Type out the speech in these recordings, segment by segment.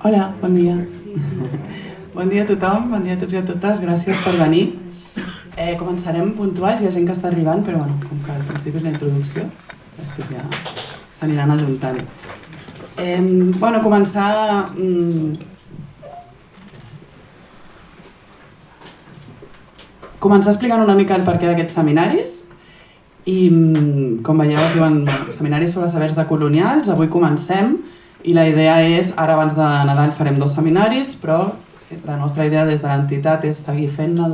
Hola, bon dia. Bon dia a tothom, bon dia a tots i a totes, gràcies per venir. Començarem puntuals, hi ha gent que està arribant, però bueno, com que al principi és la introducció, després ja s'aniran ajuntant. Començar... Començar explicant una mica el perquè d'aquests seminaris i, com veieu, es diuen seminaris sobre sabers decolonials. Avui comencem i la idea és, ara abans de Nadal farem 2 seminaris, però la nostra idea des de l'entitat és seguir fent-ne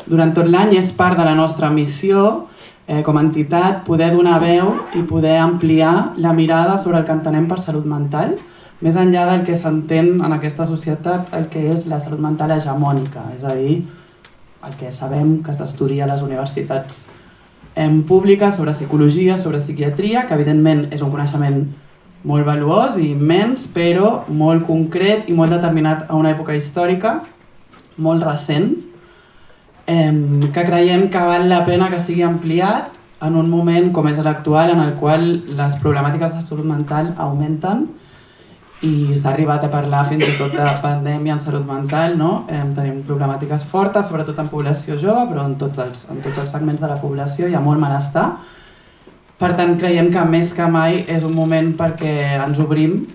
durant tot l'any. És part de la nostra missió com a entitat poder donar veu i poder ampliar la mirada sobre el que entenem per salut mental, més enllà del que s'entén en aquesta societat el que és la salut mental hegemònica, és a dir, el que sabem que s'estudia a les universitats públiques sobre psicologia, sobre psiquiatria, que evidentment és un coneixement molt valuós i immens, però molt concret i molt determinat a una època històrica molt recent, que creiem que val la pena que sigui ampliat en un moment com és l'actual, en el qual les problemàtiques de salut mental augmenten i s'ha arribat a parlar fins i tot de pandèmia en salut mental, no? Tenim problemàtiques fortes, sobretot en població jove, però en tots els segments de la població hi ha molt malestar. Per tant, creiem que més que mai és un moment perquè ens obrim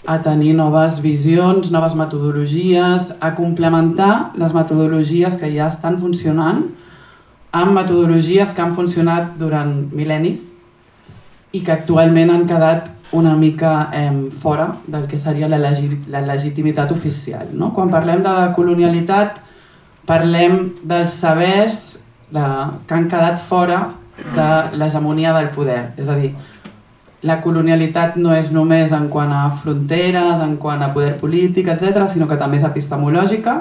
a tenir noves visions, noves metodologies, a complementar les metodologies que ja estan funcionant amb metodologies que han funcionat durant mil·lennis i que actualment han quedat una mica fora del que seria la legitimitat oficial, no? Quan parlem de decolonialitat, parlem dels sabers que han quedat fora de l'hegemonia del poder. És a dir, la colonialitat no és només en quant a fronteres, en quant a poder polític, etc., sinó que també és epistemològica.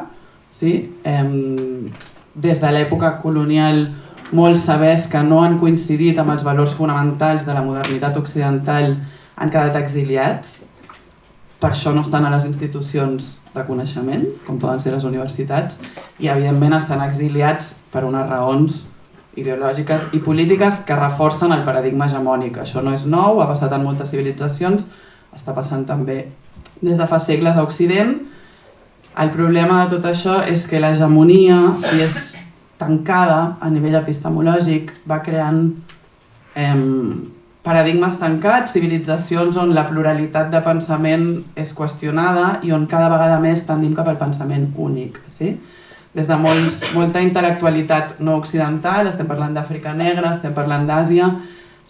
Sí? Des de l'època colonial, molts sabers que no han coincidit amb els valors fonamentals de la modernitat occidental han quedat exiliats, per això no estan a les institucions de coneixement, com poden ser les universitats, i evidentment estan exiliats per unes raons ideològiques i polítiques que reforcen el paradigma hegemònic. Això no és nou, ha passat en moltes civilitzacions, està passant també des de fa segles a Occident. El problema de tot això és que l'hegemonia, si és tancada a nivell epistemològic, va creant paradigmes tancats, civilitzacions on la pluralitat de pensament és qüestionada i on cada vegada més tendim cap al pensament únic. Sí? Des de molta intel·lectualitat no occidental, estem parlant d'Àfrica negra, estem parlant d'Àsia,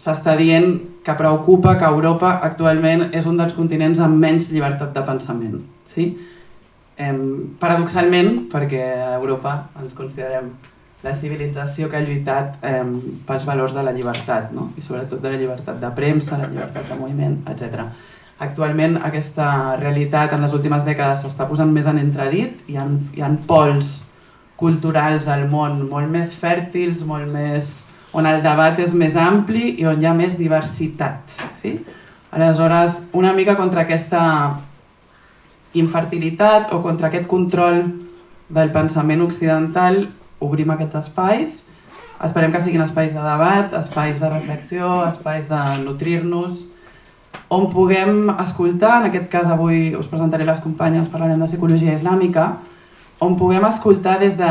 s'està dient que preocupa que Europa actualment és un dels continents amb menys llibertat de pensament. Sí? Paradoxalment, perquè a Europa ens considerem la civilització que ha lluitat pels valors de la llibertat, no? I sobretot de la llibertat de premsa, la llibertat de moviment, etc. Actualment aquesta realitat en les últimes dècades s'està posant més en entredit, hi ha pols culturals al món molt més fèrtils, on el debat és més ampli i on hi ha més diversitat. Sí? Aleshores, una mica contra aquesta infertilitat o contra aquest control del pensament occidental obrim aquests espais, esperem que siguin espais de debat, espais de reflexió, espais de nutrir-nos, on puguem escoltar, en aquest cas avui us presentaré les companyes, parlarem de psicologia islàmica, on puguem escoltar des de...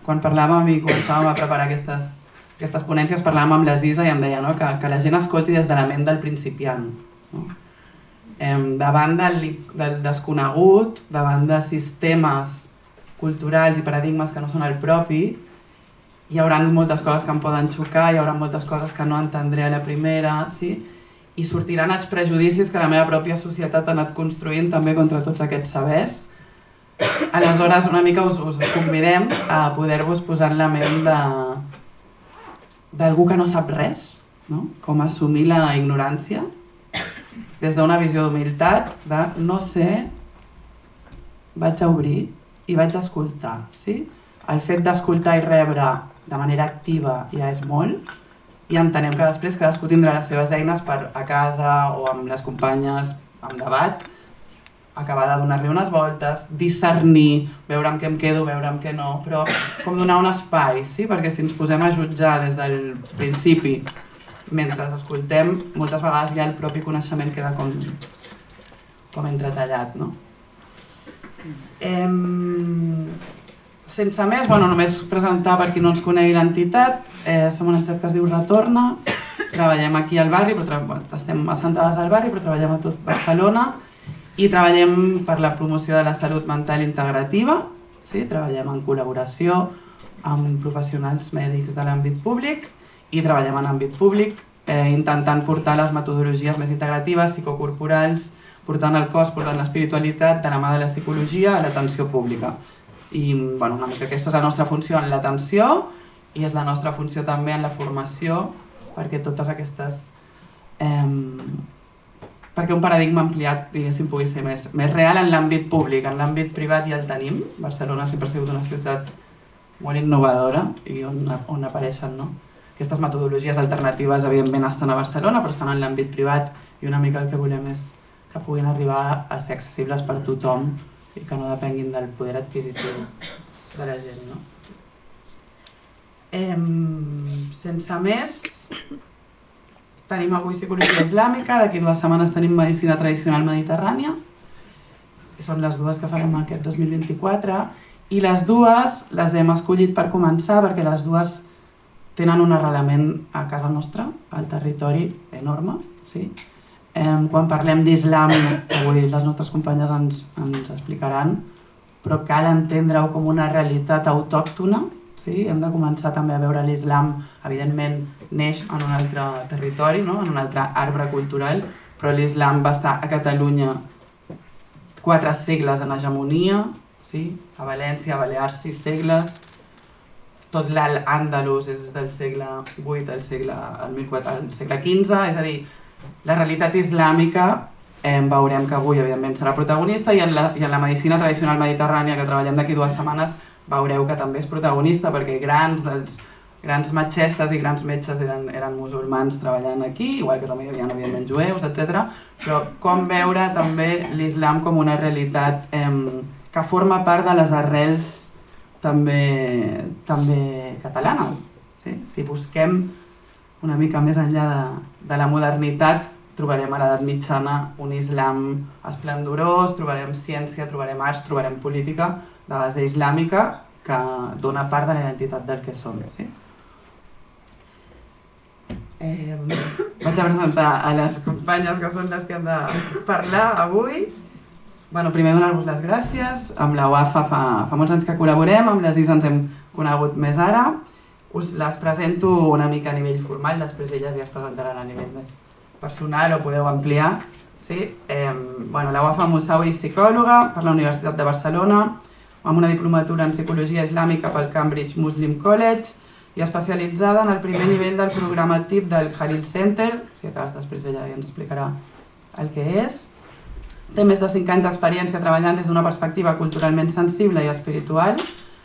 Quan parlàvem i començàvem a preparar aquestes ponències, parlàvem amb l'Aziza i em deia, no? que la gent escolti des de la ment del principiant. No? Davant del desconegut, davant de sistemes culturals i paradigmes que no són el propi, hi haurà moltes coses que em poden xocar, hi haurà moltes coses que no entendré a la primera, sí? I sortiran els prejudicis que la meva pròpia societat ha anat construint també contra tots aquests sabers. Aleshores, una mica us convidem a poder-vos posar en la ment d'algú que no sap res, no? Com assumir la ignorància des d'una visió d'humilitat, de no sé, vaig a obrir i vaig escoltar. Sí? El fet d'escoltar i rebre de manera activa ja és molt, i entenem que després cadascú tindrà les seves eines per a casa o amb les companyes, amb debat, acabar de donar-li unes voltes, discernir, veure amb què em quedo, veure amb què no, però com donar un espai, sí? Perquè si ens posem a jutjar des del principi, mentre escoltem, moltes vegades ja el propi coneixement queda com com entretallat, no? Sense més, només presentar per qui no ens conegui l'entitat. Som una entitat que es diu Retorna, treballem aquí al barri, estem assentades al barri, però treballem a tot Barcelona i treballem per la promoció de la salut mental integrativa. Sí? Treballem en col·laboració amb professionals mèdics de l'àmbit públic i treballem en àmbit públic intentant portar les metodologies més integratives, psicocorporals, portant el cos, portant l'espiritualitat de la mà de la psicologia a l'atenció pública. I una mica aquesta és la nostra funció en l'atenció i és la nostra funció també en la formació perquè totes aquestes... perquè un paradigma ampliat, diguéssim, pugui ser més real en l'àmbit públic. En l'àmbit privat ja el tenim. Barcelona sempre ha sigut una ciutat molt innovadora i on apareixen, no? Aquestes metodologies alternatives evidentment estan a Barcelona, però estan en l'àmbit privat i una mica el que volem és que puguin arribar a ser accessibles per tothom i que no depenguin del poder adquisitiu de la gent, no? Sense més, tenim avui psicologia islàmica, d'aquí 2 setmanes tenim medicina tradicional mediterrània, són les dues que farem aquest 2024, i les dues les hem escollit per començar perquè les dues tenen un arrelament a casa nostra, al territori enorme, sí? Quan parlem d'islam, avui les nostres companyes ens explicaran, però cal entendre-ho com una realitat autòctona. Sí? Hem de començar també a veure l'islam, evidentment neix en un altre territori, no? En un altre arbre cultural, però l'islam va estar a Catalunya 4 segles en hegemonia, sí? A València, a Balears 6 segles, tot l'alt àndalus és del segle VIII al segle XV, és a dir, la realitat islàmica veurem que avui evidentment serà protagonista i en la medicina tradicional mediterrània que treballem d'aquí 2 setmanes veureu que també és protagonista perquè grans metgesses i grans metges eren musulmans treballant aquí, igual que també hi havia evidentment jueus, etc. Però com veure també l'islam com una realitat que forma part de les arrels també catalanes. Sí? Si busquem una mica més enllà de la modernitat, trobarem a l'edat mitjana un islam esplendorós, trobarem ciència, trobarem arts, trobarem política de base islàmica que dona part de la identitat del que som. Sí? Vaig a presentar a les companyes que són les que han de parlar avui. Primer donar-vos les gràcies. Amb la UAFA fa molts anys que col·laborem, amb les ISA ens hem conegut més ara. Us les presento una mica a nivell formal, després elles ja es presentaran a nivell més personal o podeu ampliar. Sí? La UAFA Moussaoui és psicòloga per la Universitat de Barcelona, amb una diplomatura en psicologia islàmica pel Cambridge Muslim College i especialitzada en el primer nivell del programa TIP del Khalil Center, si a cas després ella ja ens explicarà el que és. Té més de 5 anys d'experiència treballant des d'una perspectiva culturalment sensible i espiritual,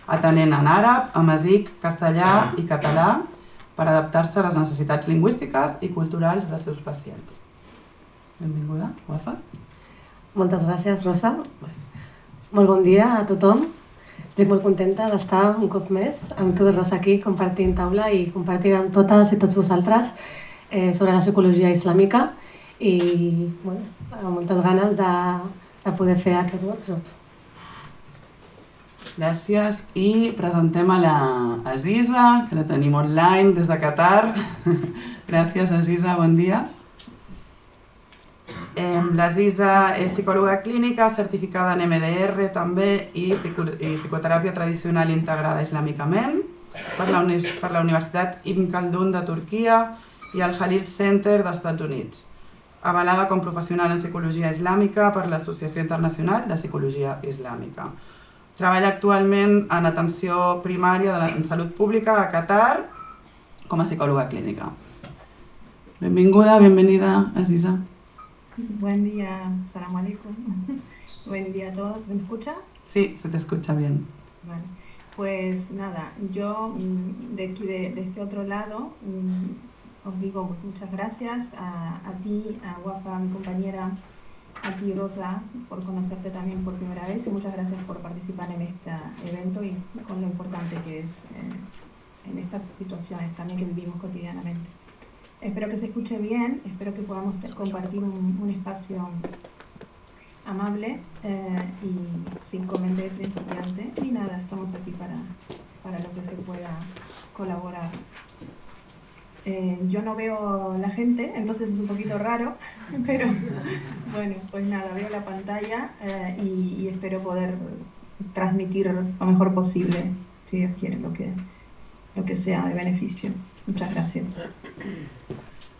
atenent en àrab, amazic, castellà i català per adaptar-se a les necessitats lingüístiques i culturals dels seus pacients. Benvinguda, Wafa. Moltes gràcies, Rosa. Molt bon dia a tothom. Estic molt contenta d'estar un cop més amb tu, Rosa, aquí, compartint taula i compartint amb totes i tots vosaltres sobre la psicologia islàmica i amb moltes ganes de poder fer aquest workshop. Gràcies i presentem a la Aziza, que la tenim online des de Qatar. Gràcies, Aziza, bon dia. L'Aziza és psicòloga clínica, certificada en MDR també i psicoteràpia tradicional integrada islàmicament per la Universitat Ibn Khaldun de Turquia i el Khalil Center dels Estats Units, avalada com professional en psicologia islàmica per l'Associació Internacional de Psicologia Islàmica. Treballa actualment en atenció primària en salut pública a Qatar com a psicòloga clínica. Benvinguda, benvenida, Aziza. Buen día, salam alaikum. Buen día a todos, ¿me escucha? Sí, se te escucha bien. Vale. Pues nada, yo de aquí, de este otro lado, os digo muchas gracias a ti, a Wafa, a mi compañera, a ti, Rosa, por conocerte también por primera vez y muchas gracias por participar en este evento y con lo importante que es en estas situaciones también que vivimos cotidianamente. Espero que se escuche bien, espero que podamos compartir un espacio amable y sin comenzar de principiante. Y nada, estamos aquí para lo que se pueda colaborar. Yo no veo la gente, entonces es un poquito raro, pero bueno, pues nada, veo la pantalla y espero poder transmitir lo mejor posible, si Dios quiere, lo que sea de beneficio. Muchas gracias.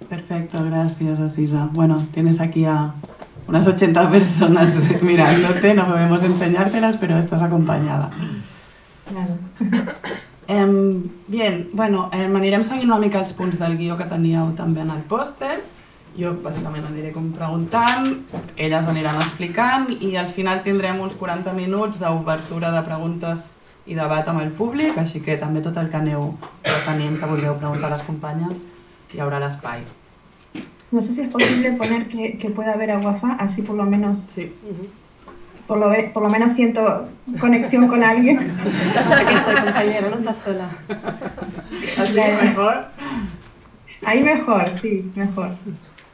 Perfecto, gracias, Asisa. Bueno, tienes aquí a unas 80 personas mirándote, no podemos enseñártelas, pero estás acompanyada. Bien, bueno, anirem seguint una mica els punts del guió que teníeu també en el pòster. Jo bàsicament aniré com preguntant, elles aniran explicant i al final tindrem uns 40 minuts d'obertura de preguntes i debat amb el públic, així que també tot el que aneu tenint que vulgueu preguntar a les companyes hi haurà l'espai. No sé si es posible poner que pueda ver a Wafa, así por lo menos... Sí. Por lo menos siento conexión con alguien. Aquí estoy, compañera, no estás sola. ¿Así mejor? Ahí mejor, sí, mejor.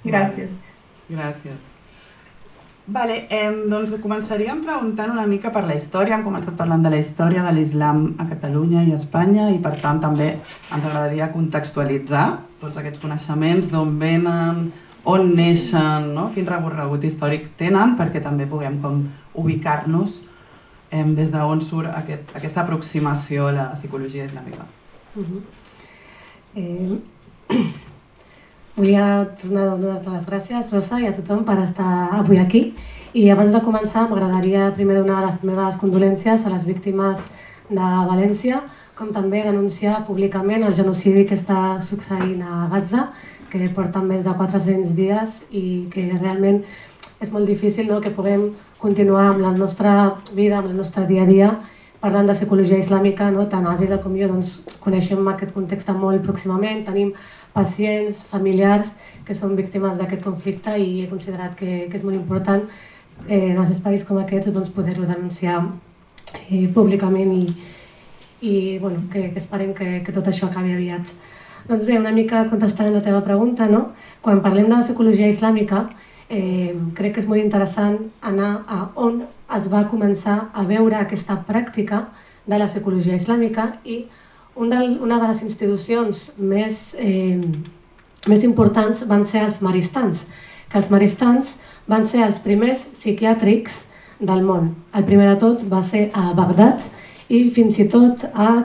Gràcies. Gràcies. Vale, doncs començaríem preguntant una mica per la història. Hem començat parlant de la història de l'islam a Catalunya i a Espanya i per tant també ens agradaria contextualitzar tots aquests coneixements, d'on venen, on neixen, no? Quin recorregut històric tenen, perquè també puguem com ubicar-nos des d'on surt aquesta aproximació a la psicologia islàmica. Volia tornar a donar-te les gràcies, Rosa, i a tothom per estar avui aquí. I abans de començar m'agradaria primer donar les meves condolències a les víctimes de València, com també denunciar públicament el genocidi que està succeint a Gaza, que porten més de 400 dies i que realment és molt difícil que puguem continuar amb la nostra vida, amb el nostre dia a dia, parlant de psicologia islàmica. Tant Aziza com jo coneixem aquest context molt pròximament, tenim pacients, familiars que són víctimes d'aquest conflicte i he considerat que és molt important en els espais com aquests poder-ho denunciar públicament i que esperem que tot això acabi aviat. Doncs bé, una mica contestant la teva pregunta, quan parlem de la psicologia islàmica, crec que és molt interessant anar a on es va començar a veure aquesta pràctica de la psicologia islàmica i una de les institucions més importants van ser els maristans, que els maristans van ser els primers psiquiàtrics del món. El primer de tot va ser a Bagdad i fins i tot a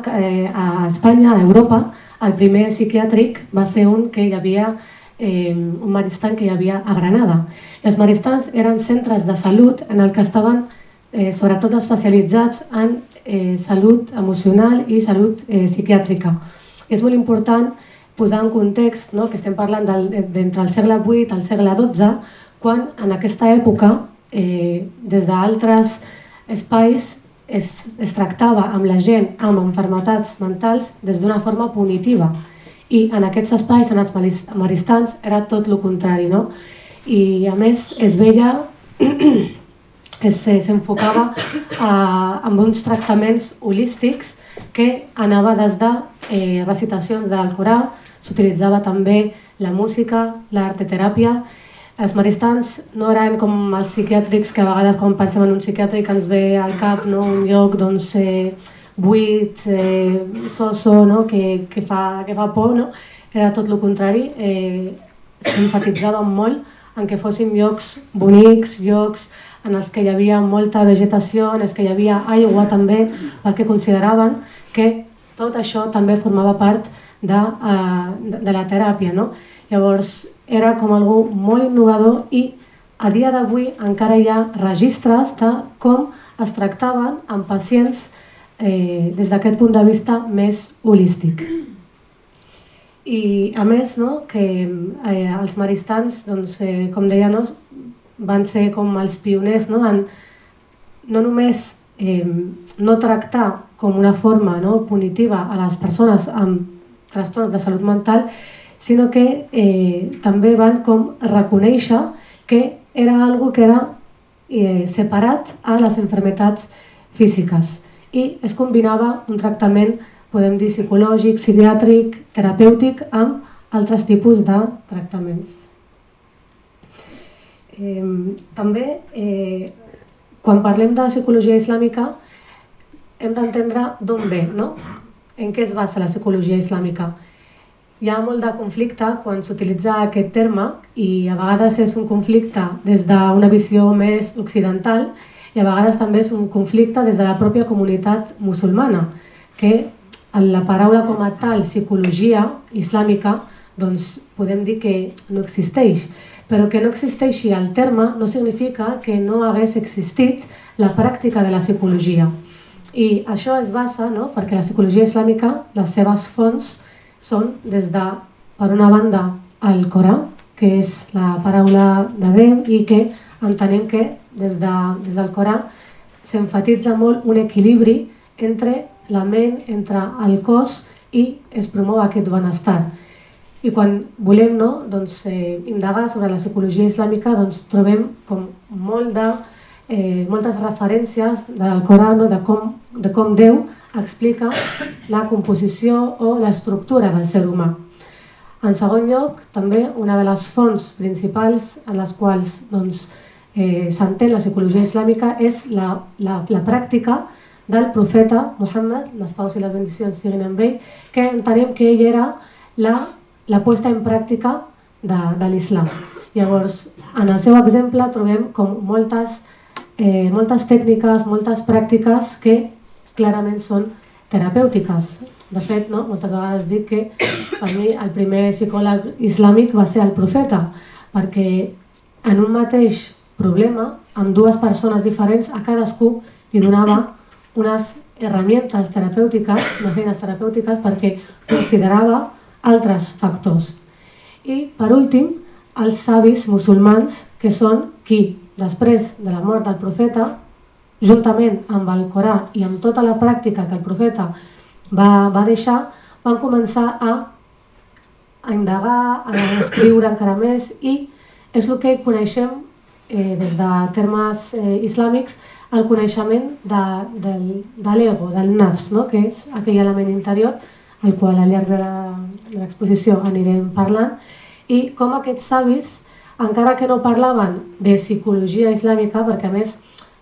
Espanya, a Europa, el primer psiquiàtric va ser un maristan que hi havia a Granada. Els maristans eren centres de salut en el que estaven sobretot especialitzats en salut emocional i salut psiquiàtrica. És molt important posar en context que estem parlant d'entre el segle VIII al segle XII, quan en aquesta època, des d'altres espais, es tractava amb la gent amb malalties mentals des d'una forma punitiva. I en aquests espais, en els maristans, era tot el contrari. I a més es veia, s'enfocava amb uns tractaments holístics que anava des de recitacions de l'Alcorà, s'utilitzava també la música, l'arteteràpia. Els maristans no eren com els psiquiàtrics que a vegades quan pensem en un psiquiàtric ens ve al cap un lloc buit, soso, que fa por. Era tot el contrari. S'emfatitzava molt en que fossin llocs bonics, llocs en els que hi havia molta vegetació, en els que hi havia aigua també, perquè consideraven que tot això també formava part de la teràpia. Llavors era com algo molt innovador i a dia d'avui encara hi ha registres de com es tractaven amb pacients des d'aquest punt de vista més holístic. I a més, que els maristans, com deia, van ser com els pioners en no només no tractar com una forma punitiva a les persones amb trastorns de salut mental, sinó que també van com reconèixer que era algo que era separat a les malalties físiques i es combinava un tractament, podem dir, psicològic, psiquiàtric, terapèutic amb altres tipus de tractaments. També quan parlem de psicologia islàmica hem d'entendre d'on ve, no? En què es basa la psicologia islàmica. Hi ha molt de conflicte quan s'utilitza aquest terme i a vegades és un conflicte des d'una visió més occidental i a vegades també és un conflicte des de la pròpia comunitat musulmana, que la paraula com a tal, psicologia islàmica, doncs podem dir que no existeix. Però que no existeixi el terme no significa que no hagués existit la pràctica de la psicologia. I això es basa, no? Perquè la psicologia islàmica, les seves fonts són des de, per una banda, el Corà, que és la paraula de Déu i que entenem que des del Corà s'enfatitza molt un equilibri entre la ment, entre el cos i es promou aquest benestar. I quan volem indagar sobre la psicologia islàmica trobem com moltes referències del Corà de com Déu explica la composició o l'estructura del ser humà. En segon lloc, també una de les fonts principals en les quals s'entén la psicologia islàmica és la pràctica del profeta Muhammad, les paus i les bendicions siguin amb ell, que entenem que ell era la puesta en pràctica de l'islam. Llavors, en el seu exemple trobem com moltes tècniques, moltes pràctiques que clarament són terapèutiques. De fet, moltes vegades dic que per mi el primer psicòleg islàmic va ser el profeta, perquè en un mateix problema, amb dues persones diferents, a cadascú li donava unes herramientas terapèutiques, unes eines terapèutiques perquè considerava altres factors. I, per últim, els savis musulmans, que són qui, després de la mort del profeta, juntament amb el Corà i amb tota la pràctica que el profeta va deixar, van començar a indagar, a escriure encara més i és el que coneixem des de termes islàmics, el coneixement de l'ego, del nafs, que és aquell element interior el qual al llarg de l'exposició anirem parlant, i com aquests savis, encara que no parlaven de psicologia islàmica, perquè a més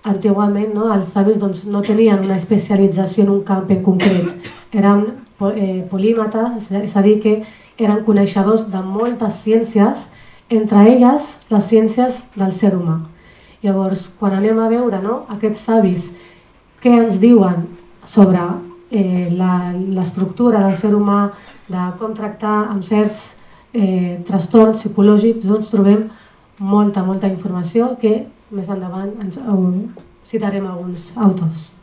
antigament els savis no tenien una especialització en un camp en concret, eren polímates, és a dir, que eren coneixedors de moltes ciències, entre elles les ciències del ser humà. Llavors, quan anem a veure aquests savis què ens diuen sobre l'estructura del ser humà, de com tractar amb certs trastorns psicològics, trobem molta informació que més endavant citarem alguns autors.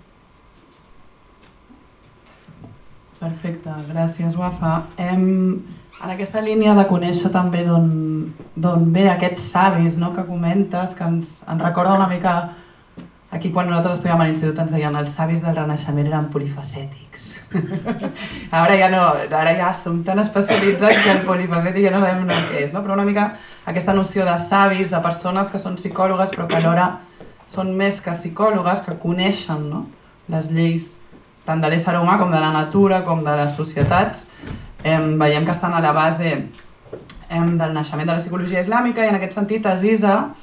Perfecte, gràcies, Wafa. En aquesta línia de conèixer també d'on ve aquests savis que comentes, que ens recorda una mica aquí quan nosaltres estudíem a l'institut ens deien els savis del Renaixement eren polifacètics. Ara ja som tan especialitzats que el polifacètic ja no sabem què és, però una mica aquesta noció de savis, de persones que són psicòlogues però que alhora són més que psicòlogues, que coneixen les lleis tant de l'ésser humà com de la natura, com de les societats. Veiem que estan a la base del naixement de la psicologia islàmica y en aquest sentit, Aziza,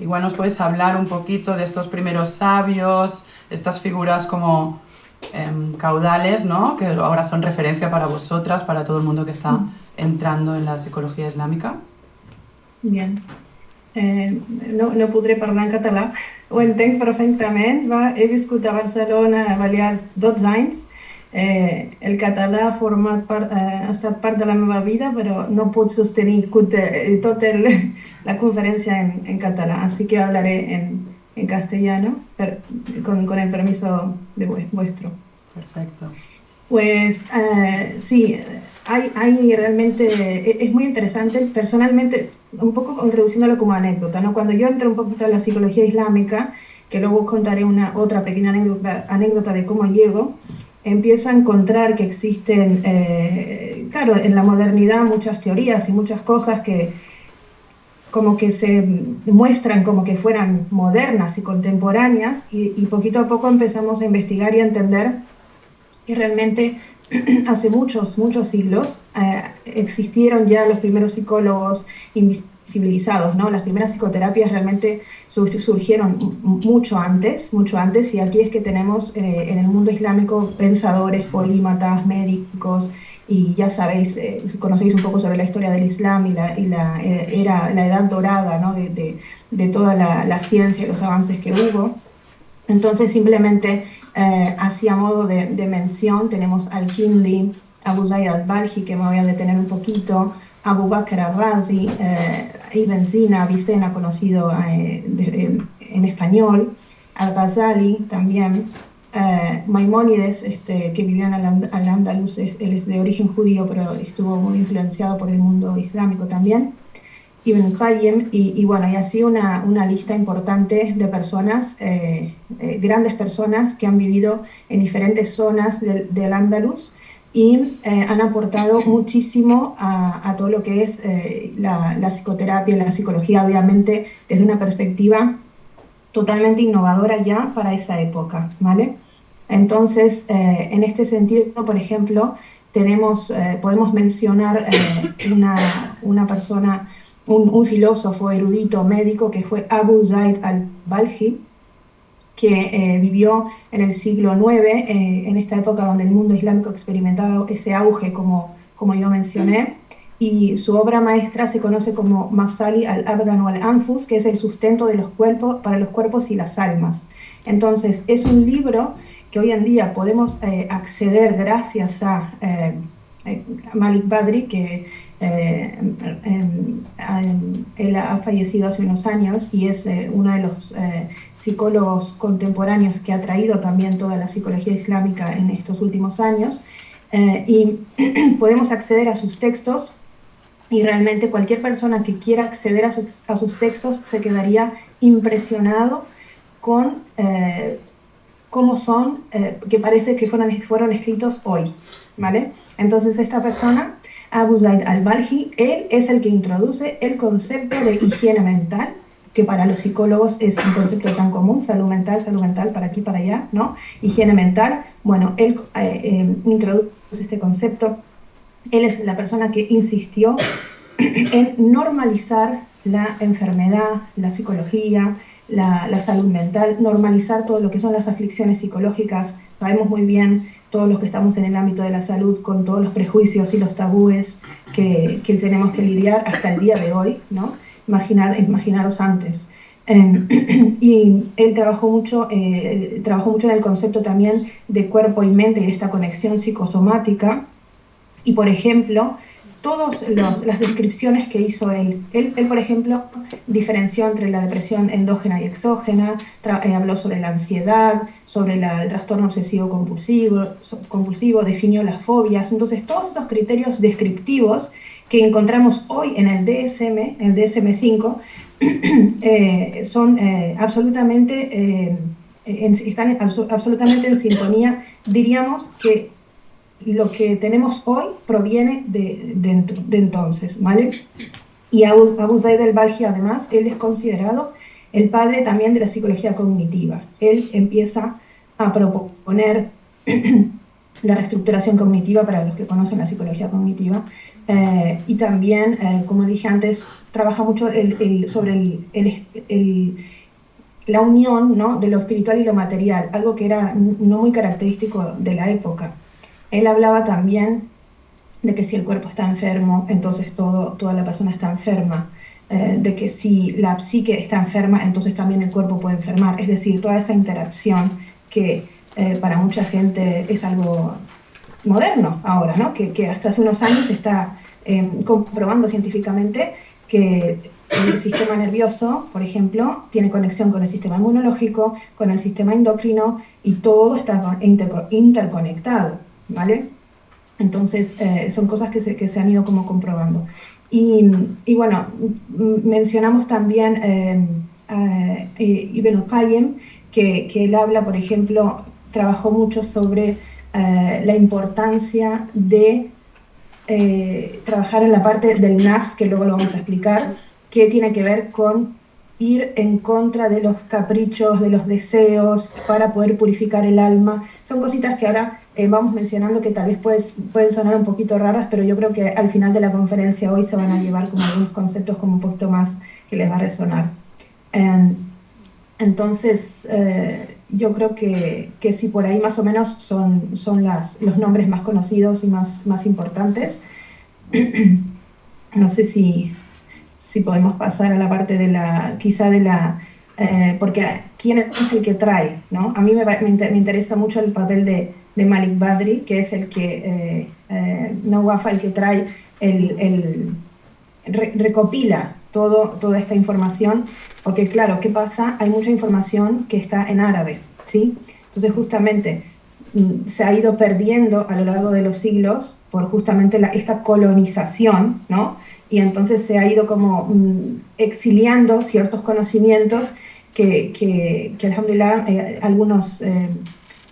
igual nos puedes hablar un poquito de estos primeros sabios, estas figuras como caudales, ¿no? Que ahora son referencia para vosotras, para todo el mundo que está entrando en la psicología islámica. Bien. No podré parlar en català, ho entenc perfectament. He viscut a Barcelona, a Balears, 12 anys. El català ha estat part de la meva vida, però no puc sostenir tota la conferència en català, así que hablaré en castellano, con el permiso de vuestro. Perfecto. Pues sí, hay realmente, es muy interesante, personalmente, un poco introduciéndolo como anécdota, ¿no? Cuando yo entré un poquito en la psicología islámica, que luego os contaré otra pequeña anécdota de cómo llego, empiezo a encontrar que existen, claro, en la modernidad muchas teorías y muchas cosas que como que se muestran como que fueran modernas y contemporáneas y poquito a poco empezamos a investigar y a entender que realmente hace muchos siglos existieron ya los primeros psicólogos, civilizados, ¿no? Las primeras psicoterapias realmente surgieron mucho antes, y aquí es que tenemos en el mundo islámico pensadores, polímatas, médicos, y ya sabéis, conocéis un poco sobre la historia del Islam era la edad dorada, ¿no? de toda la ciencia y los avances que hubo. Entonces simplemente así a modo de mención tenemos al-Kindi, Abu Zayd al-Balji, que me voy a detener un poquito, Abu Bakr al-Razi, Ibn Sina, Avicena, conocido en español, al-Ghazali también, Maimónides, que vivió en Al-Ándalus, él es de origen judío, pero estuvo muy influenciado por el mundo islámico también, Ibn Qayyim, y bueno, y así una lista importante de personas, grandes personas que han vivido en diferentes zonas del Andalus y han aportado muchísimo a todo lo que es la psicoterapia, la psicología, obviamente desde una perspectiva totalmente innovadora ya para esa época, ¿vale? Entonces, en este sentido, por ejemplo, podemos mencionar una persona, un filósofo erudito médico que fue Abu Zayd al-Balji, que vivió en el siglo IX, en esta época donde el mundo islámico experimentaba ese auge, como yo mencioné, y su obra maestra se conoce como Masali al-Abdan wal-Anfus, que es el sustento de los cuerpos, para los cuerpos y las almas. Entonces, es un libro que hoy en día podemos acceder gracias a Malik Badri, que él ha fallecido hace unos años y es uno de los psicólogos contemporáneos que ha traído también toda la psicología islámica en estos últimos años, y podemos acceder a sus textos, y realmente cualquier persona que quiera acceder a sus textos se quedaría impresionado con cómo son, que parece que fueron escritos hoy, ¿vale? Entonces esta persona, Abu Zayd al-Balji, él es el que introduce el concepto de higiene mental, que para los psicólogos es un concepto tan común, salud mental, para aquí, para allá, ¿no? Higiene mental, bueno, él introduce este concepto. Él es la persona que insistió en normalizar la enfermedad, la psicología, la salud mental, normalizar todo lo que son las aflicciones psicológicas. Sabemos muy bien, todos los que estamos en el ámbito de la salud, con todos los prejuicios y los tabúes que tenemos que lidiar hasta el día de hoy, ¿no? Imaginaros antes. Y él trabajó mucho en el concepto también de cuerpo y mente y de esta conexión psicosomática. Y, por ejemplo, todas las descripciones que hizo él, por ejemplo, diferenció entre la depresión endógena y exógena, habló sobre la ansiedad, sobre el trastorno obsesivo compulsivo, definió las fobias. Entonces, todos esos criterios descriptivos que encontramos hoy en el DSM-5, son están absolutamente en sintonía. Diríamos que lo que tenemos hoy proviene de entonces, ¿vale? Y Abu Zayd al-Balji, además, él es considerado el padre también de la psicología cognitiva. Él empieza a proponer la reestructuración cognitiva para los que conocen la psicología cognitiva, y también, como dije antes, trabaja mucho sobre la unión, ¿no?, de lo espiritual y lo material, algo que era no muy característico de la época. Él hablaba también de que si el cuerpo está enfermo, entonces toda la persona está enferma, de que si la psique está enferma, entonces también el cuerpo puede enfermar. Es decir, toda esa interacción que para mucha gente es algo moderno ahora, ¿no? Que hasta hace unos años se está comprobando científicamente que el sistema nervioso, por ejemplo, tiene conexión con el sistema inmunológico, con el sistema endocrino, y todo está interconectado, ¿vale? Entonces, son cosas que se han ido como comprobando. Y bueno, mencionamos también Ibn Qayyim, que él habla, por ejemplo, trabajó mucho sobre la importancia de trabajar en la parte del nafs, que luego lo vamos a explicar, que tiene que ver con ir en contra de los caprichos, de los deseos, para poder purificar el alma. Son cositas que ahora vamos mencionando que tal vez pueden sonar un poquito raras, pero yo creo que al final de la conferencia hoy se van a llevar como algunos conceptos como un poquito más que les va a resonar. Entonces, yo creo que sí, por ahí más o menos son los nombres más conocidos y más importantes. No sé si podemos pasar a la parte de porque ¿quién es el que trae, ¿no? A mí me interesa mucho el papel de Malik Badri, que es el que, no Wafa, el que trae, recopila toda esta información, porque claro, ¿qué pasa? Hay mucha información que está en árabe, ¿sí? Entonces justamente se ha ido perdiendo a lo largo de los siglos por justamente esta colonización, ¿no? Y entonces se ha ido como exiliando ciertos conocimientos que alhamdulillah, algunos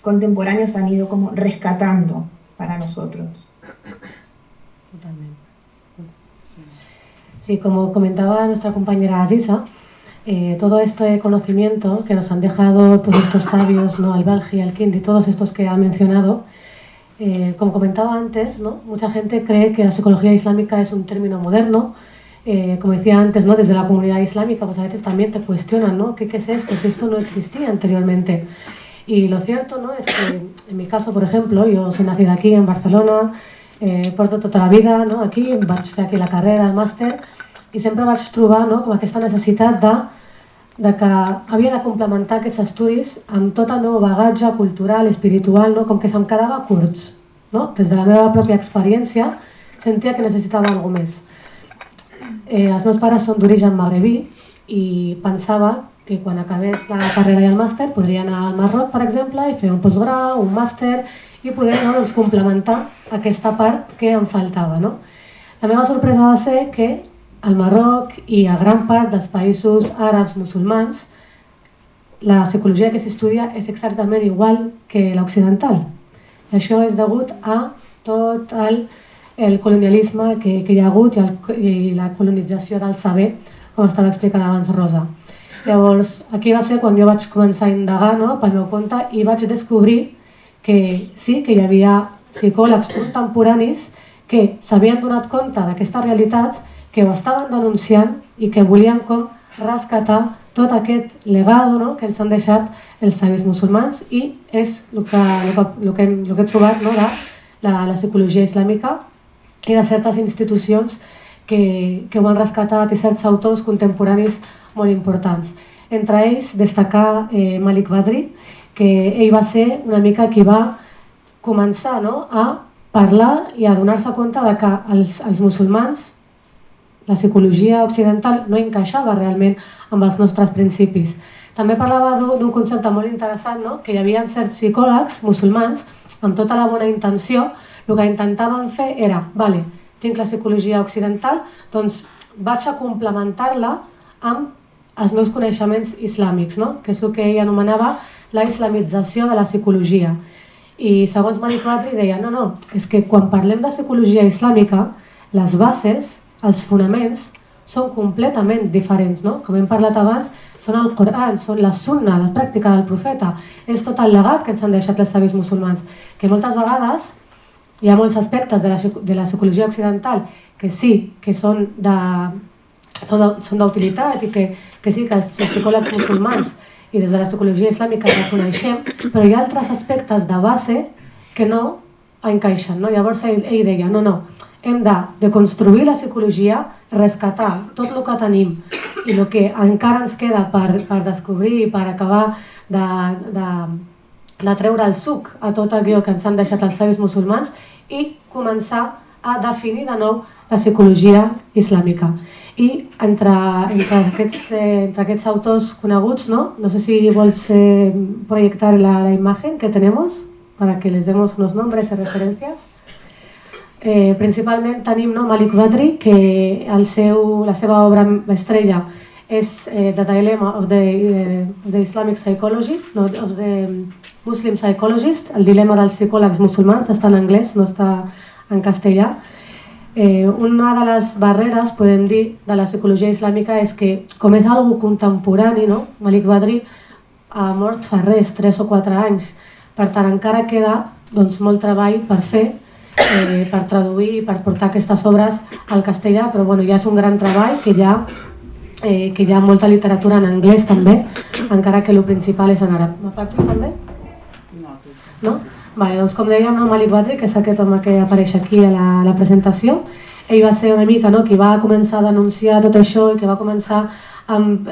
contemporáneos han ido como rescatando para nosotros. Totalmente. Sí, como comentaba nuestra compañera Aziza, todo este conocimiento que nos han dejado pues, estos sabios, ¿no? Al-Balji, Al-Kindi, todos estos que ha mencionado, como comentaba antes, ¿no? Mucha gente cree que la psicología islámica es un término moderno. Como decía antes, ¿no? Desde la comunidad islámica pues a veces también te cuestionan, ¿no? ¿Qué es esto? Si esto no existía anteriormente. Y lo cierto, ¿no? Es que en mi caso, por ejemplo, yo soy nacida aquí en Barcelona, porto tota la vida, no? Aquí vaig fer aquí la carrera, el màster, i sempre vaig trobar, no? Com aquesta necessitat de que havia de complementar aquests estudis amb tot el meu bagatge cultural, espiritual, no? Com que se'm quedava curts, no? Des de la meva pròpia experiència sentia que necessitava alguna més. Els meus pares són d'origen magrebí i pensava que quan acabés la carrera i el màster podria anar al Marroc, per exemple, i fer un postgrau, un màster i poder, no, doncs, complementar aquesta part que em faltava, no? La meva sorpresa va ser que al Marroc i a gran part dels països àrabs musulmans la psicologia que s'estudia és exactament igual que l'occidental. I això és degut a tot el colonialisme que hi ha hagut i la colonització del saber, com estava explicant abans Rosa. Llavors, aquí va ser quan jo vaig començar a indagar, no, pel meu compte i vaig descobrir que sí, que hi havia psicòlegs contemporanis que s'havien donat compte d'aquestes realitats, que ho estaven denunciant i que volien com rescatar tot aquest legado, no, que ens han deixat els savis musulmans i és el que he trobat, no, de la psicologia islàmica i de certes institucions que ho han rescatat i certs autors contemporanis molt importants. Entre ells destacar Malik Badri, que ell va ser una mica qui va començar, no, a parlar i a donar-se compte de que els musulmans, la psicologia occidental no encaixava realment amb els nostres principis. També parlava d'un concepte molt interessant, no? Que hi havia certs psicòlegs musulmans amb tota la bona intenció, el que intentaven fer era, vale, tinc la psicologia occidental, doncs vaig a complementar-la amb els meus coneixements islàmics, no? Que és el que ell anomenava la islamització de la psicologia. I segons Malik Badri deia, no, és que quan parlem de psicologia islàmica, les bases, els fonaments, són completament diferents, no? Com hem parlat abans, són el Coran, són la sunna, la pràctica del profeta, és tot el legat que ens han deixat els savis musulmans, que moltes vegades hi ha molts aspectes de la psicologia occidental que sí, que són d'utilitat i que sí que els psicòlegs musulmans i des de la psicologia islàmica la coneixem, però hi ha altres aspectes de base que no encaixen, no? Llavors ell deia, no, hem de construir la psicologia, rescatar tot el que tenim i el que encara ens queda per descobrir i per acabar de treure el suc a tot allò que ens han deixat els savis musulmans i començar a definir de nou la psicologia islàmica. I entre aquests autors coneguts, no sé si vols proyectar la imagen que tenemos para que les demos unos nombres y referencias. Principalment tenim Malik Badri, que la seva obra estrella és The Dilemma of the Islamic Psychology, of the Muslim Psychologist, el dilema dels psicòlegs musulmans, està en anglès, no està en castellà. Una de les barreres, podem dir, de la psicologia islàmica és que, com és algo contemporani, no? Malik Badri ha mort fa res, 3 o 4 anys. Per tant, encara queda doncs, molt treball per fer, per traduir i per portar aquestes obres al castellà, però bueno, ja és un gran treball que hi ha molta literatura en anglès també, encara que el principal és en àrab. M'aparto també? No? Vale, doncs com dèiem, no, Malik Badri, que és aquest home que apareix aquí a la presentació, ell va ser una mica qui va començar a denunciar tot això i que va començar amb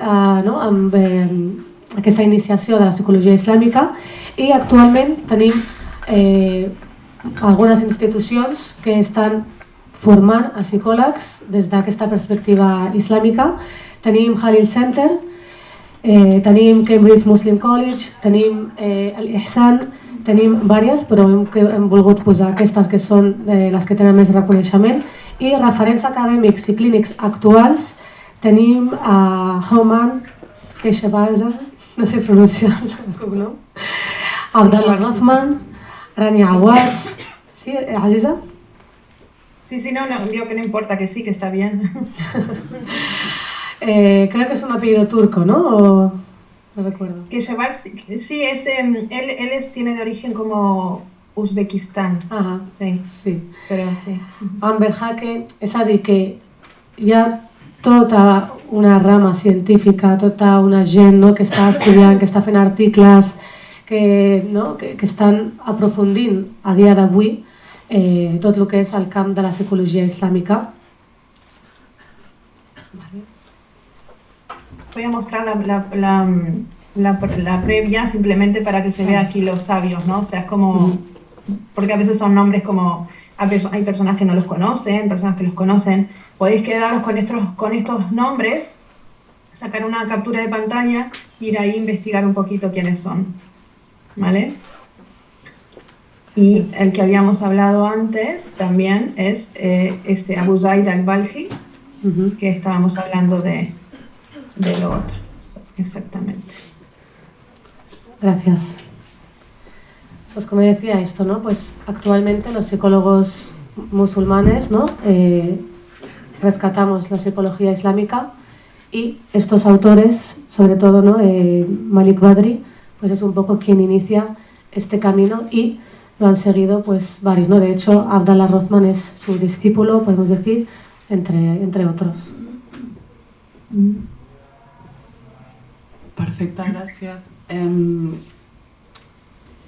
aquesta iniciació de la psicologia islàmica, i actualment tenim algunes institucions que estan formant a psicòlegs des d'aquesta perspectiva islàmica. Tenim Halil Center, tenim Cambridge Muslim College, tenim l'Ihsan, tenim diverses, però hem volgut posar aquestes que són les que tenen més reconeixement, i referents acadèmics i clínics actuals tenim a Homan Keshabaza, no sé pronunciar el cognom, Abdallah Rothman, Rania Awad, ¿sí, Aziza? Sí, no, digo que no importa, que sí, que está bien. Creo que es un apellido turco, ¿no? O, no recuerdo. Keshavar, sí, él tiene de origen como Uzbekistán. Ajá, sí. Pero sí. Amber Hake, és a dir, que hi ha tota una rama científica, tota una gent, no, que està estudiant, que està fent articles, que estan aprofundint a dia d'avui tot el que és el camp de la psicologia islàmica. Vale. Voy a mostrar la previa simplemente para que se vea aquí los sabios, ¿no? O sea, es como, porque a veces son nombres como, hay personas que no los conocen, personas que los conocen. Podéis quedaros con estos nombres, sacar una captura de pantalla, ir ahí a investigar un poquito quiénes son, ¿vale? Y el que habíamos hablado antes también es Abu Zaid al-Balji, que estábamos hablando de lo otro, exactamente. Gracias. Pues como decía esto, ¿no? Pues actualmente los psicólogos musulmanes, ¿no? Rescatamos la psicología islámica, y estos autores, sobre todo, ¿no? Malik Badri, pues es un poco quien inicia este camino, y lo han seguido pues varios, ¿no? De hecho, Abdallah Rothman es su discípulo, podemos decir, entre otros. Perfecte, gràcies.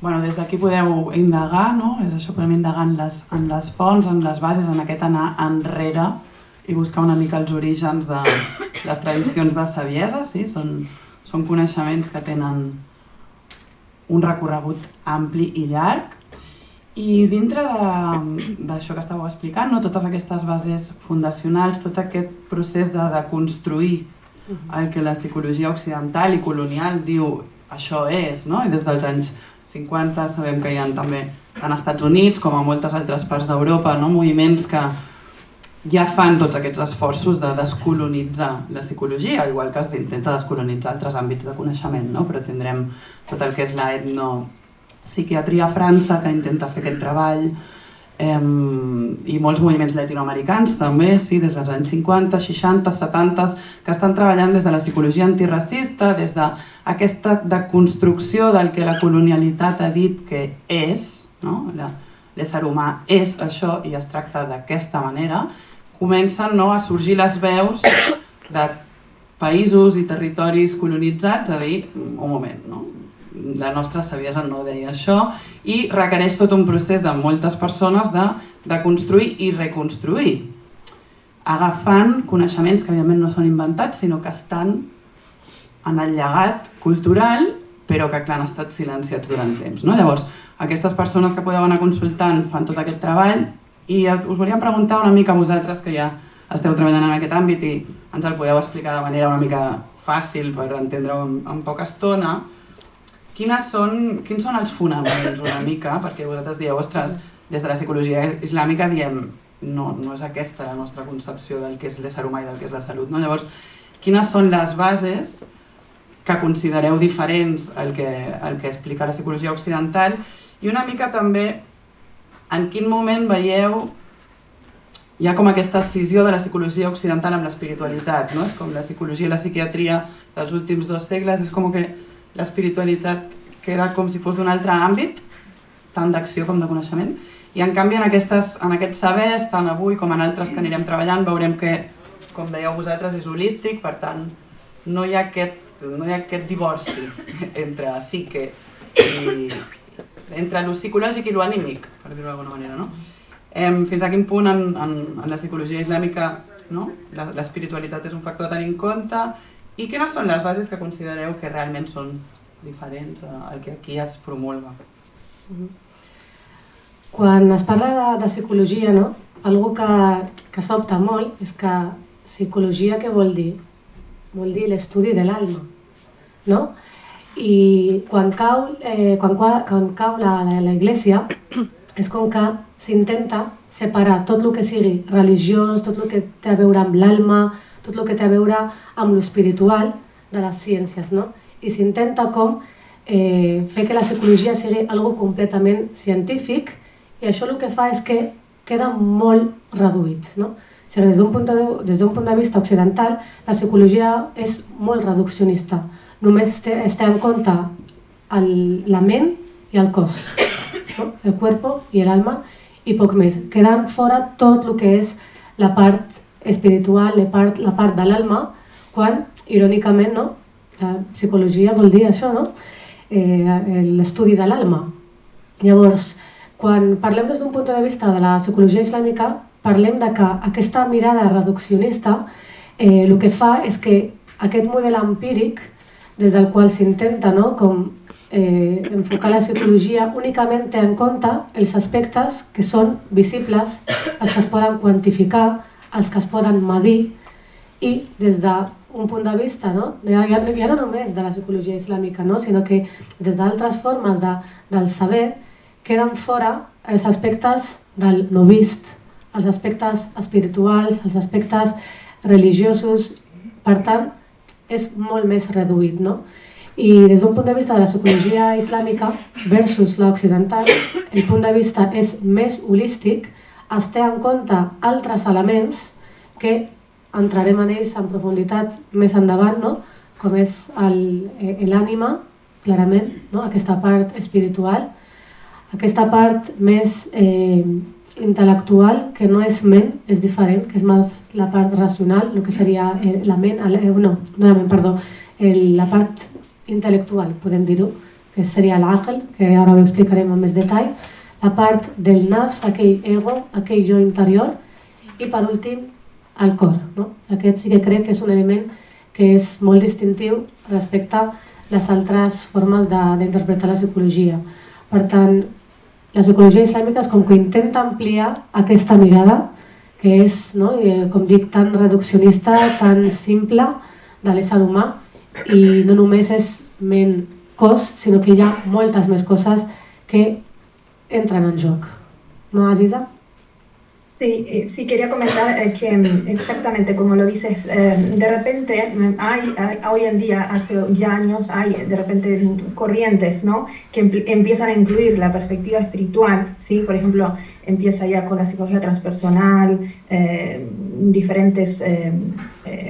Bueno, des d'aquí podeu indagar, no? És això, podem indagar en les fonts, en les bases, en aquest anar enrere i buscar una mica els orígens de les tradicions de saviesa, sí? Són coneixements que tenen un recorregut ampli i llarg, i dintre d'això que estàveu explicant, no? Totes aquestes bases fundacionals, tot aquest procés de construir el que la psicologia occidental i colonial diu això és, no? I des dels anys 50 sabem que hi ha també tant als Estats Units com a moltes altres parts d'Europa, no? Moviments que ja fan tots aquests esforços de descolonitzar la psicologia, igual que es intenta descolonitzar altres àmbits de coneixement, no? Però tindrem tot el que és la etnopsiquiatria a França, que intenta fer aquest treball, i molts moviments llatinoamericans també, sí, des dels anys 50, 60, 70, que estan treballant des de la psicologia antiracista, des d'aquesta deconstrucció del que la colonialitat ha dit que és, no? L'ésser humà és això i es tracta d'aquesta manera. Comencen, no, a sorgir les veus de països i territoris colonitzats a dir, un moment, no? La nostra saviesa no deia això, i requereix tot un procés de moltes persones de construir i reconstruir, agafant coneixements que evidentment no són inventats, sinó que estan en el llegat cultural, però que clar, han estat silenciats durant temps, no? Llavors, aquestes persones que podeu anar consultant fan tot aquest treball, i us volíem preguntar una mica a vosaltres, que ja esteu treballant en aquest àmbit i ens el podeu explicar de manera una mica fàcil per entendre-ho en poca estona, quins són els fonaments una mica, perquè vosaltres dieu, ostres, des de la psicologia islàmica diem no és aquesta la nostra concepció del que és l'ésser humà i del que és la salut, no? Llavors, quines són les bases que considereu diferents al que explica la psicologia occidental, i una mica també en quin moment veieu hi ha com aquesta escissió de la psicologia occidental amb l'espiritualitat, no? És com la psicologia i la psiquiatria dels últims 2 segles, és com que l'espiritualitat queda com si fos d'un altre àmbit, tant d'acció com de coneixement, i en canvi en aquests sabers, tant avui com en altres que anirem treballant, veurem que, com dèieu vosaltres, és holístic, per tant, no hi ha aquest divorci entre psique i entre lo psicològic i lo anímic, per dir-ho d'alguna manera, no? Fins a quin punt en la psicologia islàmica, no? L'espiritualitat és un factor a tenir en compte, i quines són les bases que considereu que realment són diferents al que aquí es promulga? Quan es parla de psicologia, no? Algo que sobta molt és que psicologia què vol dir? Vol dir l'estudi de l'alma, no? I quan cau la Iglesia és com que s'intenta separar tot el que sigui religiós, tot el que té a veure amb l'alma, tot el que té a veure amb l'espiritual de les ciències, no? I s'intenta com fer que la psicologia sigui algo completament científic, i això el que fa és que queda molt reduït, no? O sigui, des d'un punt de vista occidental, la psicologia és molt reduccionista. Només té en compte la ment i el cos, no? El cuerpo i l'alma, i poc més. Quedant fora tot el que és la part espiritual, la part de l'alma, quan, irònicament, no? La psicologia vol dir això, no? L'estudi de l'alma. Llavors, quan parlem des d'un punt de vista de la psicologia islàmica, parlem de que aquesta mirada reduccionista el que fa és que aquest model empíric, des del qual s'intenta, no? Com enfocar la psicologia, únicament té en compte els aspectes que són visibles, els que es poden quantificar, els que es poden medir, i des d'un punt de vista, no? Ja no només de la psicologia islàmica, no? Sinó que des d'altres formes del saber queden fora els aspectes del no vist, els aspectes espirituals, els aspectes religiosos. Per tant, és molt més reduït, no? I des d'un punt de vista de la psicologia islàmica versus l'occidental, el punt de vista és més holístic, es té en compte altres elements que entrarem en ells en profunditat més endavant, no? Com és l'ànima, clarament, no? Aquesta part espiritual, aquesta part més intel·lectual, que no és ment, és diferent, que és més la part racional, el que seria la ment, la part intel·lectual, podem dir-ho, que seria l'aql, que ara ho explicarem amb més detall, la part del nafs, aquell ego, aquell jo interior, i per últim, el cor, no? Aquest sí que crec que és un element que és molt distintiu respecte a les altres formes d'interpretar la psicologia. Per tant, la psicologia islàmica és com que intenta ampliar aquesta mirada, que és, no? Com dic, tan reduccionista, tan simple de l'ésser humà, i no només és ment-cos, sinó que hi ha moltes més coses que entran en joc. ¿No, Aziza? Sí, quería comentar que exactamente como lo dices, de repente hoy en día, hace ya años, hay de repente corrientes, ¿no? Que empiezan a incluir la perspectiva espiritual, ¿sí? Por ejemplo, empieza ya con la psicología transpersonal, diferentes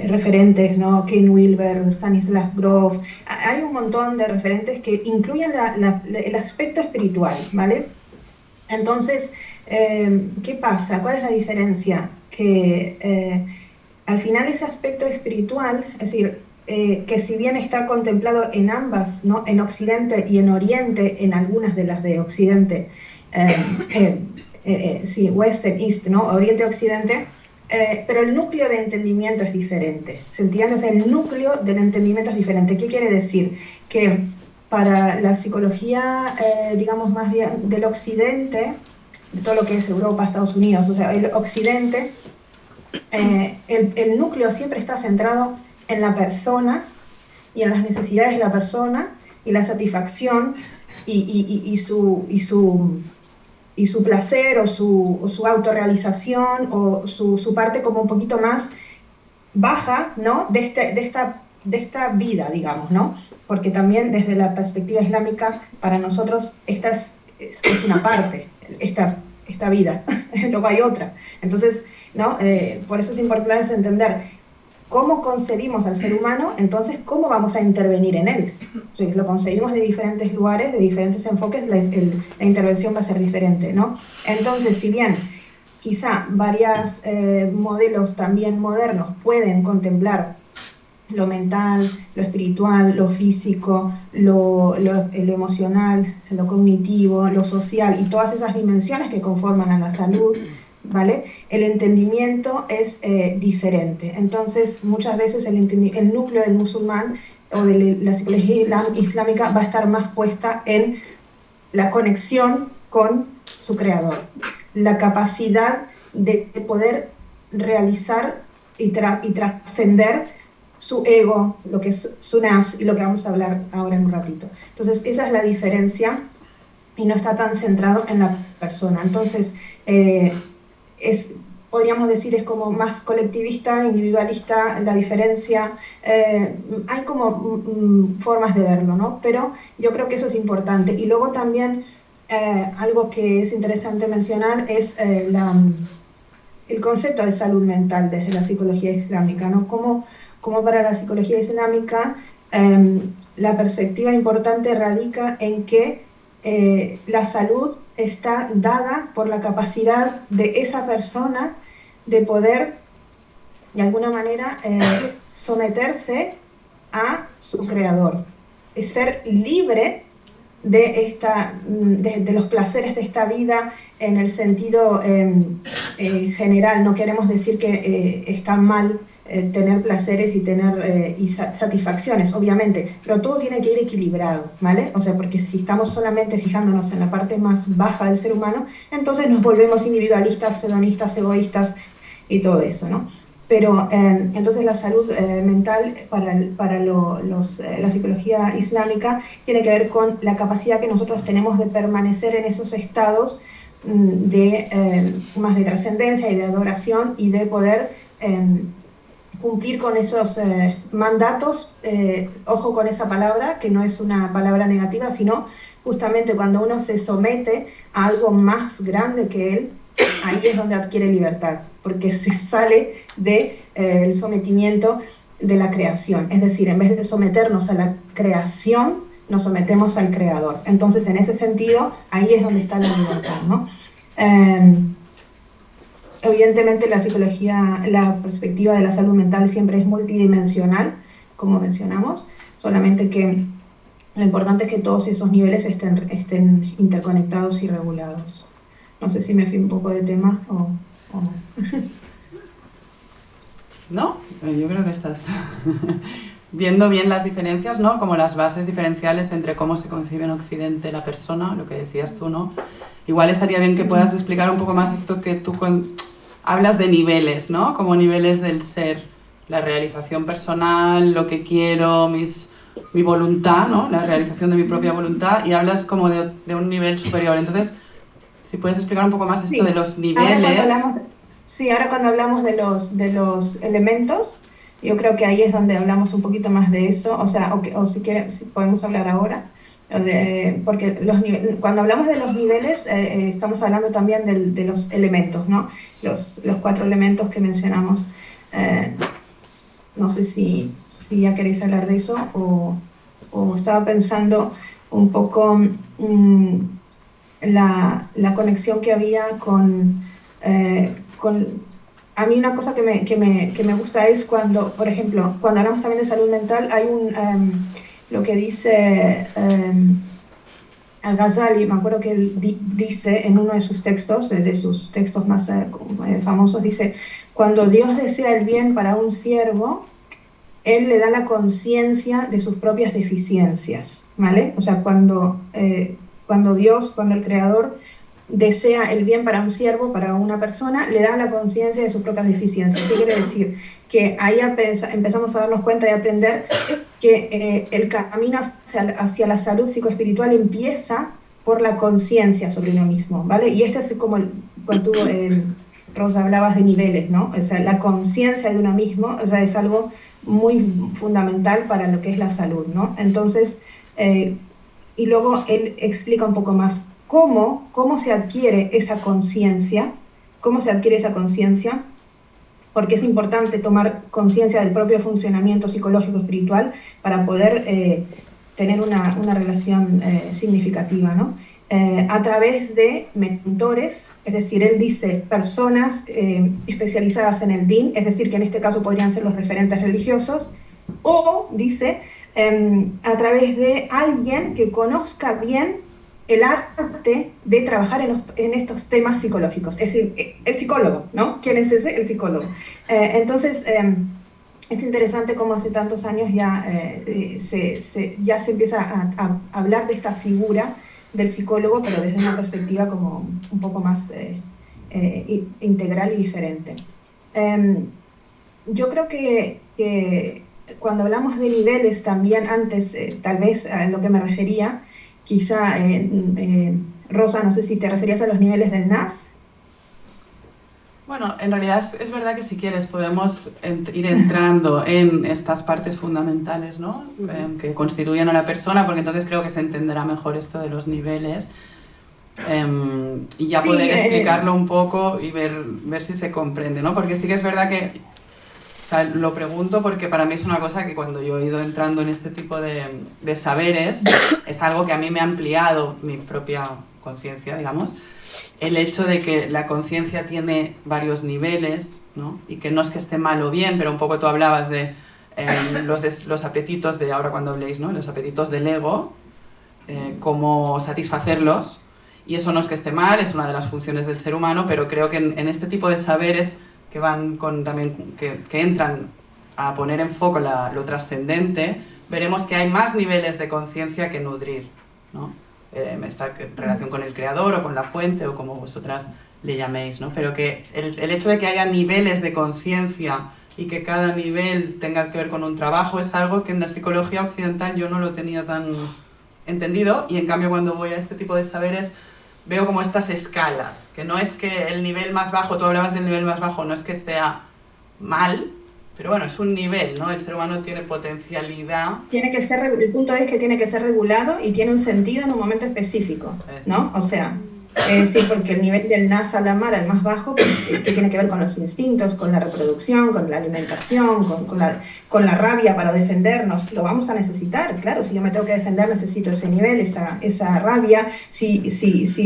referentes, ¿no? Ken Wilber, Stanislav Grof, hay un montón de referentes que incluyen el aspecto espiritual, ¿vale? Entonces, ¿qué pasa? ¿Cuál es la diferencia? Que al final ese aspecto espiritual, es decir, que si bien está contemplado en ambas, ¿no? En Occidente y en Oriente, en algunas de las de Occidente, sí, West and East, ¿no? Oriente y Occidente, pero el núcleo de entendimiento es diferente. ¿Se entiende? O sea, el núcleo del entendimiento es diferente. ¿Qué quiere decir? Que para la psicología, digamos, más bien del Occidente, de todo lo que es Europa, Estados Unidos, o sea, el Occidente, el núcleo siempre está centrado en la persona y en las necesidades de la persona y la satisfacción y su placer o su autorrealización o su parte como un poquito más baja, ¿no? de esta vida, digamos, ¿no? Porque también desde la perspectiva islámica, para nosotros esta es una parte, esta vida, luego hay otra. Entonces, ¿no? Por eso es importante entender cómo concebimos al ser humano, entonces cómo vamos a intervenir en él. Si lo concebimos de diferentes lugares, de diferentes enfoques, la intervención va a ser diferente, ¿no? Entonces, si bien quizá varios modelos también modernos pueden contemplar lo mental, lo espiritual, lo físico, lo emocional, lo cognitivo, lo social y todas esas dimensiones que conforman a la salud, ¿vale? El entendimiento es diferente. Entonces, muchas veces el núcleo del musulmán o de la psicología islámica va a estar más puesta en la conexión con su creador, la capacidad de poder realizar y trascender su ego, lo que es su nafs y lo que vamos a hablar ahora en un ratito. Entonces, esa es la diferencia y no está tan centrado en la persona. Entonces, podríamos decir, es como más colectivista, individualista, la diferencia. Hay como formas de verlo, ¿no? Pero yo creo que eso es importante. Y luego también algo que es interesante mencionar es el concepto de salud mental desde la psicología islámica, ¿no? Como para la psicología islámica, la perspectiva importante radica en que la salud está dada por la capacidad de esa persona de poder, de alguna manera, someterse a su creador, es ser libre de los placeres de esta vida en el sentido general. No queremos decir que está mal tener placeres y tener satisfacciones, obviamente, pero todo tiene que ir equilibrado, ¿vale? O sea, porque si estamos solamente fijándonos en la parte más baja del ser humano, entonces nos volvemos individualistas, hedonistas, egoístas y todo eso, ¿no? Pero entonces la salud mental para la psicología islámica tiene que ver con la capacidad que nosotros tenemos de permanecer en esos estados más de trascendencia y de adoración y de poder cumplir con esos mandatos, ojo con esa palabra, que no es una palabra negativa, sino justamente cuando uno se somete a algo más grande que él, ahí es donde adquiere libertad, porque se sale del sometimiento de la creación. Es decir, en vez de someternos a la creación, nos sometemos al creador. Entonces, en ese sentido, ahí es donde está la libertad, ¿no? Evidentemente, la psicología, la perspectiva de la salud mental siempre es multidimensional, como mencionamos, solamente que lo importante es que todos esos niveles estén interconectados y regulados. No sé si me fui un poco de tema o no. No, yo creo que estás viendo bien las diferencias, ¿no? Como las bases diferenciales entre cómo se concibe en Occidente la persona, lo que decías tú, ¿no? Igual estaría bien que puedas explicar un poco más esto que tú hablas de niveles, ¿no? Como niveles del ser, la realización personal, lo que quiero, mi voluntad, ¿no? La realización de mi propia voluntad, y hablas como de un nivel superior. Entonces, si puedes explicar un poco más esto de los niveles. Ahora cuando hablamos de los elementos, yo creo que ahí es donde hablamos un poquito más de eso, o si quieren, si podemos hablar ahora, porque cuando hablamos de los niveles, estamos hablando también de los elementos, ¿no? Los 4 elementos que mencionamos. No sé si ya queréis hablar de eso, o estaba pensando un poco la conexión que había con a mí una cosa que me gusta es cuando, por ejemplo, cuando hablamos también de salud mental, hay lo que dice Al-Ghazali, me acuerdo que él dice en uno de sus textos más famosos, dice: cuando Dios desea el bien para un siervo, Él le da la conciencia de sus propias deficiencias, ¿vale? O sea, cuando el Creador desea el bien para un siervo, para una persona, le da la conciencia de sus propias deficiencias. ¿Qué quiere decir? Que ahí empezamos a darnos cuenta y a aprender que el camino hacia la salud psicoespiritual empieza por la conciencia sobre uno mismo, ¿vale? Y este es como cuando tú, Rosa, hablabas de niveles, ¿no? O sea, la conciencia de uno mismo, o sea, es algo muy fundamental para lo que es la salud, ¿no? Entonces, y luego él explica un poco más cómo se adquiere esa conciencia, porque es importante tomar conciencia del propio funcionamiento psicológico espiritual para poder tener una relación significativa, ¿no? A través de mentores, es decir, él dice personas especializadas en el din, es decir, que en este caso podrían ser los referentes religiosos, o dice a través de alguien que conozca bien el arte de trabajar en estos temas psicológicos, es decir, el psicólogo, ¿no? ¿Quién es ese? El psicólogo. Entonces, es interesante cómo hace tantos años ya, ya se empieza a hablar de esta figura del psicólogo, pero desde una perspectiva como un poco más integral y diferente. Yo creo que cuando hablamos de niveles también antes, tal vez a lo que me refería, quizá, Rosa, no sé si te referías a los niveles del NAFS. Bueno, en realidad es verdad que si quieres podemos ir entrando en estas partes fundamentales, ¿no? Que constituyen a la persona, porque entonces creo que se entenderá mejor esto de los niveles y ya poder explicarlo un poco y ver si se comprende, ¿no? Porque sí que es verdad que, o sea, lo pregunto porque para mí es una cosa que cuando yo he ido entrando en este tipo de saberes es algo que a mí me ha ampliado mi propia conciencia, digamos. El hecho de que la conciencia tiene varios niveles, ¿no? Y que no es que esté mal o bien, pero un poco tú hablabas de los apetitos de ahora cuando habléis, ¿no? Los apetitos del ego, cómo satisfacerlos, y eso no es que esté mal, es una de las funciones del ser humano, pero creo que en este tipo de saberes que van también que entran a poner en foco lo trascendente, veremos que hay más niveles de conciencia que nutrir, ¿no? Esta relación con el creador o con la fuente o como vosotras le llaméis, ¿no? Pero que el hecho de que haya niveles de conciencia y que cada nivel tenga que ver con un trabajo es algo que en la psicología occidental yo no lo tenía tan entendido, y en cambio cuando voy a este tipo de saberes veo como estas escalas, que no es que el nivel más bajo, tú hablabas del nivel más bajo, no es que esté mal, pero bueno, es un nivel, ¿no? El ser humano tiene potencialidad. El punto es que tiene que ser regulado y tiene un sentido en un momento específico, ¿no? O sea, sí, porque el nivel del Nasa Lamara, el más bajo, pues, que tiene que ver con los instintos, con la reproducción, con la alimentación, con la rabia para defendernos, lo vamos a necesitar, claro, si yo me tengo que defender necesito ese nivel, esa rabia, si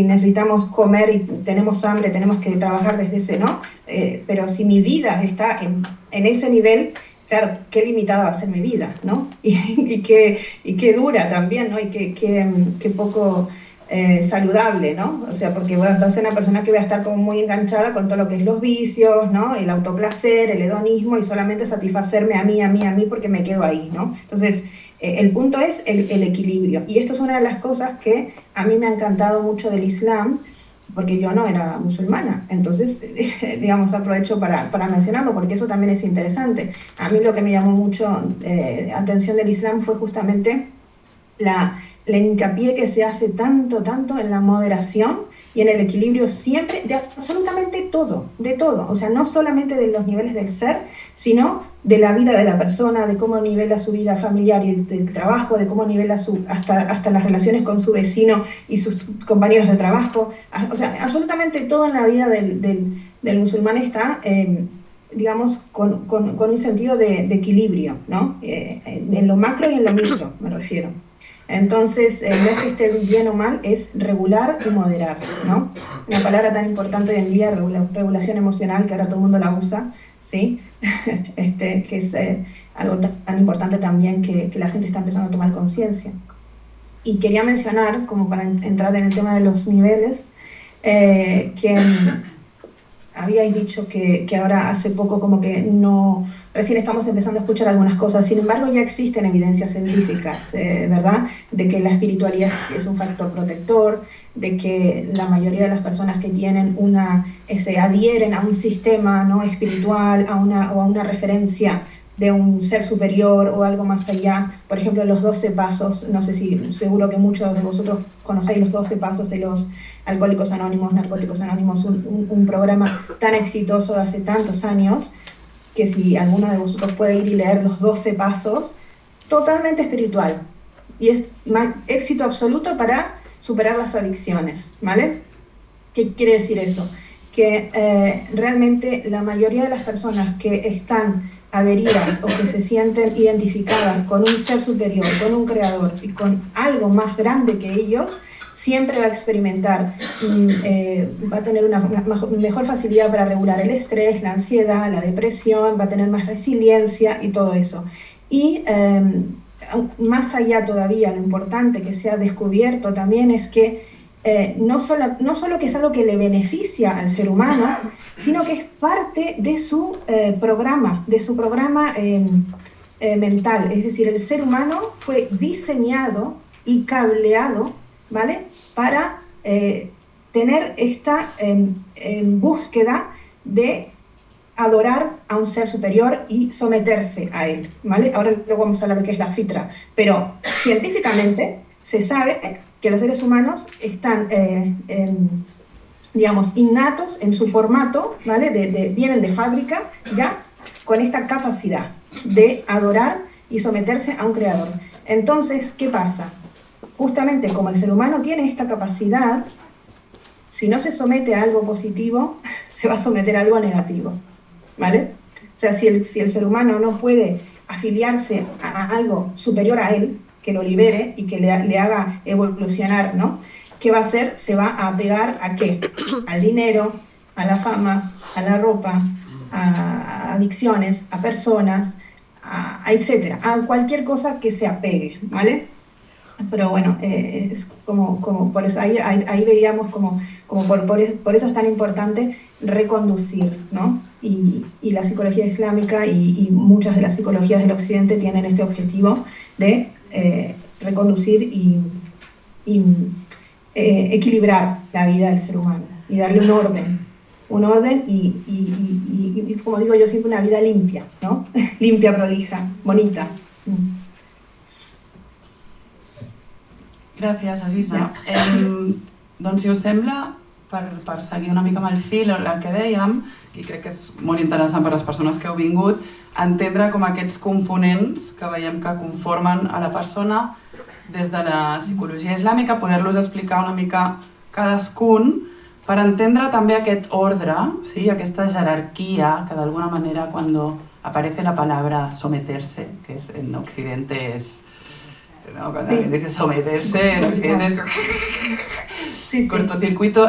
necesitamos comer y tenemos hambre, tenemos que trabajar desde ese, ¿no? Pero si mi vida está en ese nivel, claro, qué limitada va a ser mi vida, ¿no? Y qué dura también, ¿no? Y qué poco saludable, ¿no? O sea, porque va a ser una persona que va a estar como muy enganchada con todo lo que es los vicios, ¿no? El autoplacer, el hedonismo y solamente satisfacerme a mí porque me quedo ahí, ¿no? Entonces, el punto es el equilibrio. Y esto es una de las cosas que a mí me ha encantado mucho del Islam, porque yo no era musulmana, entonces, digamos, aprovecho para mencionarlo, porque eso también es interesante. A mí lo que me llamó mucho atención del Islam fue justamente la hincapié que se hace tanto en la moderación y en el equilibrio siempre, de absolutamente todo, de todo, o sea, no solamente de los niveles del ser, sino de la vida de la persona, de cómo nivela su vida familiar y del trabajo, de cómo nivela hasta las relaciones con su vecino y sus compañeros de trabajo, o sea, absolutamente todo en la vida del musulmán está, digamos, con un sentido de equilibrio, ¿no? En lo macro y en lo micro, me refiero. Entonces, no es que esté bien o mal, es regular y moderar, ¿no? Una palabra tan importante hoy en día, regulación emocional, que ahora todo el mundo la usa, ¿sí? Que es algo tan importante también que la gente está empezando a tomar conciencia. Y quería mencionar, como para entrar en el tema de los niveles, que habíais dicho que ahora hace poco como que no, recién estamos empezando a escuchar algunas cosas, sin embargo ya existen evidencias científicas, ¿verdad? De que la espiritualidad es un factor protector, de que la mayoría de las personas que tienen se adhieren a un sistema, ¿no? Espiritual, o a una referencia de un ser superior o algo más allá. Por ejemplo, los 12 pasos, no sé si, seguro que muchos de vosotros conocéis los 12 pasos de los Alcohólicos Anónimos, Narcóticos Anónimos, un programa tan exitoso de hace tantos años, que si alguno de vosotros puede ir y leer los 12 pasos, totalmente espiritual, y es éxito absoluto para superar las adicciones, ¿vale? ¿Qué quiere decir eso? que realmente la mayoría de las personas que están adheridas o que se sienten identificadas con un ser superior, con un creador y con algo más grande que ellos, siempre va a experimentar, va a tener una mejor facilidad para regular el estrés, la ansiedad, la depresión, va a tener más resiliencia y todo eso. Y más allá todavía, lo importante que se ha descubierto también es que no solo que es algo que le beneficia al ser humano, sino que es parte de su programa, mental. Es decir, el ser humano fue diseñado y cableado, ¿vale?, para tener esta búsqueda de adorar a un ser superior y someterse a él, ¿vale? Ahora luego vamos a hablar de qué es la fitra, pero científicamente se sabe que los seres humanos están, digamos, innatos en su formato, ¿vale? Vienen de fábrica ya con esta capacidad de adorar y someterse a un creador. Entonces, ¿qué pasa? Justamente como el ser humano tiene esta capacidad, si no se somete a algo positivo, se va a someter a algo negativo, ¿vale? O sea, si el ser humano no puede afiliarse a algo superior a él, que lo libere y que le haga evolucionar, ¿no? ¿Qué va a hacer? Se va a apegar ¿a qué? Al dinero, a la fama, a la ropa, a adicciones, a personas, etcétera, a cualquier cosa que se apegue, ¿vale? Pero bueno, es como por eso, ahí veíamos como por eso es tan importante reconducir, ¿no? Y la psicología islámica y muchas de las psicologías del occidente tienen este objetivo de reconducir y equilibrar la vida del ser humano y darle un orden y como digo yo siempre, una vida limpia, ¿no? Limpia, prolija, bonita. Gràcies, Aziza. Doncs, si us sembla, per seguir una mica amb el fil el que dèiem, i crec que és molt interessant per les persones que heu vingut, entendre com aquests components que veiem que conformen a la persona des de la psicologia islàmica, poder-los explicar una mica cadascun per entendre també aquest ordre, ¿sí? Aquesta jerarquia que d'alguna manera quan aparece la palabra someterse, que es, en Occidente es... ¿no? Cuando alguien dice someterse, en Occidente es... Sí. Cortocircuito,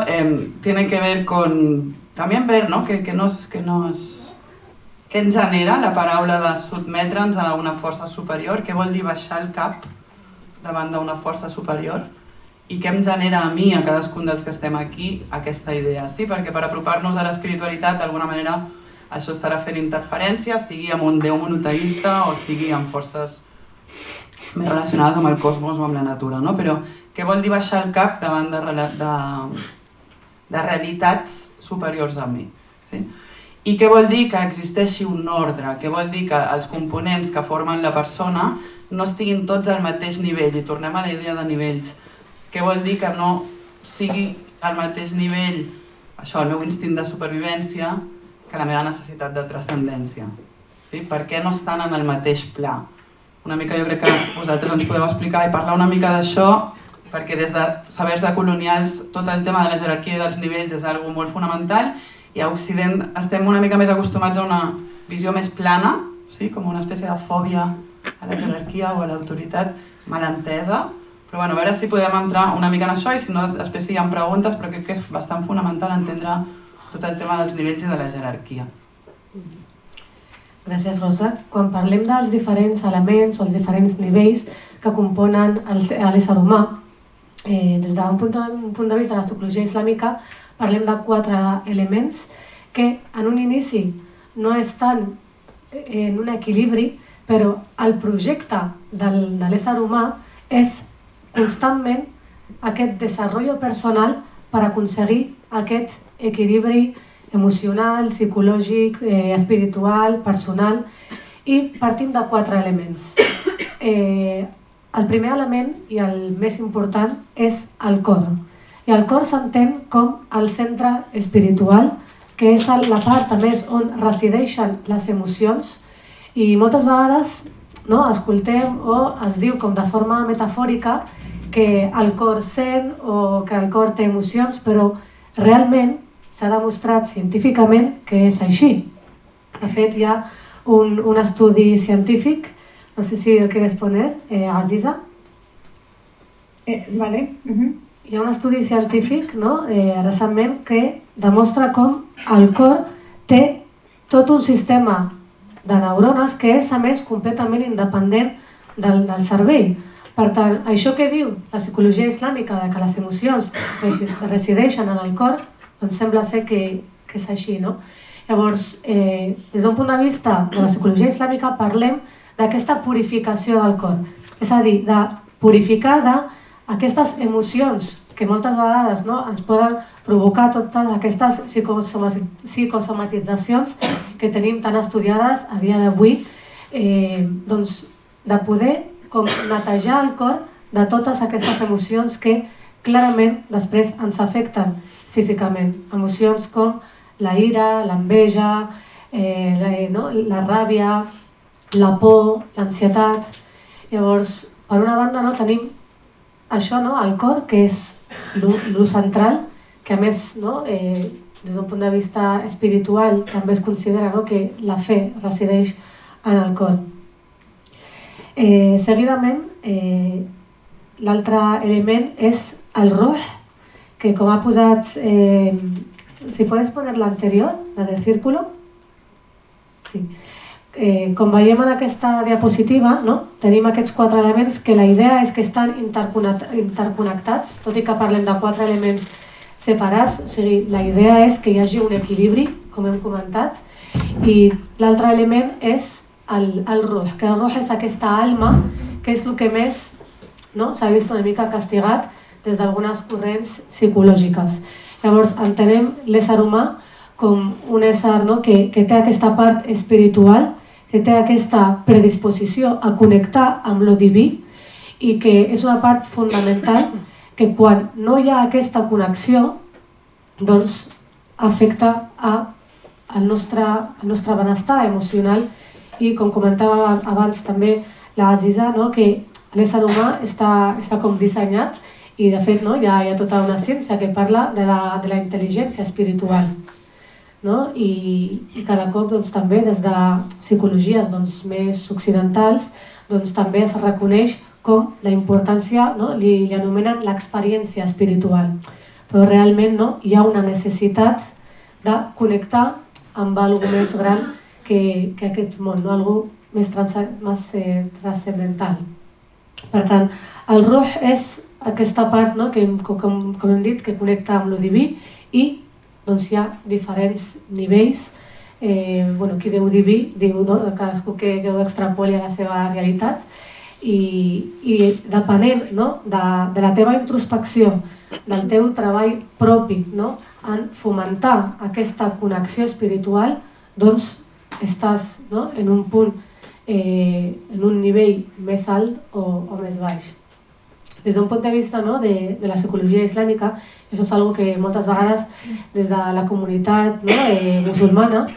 tiene que ver con... También ver, ¿no? Què ens genera la paraula de sotmetre'ns a una força superior, què vol dir baixar el cap davant d'una força superior i què em genera a mi, a cadascun dels que estem aquí, aquesta idea, sí? Perquè per apropar-nos a l'espiritualitat, d'alguna manera, això estarà fent interferència, sigui amb un déu monoteista o sigui amb forces més relacionades amb el cosmos o amb la natura, no? Però què vol dir baixar el cap davant de realitats superiors a mi? Sí? I què vol dir que existeixi un ordre? Què vol dir que els components que formen la persona no estiguin tots al mateix nivell? I tornem a la idea de nivells. Què vol dir que no sigui al mateix nivell, això, el meu instint de supervivència, que la meva necessitat de transcendència? Sí? Per què no estan en el mateix pla? Una mica jo crec que vosaltres ens podeu explicar i parlar una mica d'això, perquè des de sabers decolonials tot el tema de la jerarquia i dels nivells és una cosa molt fonamental i a Occident estem una mica més acostumats a una visió més plana, sí? Com una espècie de fòbia a la jerarquia o a l'autoritat malentesa, però bueno, a veure si podem entrar una mica en això i si no després hi ha preguntes, però crec que és bastant fonamental entendre tot el tema dels nivells i de la jerarquia. Gràcies, Rosa. Quan parlem dels diferents elements o els diferents nivells que componen l'ésser humà, des d'un punt de vista de la psicologia islàmica, parlem de 4 elements que en un inici no estan en un equilibri, però el projecte de l'ésser humà és constantment aquest desenvolupament personal per aconseguir aquest equilibri emocional, psicològic, espiritual, personal, i partim de 4 elements. El primer element i el més important és el cor. I el cor s'entén com el centre espiritual, que és la part a més on resideixen les emocions, i moltes vegades escoltem o es diu com de forma metafòrica que el cor sent o que el cor té emocions, però realment, s'ha demostrat científicament que és així. De fet, hi ha un estudi científic, no sé si el quieres poner, Aziza. Vale. Hi ha un estudi científic, no? Recentment, que demostra com el cor té tot un sistema de neurones que és, a més, completament independent del cervell. Per tant, això que diu la psicologia islàmica de que les emocions resideixen en el cor, doncs sembla ser que és així, no? Llavors, des d'un punt de vista de la psicologia islàmica, parlem d'aquesta purificació del cor. És a dir, de purificar d'aquestes emocions que moltes vegades ens poden provocar totes aquestes psicosomatitzacions que tenim tan estudiades a dia d'avui, doncs de poder netejar el cor de totes aquestes emocions que clarament després ens afecten físicament. Emocions com la ira, l'enveja, la ràbia, la por, l'ansietat. Llavors, per una banda, tenim això, el cor, que és lo central, que a més, des d'un punt de vista espiritual, també es considera que la fe resideix en el cor. Seguidament, l'altre element és el ruh, que com ha posat... Si pots poner l'anterior, la del círculo. Sí. Com veiem en aquesta diapositiva, tenim aquests 4 elements que la idea és que estan interconnectats, tot i que parlem de 4 elements separats, o sigui, la idea és que hi hagi un equilibri, com hem comentat, i l'altre element és el ruh, que el ruh és aquesta alma, que és el que més s'ha vist una mica castigat des d'algunes corrents psicològiques. Llavors, entenem l'ésser humà com un ésser que té aquesta part espiritual, que té aquesta predisposició a connectar amb lo diví i que és una part fonamental que quan no hi ha aquesta connexió, doncs afecta al nostre benestar emocional i, com comentava abans també la Aziza, que l'ésser humà està com dissenyat i de fet hi ha tota una ciència que parla de la intel·ligència espiritual. I cada cop també des de psicologies més occidentals també es reconeix com la importància, li anomenen l'experiència espiritual, però realment hi ha una necessitat de connectar amb alguna més gran que aquest món, alguna més transcendental. Per tant, el ruh és aquesta part que, com hem dit, que connecta amb lo diví i hi ha diferents nivells. Qui diu diví, diu cadascú que ho extrapoli a la seva realitat i depenent de la teva introspecció, del teu treball propi en fomentar aquesta connexió espiritual, doncs estàs en un punt, en un nivell més alt o més baix. Des d'un punt de vista de la psicologia islàmica, això és una cosa que moltes vegades des de la comunitat musulmana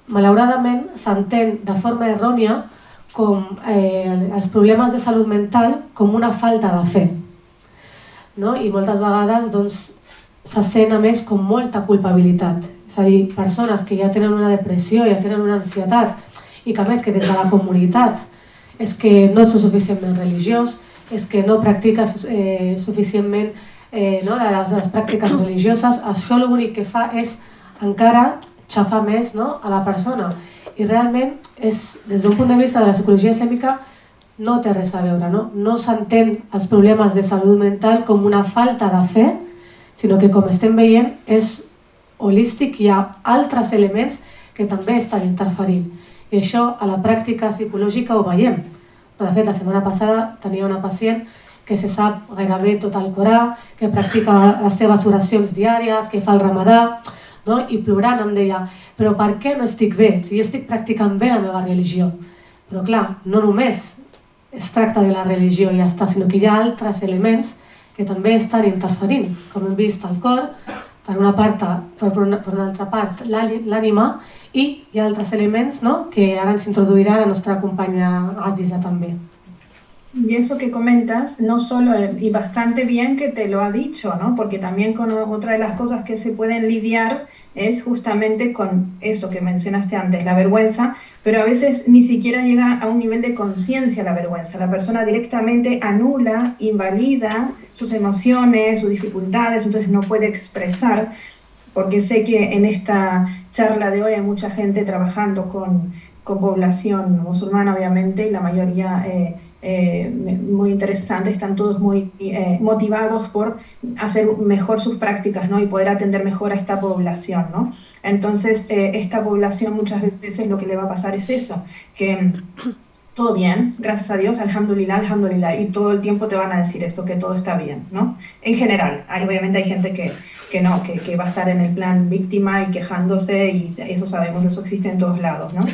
malauradament s'entén de forma errònia com els problemes de salut mental com una falta de fe. I moltes vegades se sent a més com molta culpabilitat. És a dir, persones que ja tenen una depressió, ja tenen una ansietat i que a més que des de la comunitat és que no ets suficientment religiós, és que no practiques suficientment les pràctiques religioses, això l'únic que fa és encara xafar més a la persona. I realment, des d'un punt de vista de la psicologia islàmica, no té res a veure. No s'entén els problemes de salut mental com una falta de fe, sinó que, com estem veient, és holístic, hi ha altres elements que també estan interferint. I això a la pràctica psicològica ho veiem. De fet, la setmana passada tenia una pacient que se sap gairebé tot el Corà, que practica les seves oracions diàries, que fa el ramadà, i plorant em deia: però per què no estic bé? Si jo estic practicant bé la meva religió. Però clar, no només es tracta de la religió i ja està, sinó que hi ha altres elements que també estan interferint, com hem vist el cor, per una altra part l'ànima, i hi ha altres elements que ara ens introduirà la nostra companya Aziza també. Y eso que comentas, no solo, y bastante bien que te lo ha dicho, ¿no? Porque también con otra de las cosas que se pueden lidiar es justamente con eso que mencionaste antes, la vergüenza, pero a veces ni siquiera llega a un nivel de conciencia la vergüenza. La persona directamente anula, invalida sus emociones, sus dificultades, entonces no puede expresar, porque sé que en esta charla de hoy hay mucha gente trabajando con población musulmana, obviamente, y la mayoría muy interesante, están todos muy motivados por hacer mejor sus prácticas, ¿no? Y poder atender mejor a esta población, ¿no? Entonces, esta población muchas veces lo que le va a pasar es eso, que todo bien, gracias a Dios, alhamdulillah, alhamdulillah, y todo el tiempo te van a decir esto, que todo está bien, ¿no? En general, obviamente hay gente que no, que va a estar en el plan víctima y quejándose, y eso sabemos, eso existe en todos lados, ¿no?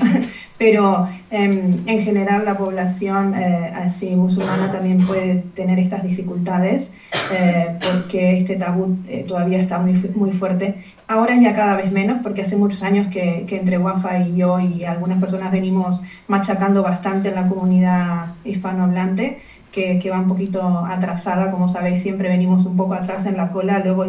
Pero en general la población así musulmana también puede tener estas dificultades porque este tabú todavía está muy fuerte. Ahora ya cada vez menos, porque hace muchos años que entre Wafa y yo y algunas personas venimos machacando bastante en la comunidad hispanohablante, que va un poquito atrasada, como sabéis, siempre venimos un poco atrás en la cola. Luego,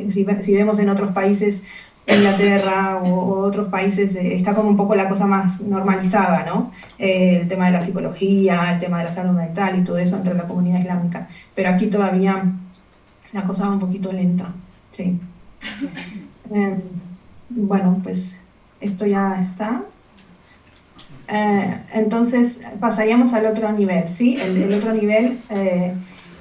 si vemos en otros países, Inglaterra o otros países, está como un poco la cosa más normalizada, ¿no? El tema de la psicología, el tema de la salud mental y todo eso entre la comunidad islámica. Pero aquí todavía la cosa va un poquito lenta, sí. Bueno, pues esto ya está. Entonces pasaríamos al otro nivel, ¿sí? El otro nivel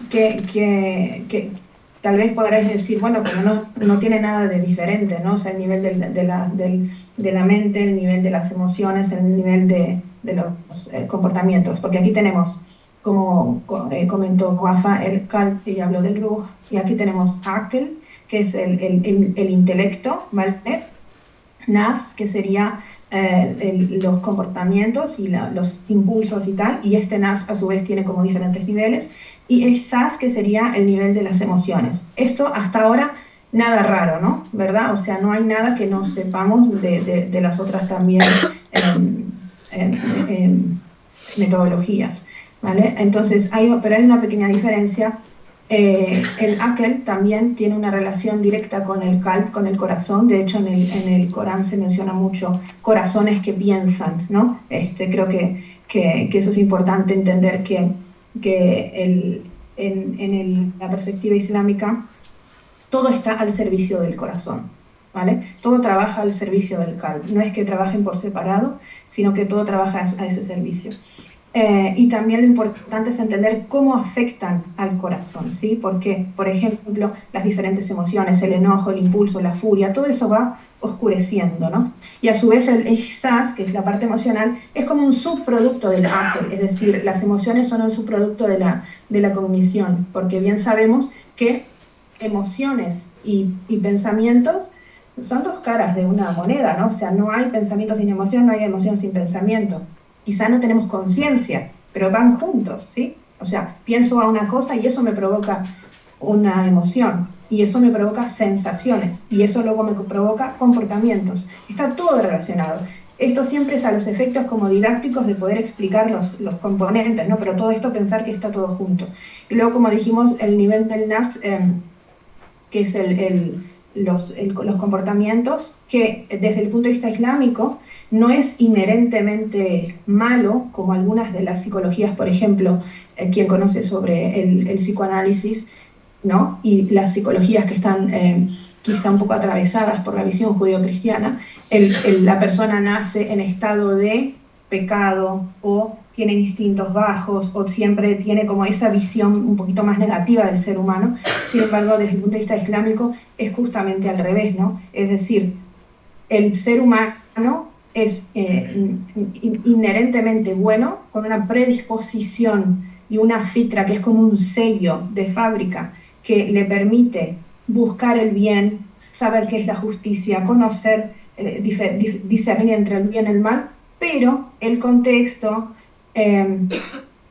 que tal vez podréis decir, bueno, pero no tiene nada de diferente, ¿no? O sea, el nivel de la mente, el nivel de las emociones, el nivel de los comportamientos, porque aquí tenemos, como comentó Wafa, el qalb, y habló del ruh, y aquí tenemos aql, que es el intelecto, ¿vale? Nafs, que sería los comportamientos y los impulsos y tal, y este nafs a su vez tiene como diferentes niveles, y ihsas, que sería el nivel de las emociones. Esto hasta ahora nada raro, ¿no? ¿Verdad? O sea, no hay nada que no sepamos de las otras también metodologías, ¿vale? Entonces, pero hay una pequeña diferencia. El aql también tiene una relación directa con el qalb, con el corazón. De hecho, en el Corán se menciona mucho corazones que piensan, ¿no? Creo que eso es importante entender, que la perspectiva islámica todo está al servicio del corazón, ¿vale? Todo trabaja al servicio del qalb. No es que trabajen por separado, sino que todo trabaja a ese servicio. Y también lo importante es entender cómo afectan al corazón, ¿sí? Porque, por ejemplo, las diferentes emociones, el enojo, el impulso, la furia, todo eso va oscureciendo, ¿no? Y a su vez el ihsas, que es la parte emocional, es como un subproducto del aql, es decir, las emociones son un subproducto de la cognición, porque bien sabemos que emociones y pensamientos son dos caras de una moneda, ¿no? O sea, no hay pensamiento sin emoción, no hay emoción sin pensamiento. Quizá no tenemos conciencia, pero van juntos, ¿sí? O sea, pienso a una cosa y eso me provoca una emoción, y eso me provoca sensaciones, y eso luego me provoca comportamientos. Está todo relacionado. Esto siempre es a los efectos como didácticos de poder explicar los componentes, ¿no? Pero todo esto pensar que está todo junto. Y luego, como dijimos, el nivel del nafs, que es los comportamientos, que desde el punto de vista islámico no es inherentemente malo, como algunas de las psicologías, por ejemplo, quien conoce sobre el psicoanálisis, ¿no? Y las psicologías que están quizá un poco atravesadas por la visión judeocristiana, la persona nace en estado de pecado o tiene instintos bajos o siempre tiene como esa visión un poquito más negativa del ser humano. Sin embargo, desde el punto de vista islámico es justamente al revés, ¿no? Es decir, el ser humano es inherentemente bueno, con una predisposición y una fitra que es como un sello de fábrica que le permite buscar el bien, saber qué es la justicia, conocer, discernir entre el bien y el mal, pero el contexto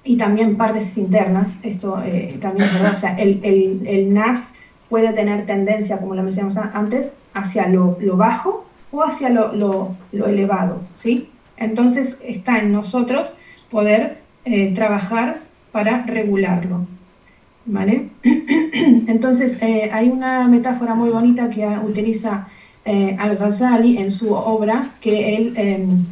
y también partes internas, esto también es verdad, o sea, el nafs puede tener tendencia, como lo mencionamos antes, hacia lo bajo o hacia lo elevado, ¿sí? Entonces está en nosotros poder trabajar para regularlo, ¿vale? Entonces, hay una metáfora muy bonita que utiliza Al-Ghazali en su obra, que él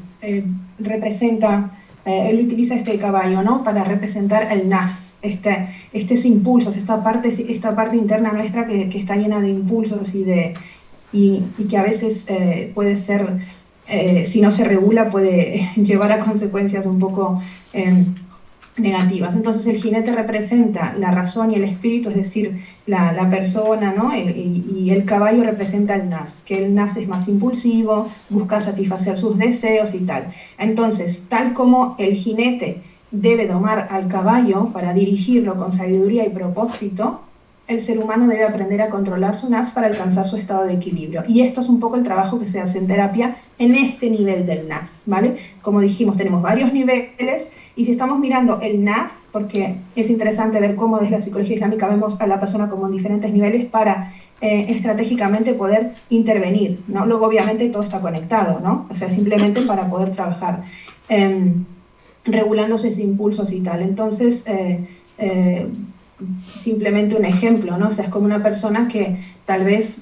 representa, él utiliza este caballo, ¿no?, para representar el nafs, estos impulsos, esta parte interna nuestra que está llena de impulsos y que a veces puede ser, si no se regula, puede llevar a consecuencias un poco negativas. Entonces el jinete representa la razón y el espíritu, es decir, la persona, ¿no? Y el caballo representa el nafs, que el nafs es más impulsivo, busca satisfacer sus deseos y tal. Entonces, tal como el jinete debe domar al caballo para dirigirlo con sabiduría y propósito, el ser humano debe aprender a controlar su nafs para alcanzar su estado de equilibrio. Y esto es un poco el trabajo que se hace en terapia en este nivel del nafs, ¿vale? Como dijimos, tenemos varios niveles, y si estamos mirando el nafs, porque es interesante ver cómo desde la psicología islámica vemos a la persona como en diferentes niveles para estratégicamente poder intervenir, ¿no? Luego obviamente todo está conectado, ¿no? O sea, simplemente para poder trabajar regulando sus impulsos y tal. Entonces, simplemente un ejemplo, ¿no? O sea, es como una persona que tal vez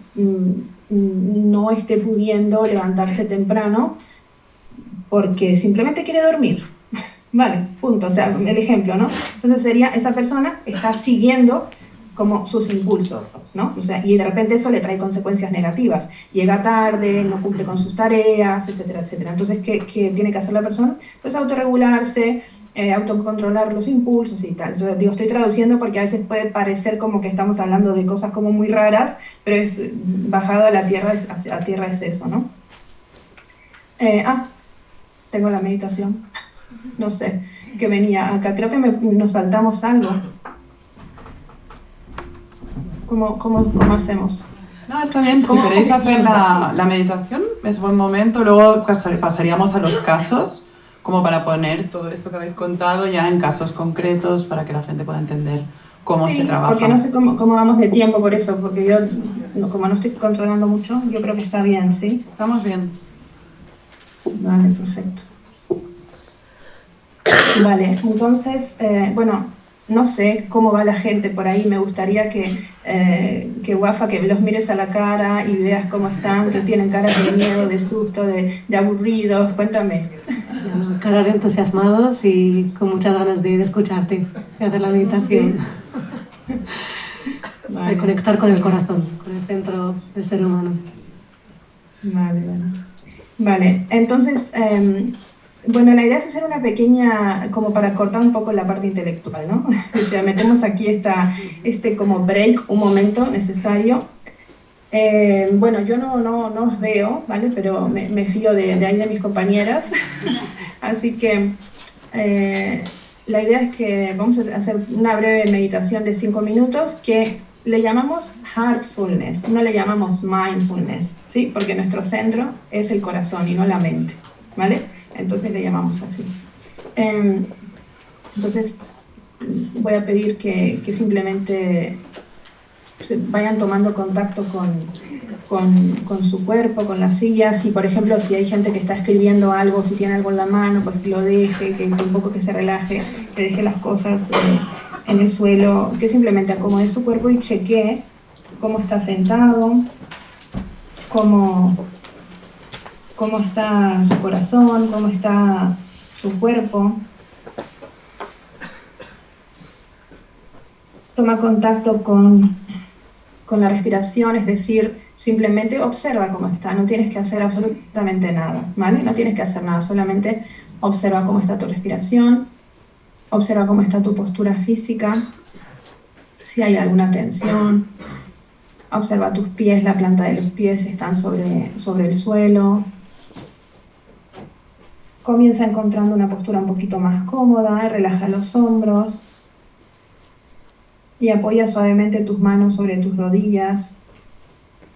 no esté pudiendo levantarse temprano porque simplemente quiere dormir. Vale, punto. O sea, el ejemplo, ¿no? Entonces sería, esa persona está siguiendo como sus impulsos, ¿no? O sea, y de repente eso le trae consecuencias negativas. Llega tarde, no cumple con sus tareas, etcétera, etcétera. Entonces, ¿qué tiene que hacer la persona? Pues autorregularse, autocontrolar los impulsos y tal. Yo digo, estoy traduciendo porque a veces puede parecer como que estamos hablando de cosas como muy raras, pero es bajado a la tierra, a tierra es eso, ¿no? Tengo la meditación. No sé, que venía acá. Creo que nos saltamos algo. ¿Cómo hacemos? No, está bien. Si queréis hacer la meditación, es buen momento. Luego pasaríamos a los casos, como para poner todo esto que habéis contado ya en casos concretos, para que la gente pueda entender cómo se trabaja. Porque no sé cómo vamos de tiempo por eso, porque yo, como no estoy controlando mucho, yo creo que está bien, ¿sí? Estamos bien. Vale, perfecto. Vale, entonces, bueno, no sé cómo va la gente por ahí. Me gustaría que Wafa, que los mires a la cara y veas cómo están, que tienen cara de miedo, de susto, de aburridos. Cuéntame. Cara de entusiasmados y con muchas ganas de ir a escucharte, de hacer la meditación. ¿Sí? Vale. De conectar con el corazón, con el centro del ser humano. Vale, entonces... bueno, la idea es hacer una pequeña, como para cortar un poco la parte intelectual, ¿no? O sea, metemos aquí este como break, un momento necesario. Bueno, yo no os veo, ¿vale? Pero me fío de ahí de mis compañeras. Así que la idea es que vamos a hacer una breve meditación de 5 minutos que le llamamos heartfulness, no le llamamos mindfulness, ¿sí? Porque nuestro centro es el corazón y no la mente, ¿vale? Entonces le llamamos así. Entonces voy a pedir que simplemente vayan tomando contacto con su cuerpo, con la silla. Si por ejemplo, si hay gente que está escribiendo algo, si tiene algo en la mano, pues que lo deje, que un poco que se relaje, que deje las cosas en el suelo, que simplemente acomode su cuerpo y chequee cómo está sentado, cómo está su corazón, cómo está su cuerpo. Toma contacto con la respiración, es decir, simplemente observa cómo está, no tienes que hacer absolutamente nada, ¿vale? No tienes que hacer nada, solamente observa cómo está tu respiración, observa cómo está tu postura física, si hay alguna tensión, observa tus pies, la planta de los pies están sobre el suelo. Comienza encontrando una postura un poquito más cómoda, relaja los hombros y apoya suavemente tus manos sobre tus rodillas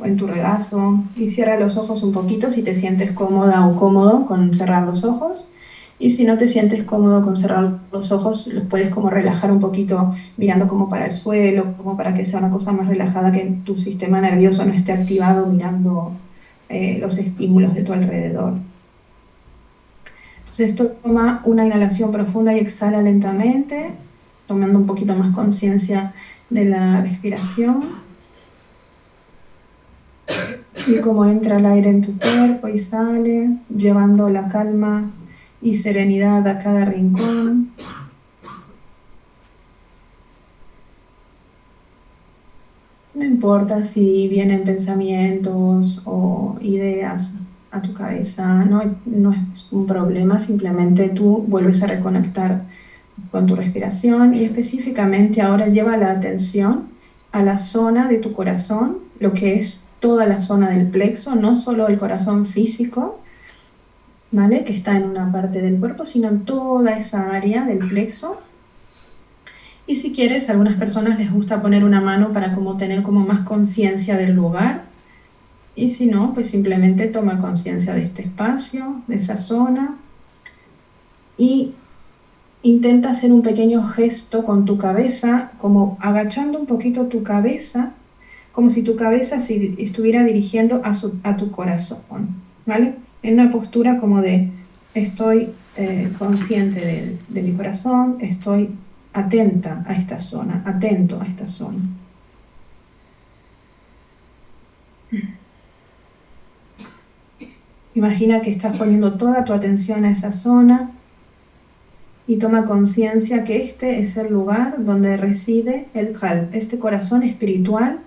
o en tu regazo y cierra los ojos un poquito si te sientes cómoda o cómodo con cerrar los ojos, y si no te sientes cómodo con cerrar los ojos, los puedes como relajar un poquito mirando como para el suelo, como para que sea una cosa más relajada, que tu sistema nervioso no esté activado mirando los estímulos de tu alrededor. Entonces toma una inhalación profunda y exhala lentamente. tomando un poquito más conciencia de la respiración y cómo entra el aire en tu cuerpo y sale, llevando la calma y serenidad a cada rincón. No importa si vienen pensamientos o ideas a tu cabeza, no es un problema, simplemente tú vuelves a reconectar con tu respiración y específicamente ahora lleva la atención a la zona de tu corazón, lo que es toda la zona del plexo, no solo el corazón físico, ¿vale? Que está en una parte del cuerpo, sino en toda esa área del plexo. Y si quieres, a algunas personas les gusta poner una mano para como tener como más conciencia del lugar. Y si no, pues simplemente toma conciencia de este espacio, de esa zona. Y intenta hacer un pequeño gesto con tu cabeza, como agachando un poquito tu cabeza, como si tu cabeza se estuviera dirigiendo a tu corazón, ¿vale? En una postura como de estoy consciente de mi corazón, estoy atenta a esta zona, atento a esta zona. Imagina que estás poniendo toda tu atención a esa zona y toma conciencia que este es el lugar donde reside el qalb, este corazón espiritual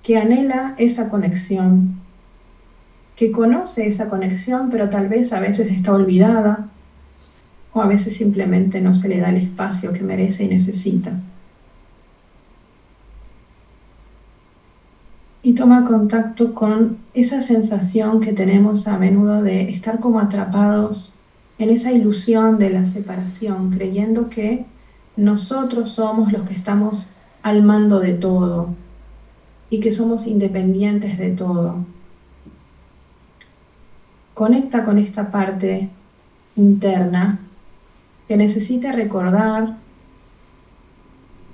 que anhela esa conexión, que conoce esa conexión, pero tal vez a veces está olvidada o a veces simplemente no se le da el espacio que merece y necesita. Y toma contacto con esa sensación que tenemos a menudo de estar como atrapados en esa ilusión de la separación, creyendo que nosotros somos los que estamos al mando de todo y que somos independientes de todo. Conecta con esta parte interna que necesita recordar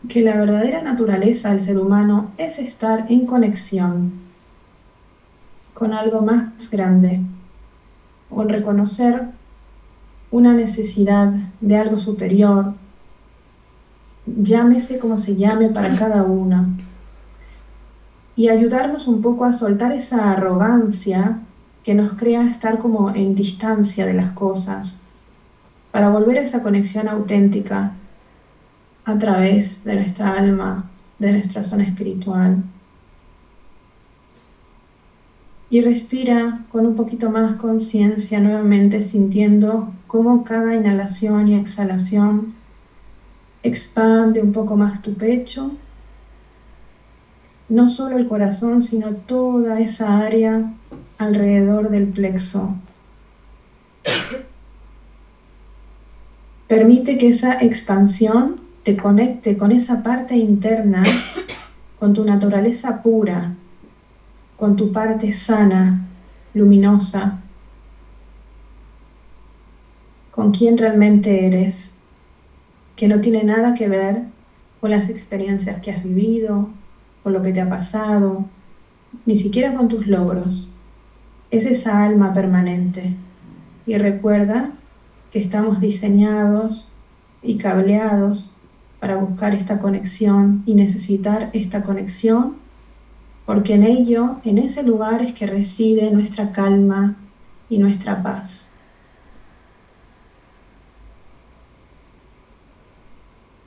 que la verdadera naturaleza del ser humano es estar en conexión con algo más grande o en reconocer una necesidad de algo superior, llámese como se llame para cada uno, y ayudarnos un poco a soltar esa arrogancia que nos crea estar como en distancia de las cosas, para volver a esa conexión auténtica a través de nuestra alma, de nuestra zona espiritual. Y respira con un poquito más conciencia nuevamente, sintiendo cómo cada inhalación y exhalación expande un poco más tu pecho, no solo el corazón, sino toda esa área alrededor del plexo. Permite que esa expansión te conecte con esa parte interna, con tu naturaleza pura, con tu parte sana, luminosa, con quien realmente eres, que no tiene nada que ver con las experiencias que has vivido, con lo que te ha pasado, ni siquiera con tus logros. Es esa alma permanente. Y recuerda que estamos diseñados y cableados para buscar esta conexión y necesitar esta conexión, porque en ello, en ese lugar es que reside nuestra calma y nuestra paz.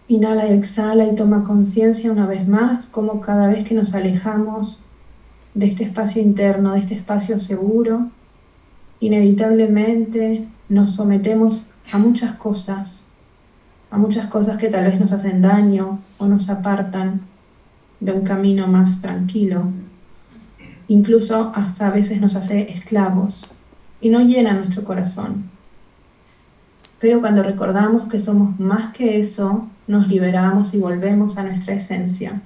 Inhala y exhala y toma conciencia una vez más cómo cada vez que nos alejamos de este espacio interno, de este espacio seguro, inevitablemente nos sometemos a muchas cosas que tal vez nos hacen daño o nos apartan de un camino más tranquilo. Incluso hasta a veces nos hace esclavos y no llena nuestro corazón. Pero cuando recordamos que somos más que eso, nos liberamos y volvemos a nuestra esencia.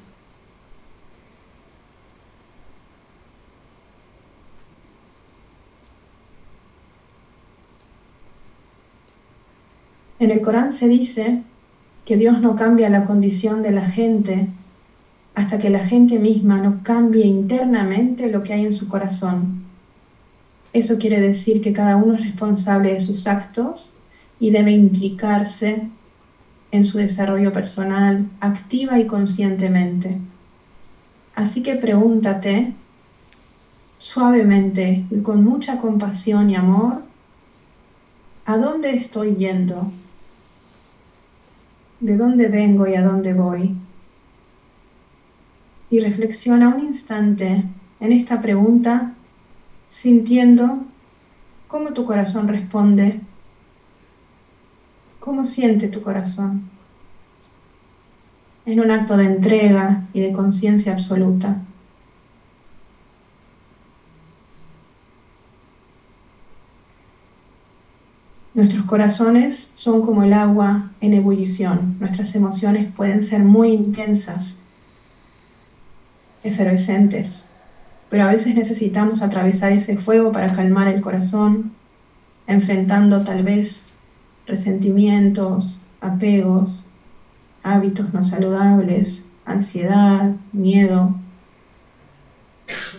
En el Corán se dice que Dios no cambia la condición de la gente hasta que la gente misma no cambie internamente lo que hay en su corazón. Eso quiere decir que cada uno es responsable de sus actos y debe implicarse en su desarrollo personal, activa y conscientemente. Así que pregúntate suavemente y con mucha compasión y amor, ¿a dónde estoy yendo? ¿De dónde vengo y a dónde voy? Y reflexiona un instante en esta pregunta, sintiendo cómo tu corazón responde, cómo siente tu corazón, en un acto de entrega y de conciencia absoluta. Nuestros corazones son como el agua en ebullición. Nuestras emociones pueden ser muy intensas, efervescentes, pero a veces necesitamos atravesar ese fuego para calmar el corazón, enfrentando tal vez resentimientos, apegos, hábitos no saludables, ansiedad, miedo.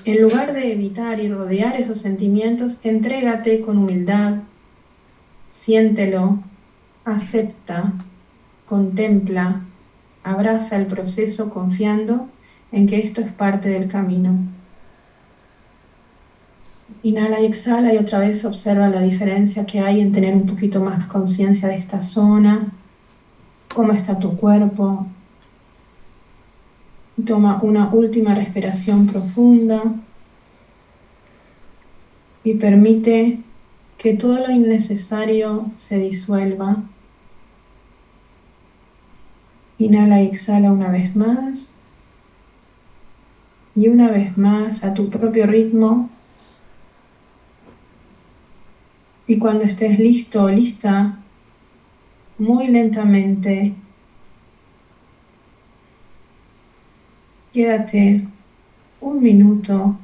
En lugar de evitar y rodear esos sentimientos, entrégate con humildad, siéntelo, acepta, contempla, abraza el proceso confiando en que esto es parte del camino. Inhala y exhala y otra vez observa la diferencia que hay en tener un poquito más conciencia de esta zona, cómo está tu cuerpo. Toma una última respiración profunda y permite que todo lo innecesario se disuelva. Inhala y exhala una vez más. Y una vez más a tu propio ritmo. Y cuando estés listo o lista, muy lentamente, quédate un minuto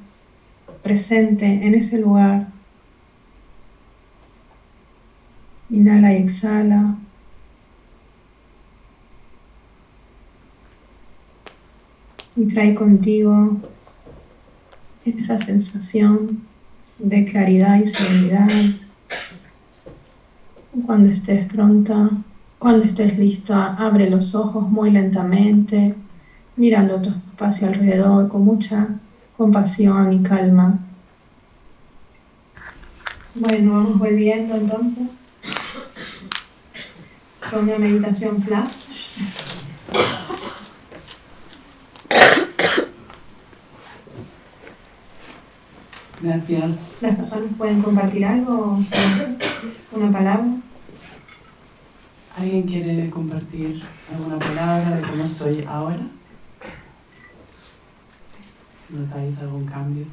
presente en ese lugar. Inhala y exhala. Y trae contigo esa sensación de claridad y serenidad. Cuando estés pronta, cuando estés lista, abre los ojos muy lentamente, mirando tu espacio alrededor con mucha compasión y calma. Bueno, vamos volviendo entonces con una meditación flash. Gracias. Las personas pueden compartir algo, una palabra. ¿Alguien quiere compartir alguna palabra de cómo estoy ahora? Si notáis algún cambio.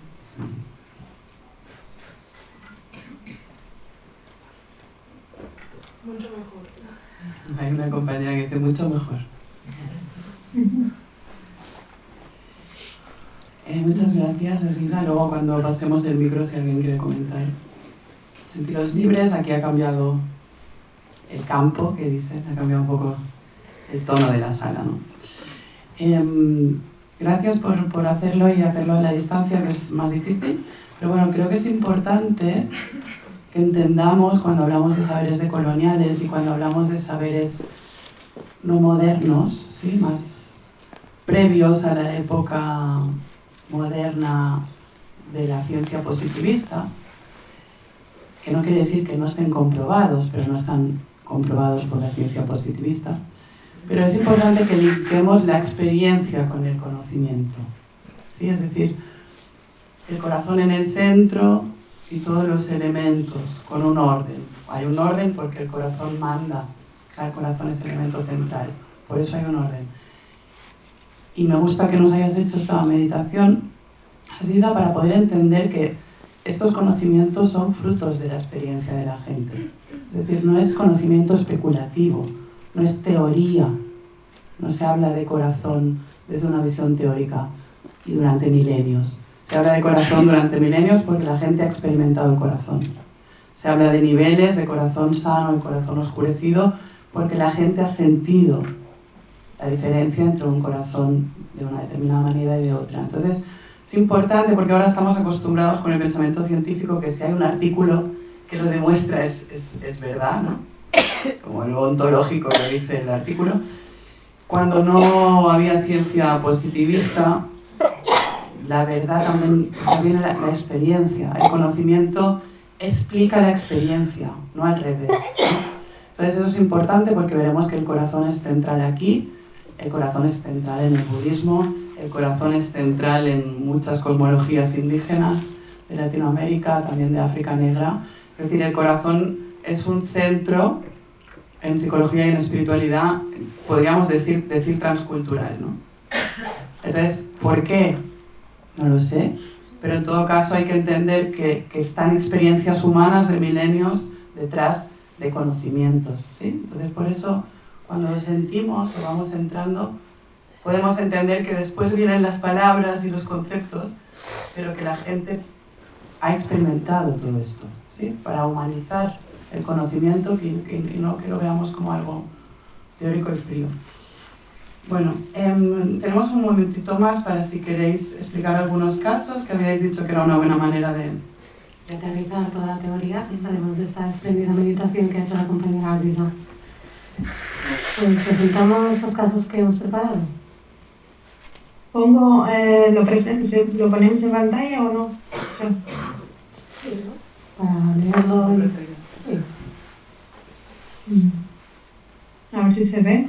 Mucho mejor. Hay una compañera que dice mucho mejor. Muchas gracias, Asisa. Luego cuando pasemos el micro, si alguien quiere comentar. Sentiros libres. Aquí ha cambiado el campo, que dicen, ha cambiado un poco el tono de la sala, ¿no? Gracias por hacerlo y hacerlo a la distancia, que es más difícil. Pero bueno, creo que es importante que entendamos cuando hablamos de saberes decoloniales y cuando hablamos de saberes no modernos, ¿sí? Más previos a la época moderna de la ciencia positivista, que no quiere decir que no estén comprobados, pero no están comprobados por la ciencia positivista. Pero es importante que linkemos la experiencia con el conocimiento, ¿sí? Es decir, el corazón en el centro y todos los elementos con un orden. Hay un orden porque el corazón manda, el corazón es el elemento central, por eso hay un orden. Y me gusta que nos hayas hecho esta meditación, Asisa, para poder entender que estos conocimientos son frutos de la experiencia de la gente. Es decir, no es conocimiento especulativo, no es teoría, no se habla de corazón desde una visión teórica y durante milenios. Se habla de corazón durante milenios porque la gente ha experimentado el corazón. Se habla de niveles de corazón sano y corazón oscurecido porque la gente ha sentido la diferencia entre un corazón de una determinada manera y de otra. Entonces, es importante porque ahora estamos acostumbrados con el pensamiento científico que si hay un artículo que lo demuestra es verdad, ¿no? como lo ontológico que dice el artículo, cuando no había ciencia positivista, la verdad también era la experiencia. El conocimiento explica la experiencia, no al revés, ¿no? Entonces eso es importante porque veremos que el corazón es central aquí, el corazón es central en el budismo, el corazón es central en muchas cosmologías indígenas de Latinoamérica, también de África Negra. Es decir, el corazón es un centro en psicología y en espiritualidad, podríamos decir transcultural, ¿no? Entonces, ¿por qué? No lo sé, pero en todo caso hay que entender que están experiencias humanas de milenios detrás de conocimientos, ¿sí? Entonces, por eso, cuando lo sentimos o vamos entrando, podemos entender que después vienen las palabras y los conceptos, pero que la gente ha experimentado todo esto, ¿sí? Para humanizar el conocimiento, que no que lo veamos como algo teórico y frío. Bueno, tenemos un momentito más para si queréis explicar algunos casos, que habíais dicho que era una buena manera de aterrizar toda la teoría, además de esta espléndida meditación que ha hecho la compañera Aziza. Pues presentamos los casos que hemos preparado. Pongo, ¿lo ponemos en pantalla o no? Sí, ¿no? Para leerlo. Sí. A ver si se ve.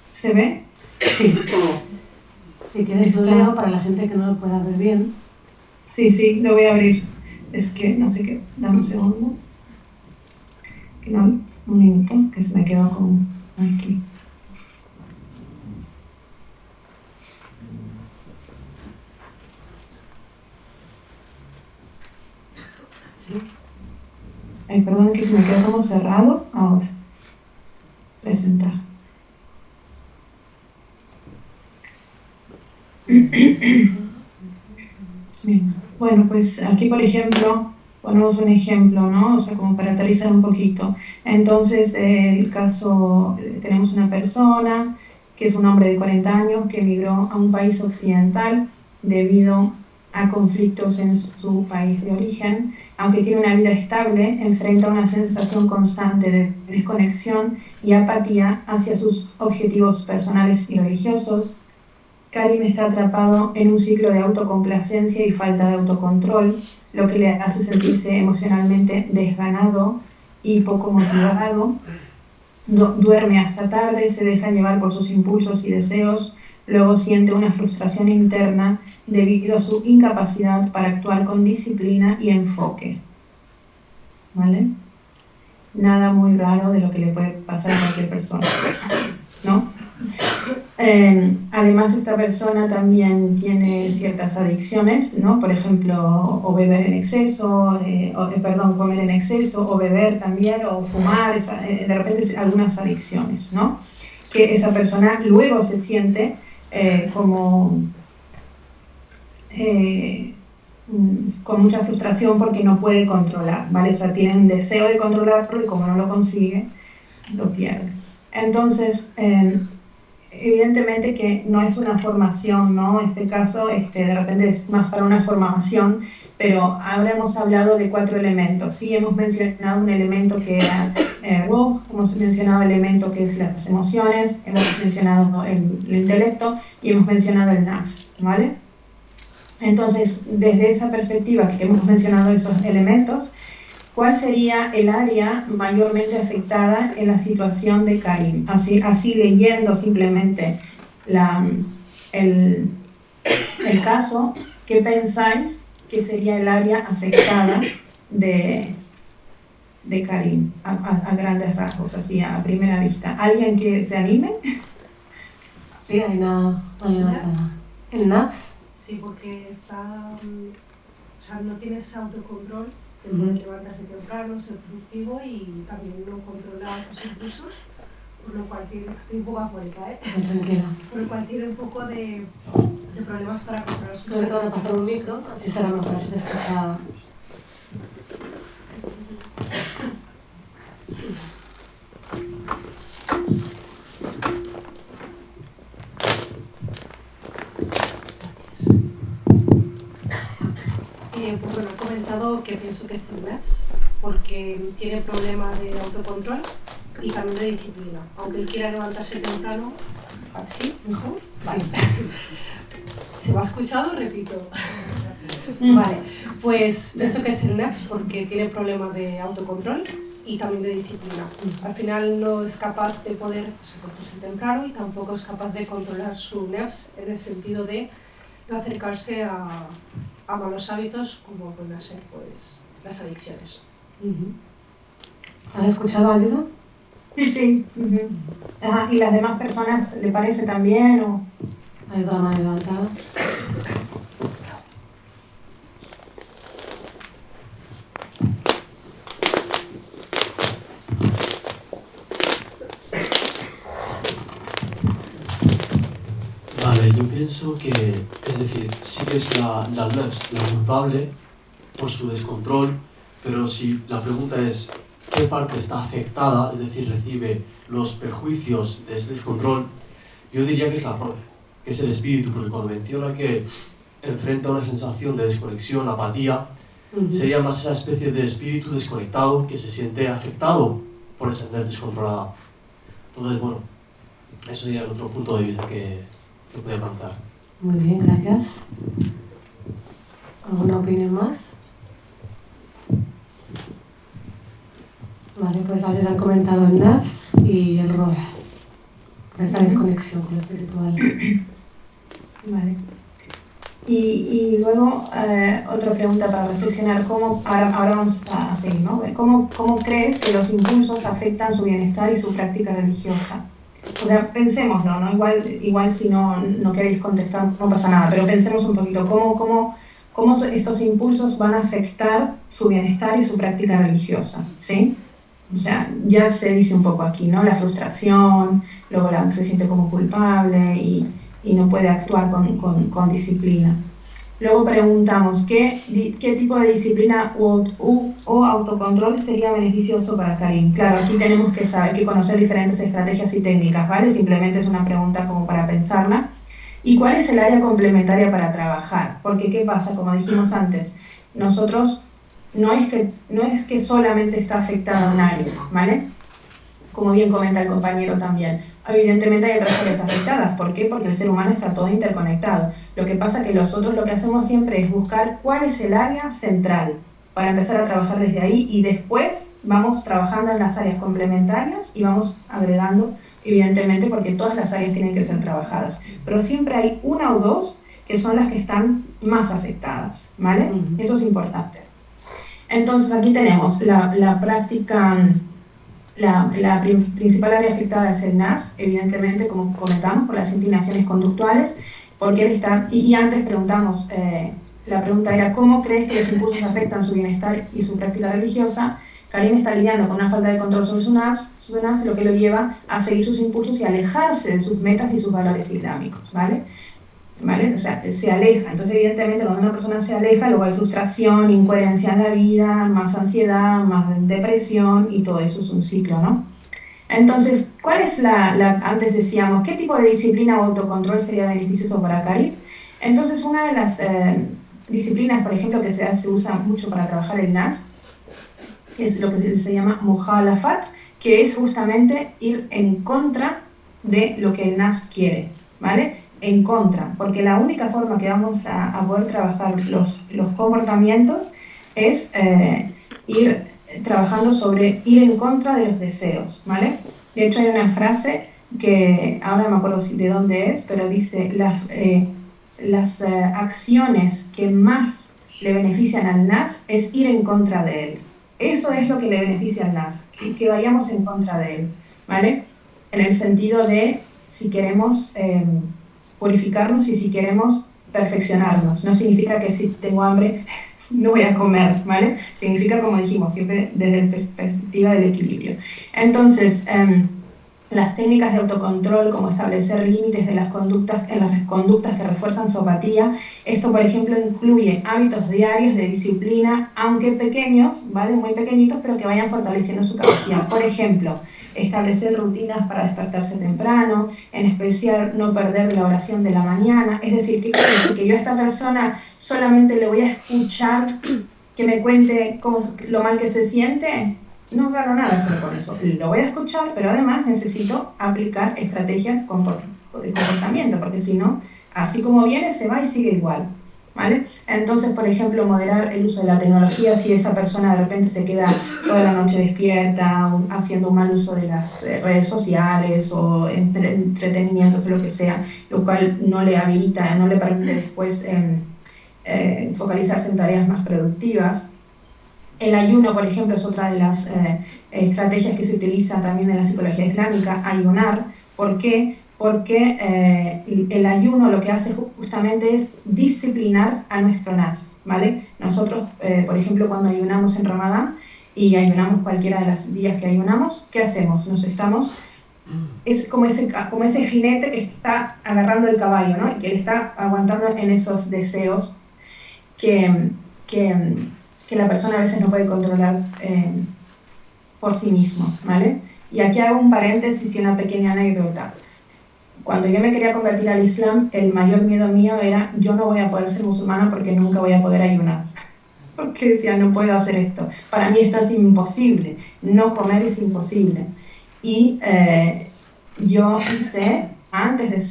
¿Se ve? Sí. Si quieres lo leo para la gente que no lo pueda ver bien. Sí, lo voy a abrir. Es que no sé qué. Dame un segundo. No, un minuto, que se me quedó como aquí. Ay, perdón, que se me quedó como cerrado. Ahora. Presentar. Sí. Bueno, pues aquí, por ejemplo, ponemos un ejemplo, ¿no? O sea, como para aterrizar un poquito. Entonces, el caso, tenemos una persona que es un hombre de 40 años que emigró a un país occidental debido a conflictos en su país de origen. Aunque tiene una vida estable, enfrenta una sensación constante de desconexión y apatía hacia sus objetivos personales y religiosos. Karim está atrapado en un ciclo de autocomplacencia y falta de autocontrol, lo que le hace sentirse emocionalmente desganado y poco motivado. Duerme hasta tarde, se deja llevar por sus impulsos y deseos, luego siente una frustración interna debido a su incapacidad para actuar con disciplina y enfoque. ¿Vale? Nada muy raro de lo que le puede pasar a cualquier persona, ¿no? Además, esta persona también tiene ciertas adicciones, ¿no? Por ejemplo, o beber en exceso, comer en exceso, o beber también, o fumar, de repente algunas adicciones, ¿no? Que esa persona luego se siente con mucha frustración porque no puede controlar, ¿vale? O sea, tiene un deseo de controlarlo y como no lo consigue, lo pierde. Entonces, evidentemente que no es una formación, ¿no? Este caso, de repente es más para una formación, pero ahora hemos hablado de 4 elementos. Sí, hemos mencionado un elemento que era hemos mencionado el elemento que es las emociones, hemos mencionado el intelecto y hemos mencionado el nafs, ¿vale? Entonces, desde esa perspectiva que hemos mencionado esos elementos, ¿cuál sería el área mayormente afectada en la situación de Karim? Así leyendo simplemente el caso, ¿qué pensáis que sería el área afectada de Karim a grandes rasgos, así a primera vista? ¿Alguien que se anime? Sí, hay una ¿El nafs? Sí, porque no tienes autocontrol. Levantarte temprano, ser productivo y también no controlar tus impulsos, por lo cual estoy un poco afónica, por lo cual tiene un poco de problemas para controlar sus Sobre todo para hacer un micro, así será mejor si te escucha. Pues bueno, he comentado digo que pienso que es el NEPS, porque tiene problemas de autocontrol y también de disciplina. Aunque él quiera levantarse temprano, ¿así? ¿Mejor? Vale. ¿Se me ha escuchado? Repito. Vale, pues pienso que es el NEPS porque tiene problemas de autocontrol y también de disciplina. Al final no es capaz de poder acostarse temprano y tampoco es capaz de controlar su NEPS en el sentido de no acercarse a malos hábitos como pueden ser pues, las adicciones. ¿Has escuchado ayuda? Sí, sí. Ajá, ¿y las demás personas le parece también? O... Ayuda a la mano levantada. Vale, yo pienso que, es decir, sí que es la NEPS la culpable por su descontrol, pero si la pregunta es qué parte está afectada, es decir, recibe los perjuicios de ese descontrol, yo diría que es la propia, que es el espíritu, porque cuando menciona que enfrenta una sensación de desconexión, apatía, sería más esa especie de espíritu desconectado que se siente afectado por esa NEPS descontrolada. Entonces, bueno, eso sería el otro punto de vista que podría plantear. Muy bien, gracias. ¿Alguna opinión más? Vale, pues ayer han comentado el NAFS y el rol. Esa desconexión con lo espiritual. Vale. Y luego, otra pregunta para reflexionar. Ahora vamos a seguir, ¿no? ¿Cómo crees que los impulsos afectan su bienestar y su práctica religiosa? O sea, pensémoslo, ¿no? Igual si no queréis contestar, no pasa nada, pero pensemos un poquito. ¿Cómo estos impulsos van a afectar su bienestar y su práctica religiosa? ¿Sí? O sea, ya se dice un poco aquí, ¿no? La frustración, luego se siente como culpable y no puede actuar con disciplina. Luego preguntamos, ¿qué tipo de disciplina o autocontrol sería beneficioso para Karim? Claro, aquí tenemos que conocer diferentes estrategias y técnicas, ¿vale? Simplemente es una pregunta como para pensarla. ¿Y cuál es el área complementaria para trabajar? Porque, ¿qué pasa? Como dijimos antes, nosotros no es que solamente está afectada un área, ¿vale? Como bien comenta el compañero también. Evidentemente hay otras áreas afectadas. ¿Por qué? Porque el ser humano está todo interconectado. Lo que pasa es que nosotros lo que hacemos siempre es buscar cuál es el área central para empezar a trabajar desde ahí y después vamos trabajando en las áreas complementarias y vamos agregando, evidentemente, porque todas las áreas tienen que ser trabajadas. Pero siempre hay una o dos que son las que están más afectadas, ¿vale? Eso es importante. Entonces aquí tenemos la práctica. La principal área afectada es el NAS, evidentemente, como comentamos, por las inclinaciones conductuales, porque él está, y antes preguntamos, la pregunta era, ¿cómo crees que los impulsos afectan su bienestar y su práctica religiosa? Karim está lidiando con una falta de control sobre su NAS, lo que lo lleva a seguir sus impulsos y alejarse de sus metas y sus valores islámicos, ¿vale? O sea, se aleja. Entonces, evidentemente, cuando una persona se aleja, luego hay frustración, incoherencia en la vida, más ansiedad, más depresión y todo eso es un ciclo, ¿no? Entonces, ¿cuál es antes decíamos, qué tipo de disciplina o autocontrol sería beneficioso para Karim? Entonces, una de las disciplinas, por ejemplo, que se usa mucho para trabajar el NAS, es lo que se llama Muhalafat, que es justamente ir en contra de lo que el NAS quiere, ¿vale? En contra, porque la única forma que vamos a poder trabajar los comportamientos es ir trabajando sobre ir en contra de los deseos, ¿vale? De hecho hay una frase que ahora no me acuerdo de dónde es, pero dice las acciones que más le benefician al nafs es ir en contra de él. Eso es lo que le beneficia al nafs, que vayamos en contra de él, ¿vale? En el sentido de si queremos purificarnos y si queremos perfeccionarnos. No significa que si tengo hambre no voy a comer, ¿vale? Significa, como dijimos, siempre desde la perspectiva del equilibrio. Entonces, las técnicas de autocontrol, como establecer límites de las conductas que refuerzan su apatía. Esto, por ejemplo, incluye hábitos diarios de disciplina, aunque pequeños, ¿vale? Muy pequeñitos, pero que vayan fortaleciendo su capacidad. Por ejemplo, establecer rutinas para despertarse temprano, en especial no perder la oración de la mañana. Es decir, ¿qué quiere decir? Que yo a esta persona solamente le voy a escuchar que me cuente lo mal que se siente, no gano nada solo con eso. Lo voy a escuchar, pero además necesito aplicar estrategias de comportamiento, porque si no, así como viene, se va y sigue igual, ¿vale? Entonces, por ejemplo, moderar el uso de la tecnología. Si esa persona de repente se queda toda la noche despierta, haciendo un mal uso de las redes sociales o entretenimientos o lo que sea, lo cual no le habilita, no le permite después focalizarse en tareas más productivas. El ayuno, por ejemplo, es otra de las estrategias que se utiliza también en la psicología islámica, ayunar. ¿Por qué? Porque el ayuno lo que hace justamente es disciplinar a nuestro nafs, ¿vale? Nosotros, por ejemplo, cuando ayunamos en Ramadán y ayunamos cualquiera de los días que ayunamos, ¿qué hacemos? Es como ese jinete que está agarrando el caballo, ¿no? Y que le está aguantando en esos deseos que la persona a veces no puede controlar por sí mismo, ¿vale? Y aquí hago un paréntesis y una pequeña anécdota. Cuando yo me quería convertir al Islam, el mayor miedo mío era: yo no voy a poder ser musulmana porque nunca voy a poder ayunar. Porque decía, no puedo hacer esto. Para mí esto es imposible. No comer es imposible. Y yo hice, antes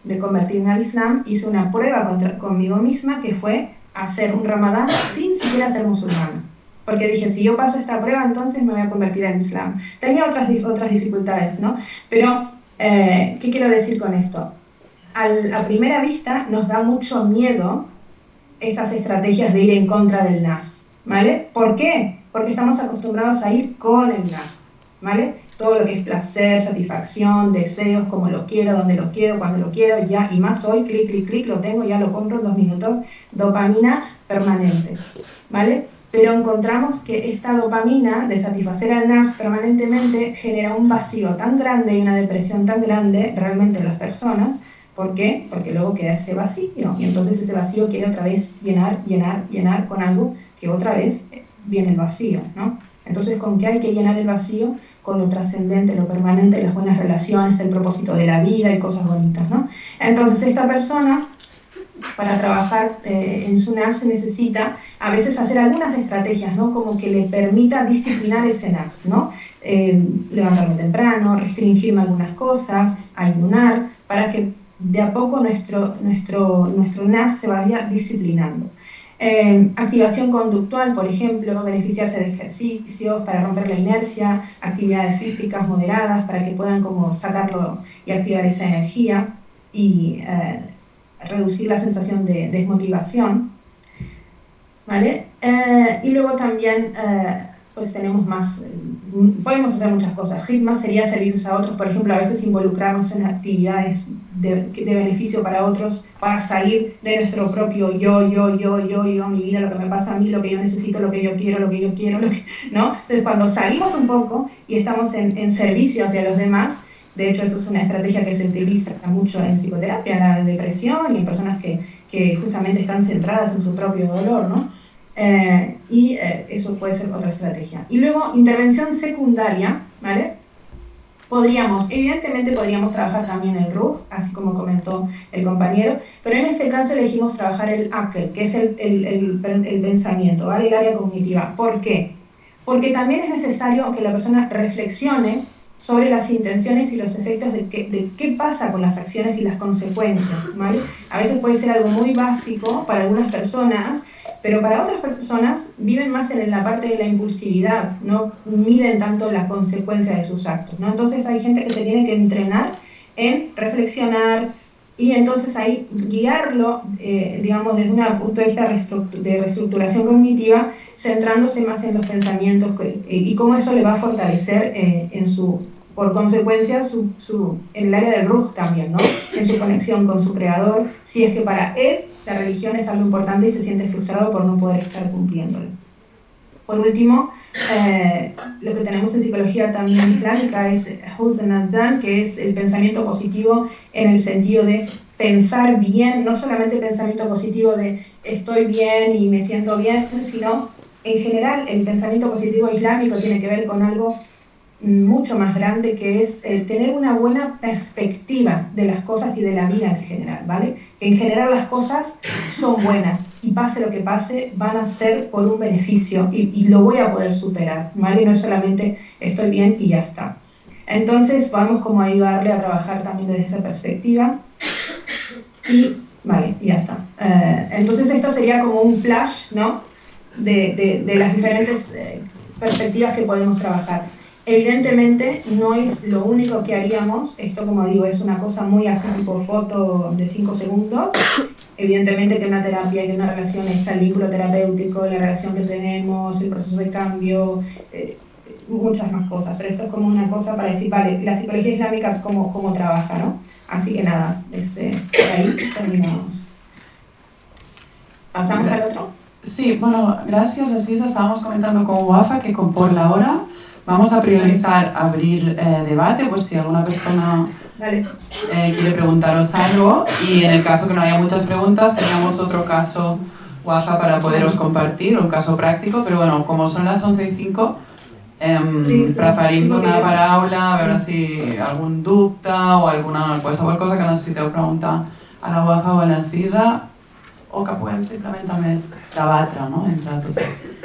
de convertirme al Islam, hice una prueba conmigo misma, que fue hacer un Ramadán sin siquiera ser musulmana. Porque dije, si yo paso esta prueba, entonces me voy a convertir al Islam. Tenía otras dificultades, ¿no? Pero, ¿qué quiero decir con esto? A primera vista nos da mucho miedo estas estrategias de ir en contra del nafs, ¿vale? ¿Por qué? Porque estamos acostumbrados a ir con el nafs, ¿vale? Todo lo que es placer, satisfacción, deseos, como lo quiero, donde lo quiero, cuando lo quiero, ya, y más hoy, clic, clic, clic, lo tengo, ya lo compro en 2 minutos, dopamina permanente, ¿vale? Pero encontramos que esta dopamina de satisfacer al nafs permanentemente genera un vacío tan grande y una depresión tan grande realmente en las personas. ¿Por qué? Porque luego queda ese vacío, y entonces ese vacío quiere otra vez llenar con algo que otra vez viene el vacío, ¿no? Entonces, ¿con qué hay que llenar el vacío? Con lo trascendente, lo permanente, las buenas relaciones, el propósito de la vida y cosas bonitas, ¿no? Entonces, esta persona, para trabajar en su nafs, necesita a veces hacer algunas estrategias, ¿no? Como que le permita disciplinar ese nafs, ¿no? Levantarme temprano, restringirme algunas cosas, ayunar, para que de a poco nuestro nafs se vaya disciplinando. Activación conductual, por ejemplo, beneficiarse de ejercicios para romper la inercia, actividades físicas moderadas para que puedan como sacarlo y activar esa energía y reducir la sensación de desmotivación, ¿vale? Y luego también pues tenemos más, podemos hacer muchas cosas. Hikmah sería servicios a otros, por ejemplo, a veces involucrarnos en actividades de beneficio para otros, para salir de nuestro propio yo, mi vida, lo que me pasa a mí, lo que yo necesito, lo que yo quiero, ¿no? Entonces, cuando salimos un poco y estamos en servicio hacia los demás, de hecho, eso es una estrategia que se utiliza mucho en psicoterapia, en la depresión y en personas que justamente están centradas en su propio dolor, ¿no? Eso puede ser otra estrategia. Y luego, intervención secundaria, ¿vale? Evidentemente podríamos trabajar también el ruh, así como comentó el compañero, pero en este caso elegimos trabajar el aql, que es el pensamiento, ¿vale? El área cognitiva. ¿Por qué? Porque también es necesario que la persona reflexione sobre las intenciones y los efectos de qué pasa con las acciones y las consecuencias, ¿vale? A veces puede ser algo muy básico para algunas personas, pero para otras personas viven más en la parte de la impulsividad, no miden tanto la consecuencia de sus actos, ¿no? Entonces hay gente que se tiene que entrenar en reflexionar y entonces ahí guiarlo, digamos, desde un punto de vista de reestructuración cognitiva, centrándose más en los pensamientos y cómo eso le va a fortalecer por consecuencia en el área del ruh también, ¿no? En su conexión con su creador, si es que para él la religión es algo importante y se siente frustrado por no poder estar cumpliéndolo. Por último, lo que tenemos en psicología también islámica es Husn al-Zan, que es el pensamiento positivo en el sentido de pensar bien, no solamente pensamiento positivo de estoy bien y me siento bien, sino en general el pensamiento positivo islámico tiene que ver con algo mucho más grande, que es tener una buena perspectiva de las cosas y de la vida en general, ¿vale? Que en general las cosas son buenas, y pase lo que pase, van a ser por un beneficio y lo voy a poder superar, ¿vale? No es solamente estoy bien y ya está. Entonces vamos como a ayudarle a trabajar también desde esa perspectiva y vale, ya está. Entonces esto sería como un flash, ¿no? de las diferentes perspectivas que podemos trabajar. Evidentemente no es lo único que haríamos, esto como digo es una cosa muy así tipo foto de 5 segundos. Evidentemente que una terapia y una relación está el vínculo terapéutico, la relación que tenemos, el proceso de cambio, muchas más cosas, pero esto es como una cosa para decir, vale, la psicología islámica cómo trabaja, ¿no? Así que nada, por ahí terminamos. ¿Pasamos al otro? Sí, bueno, gracias. Así estábamos comentando con Wafa que por la hora vamos a priorizar abrir debate, pues si alguna persona quiere preguntaros algo, y en el caso que no haya muchas preguntas teníamos otro caso, Wafa, para poderos compartir, un caso práctico, però bueno, com són les 11:05, preferim donar paraula, a veure si algun dubte o qualsevol cosa que necessiteu preguntar a la Wafa o a la Cisa, o que puguem simplement també debatre, no?, entre tots.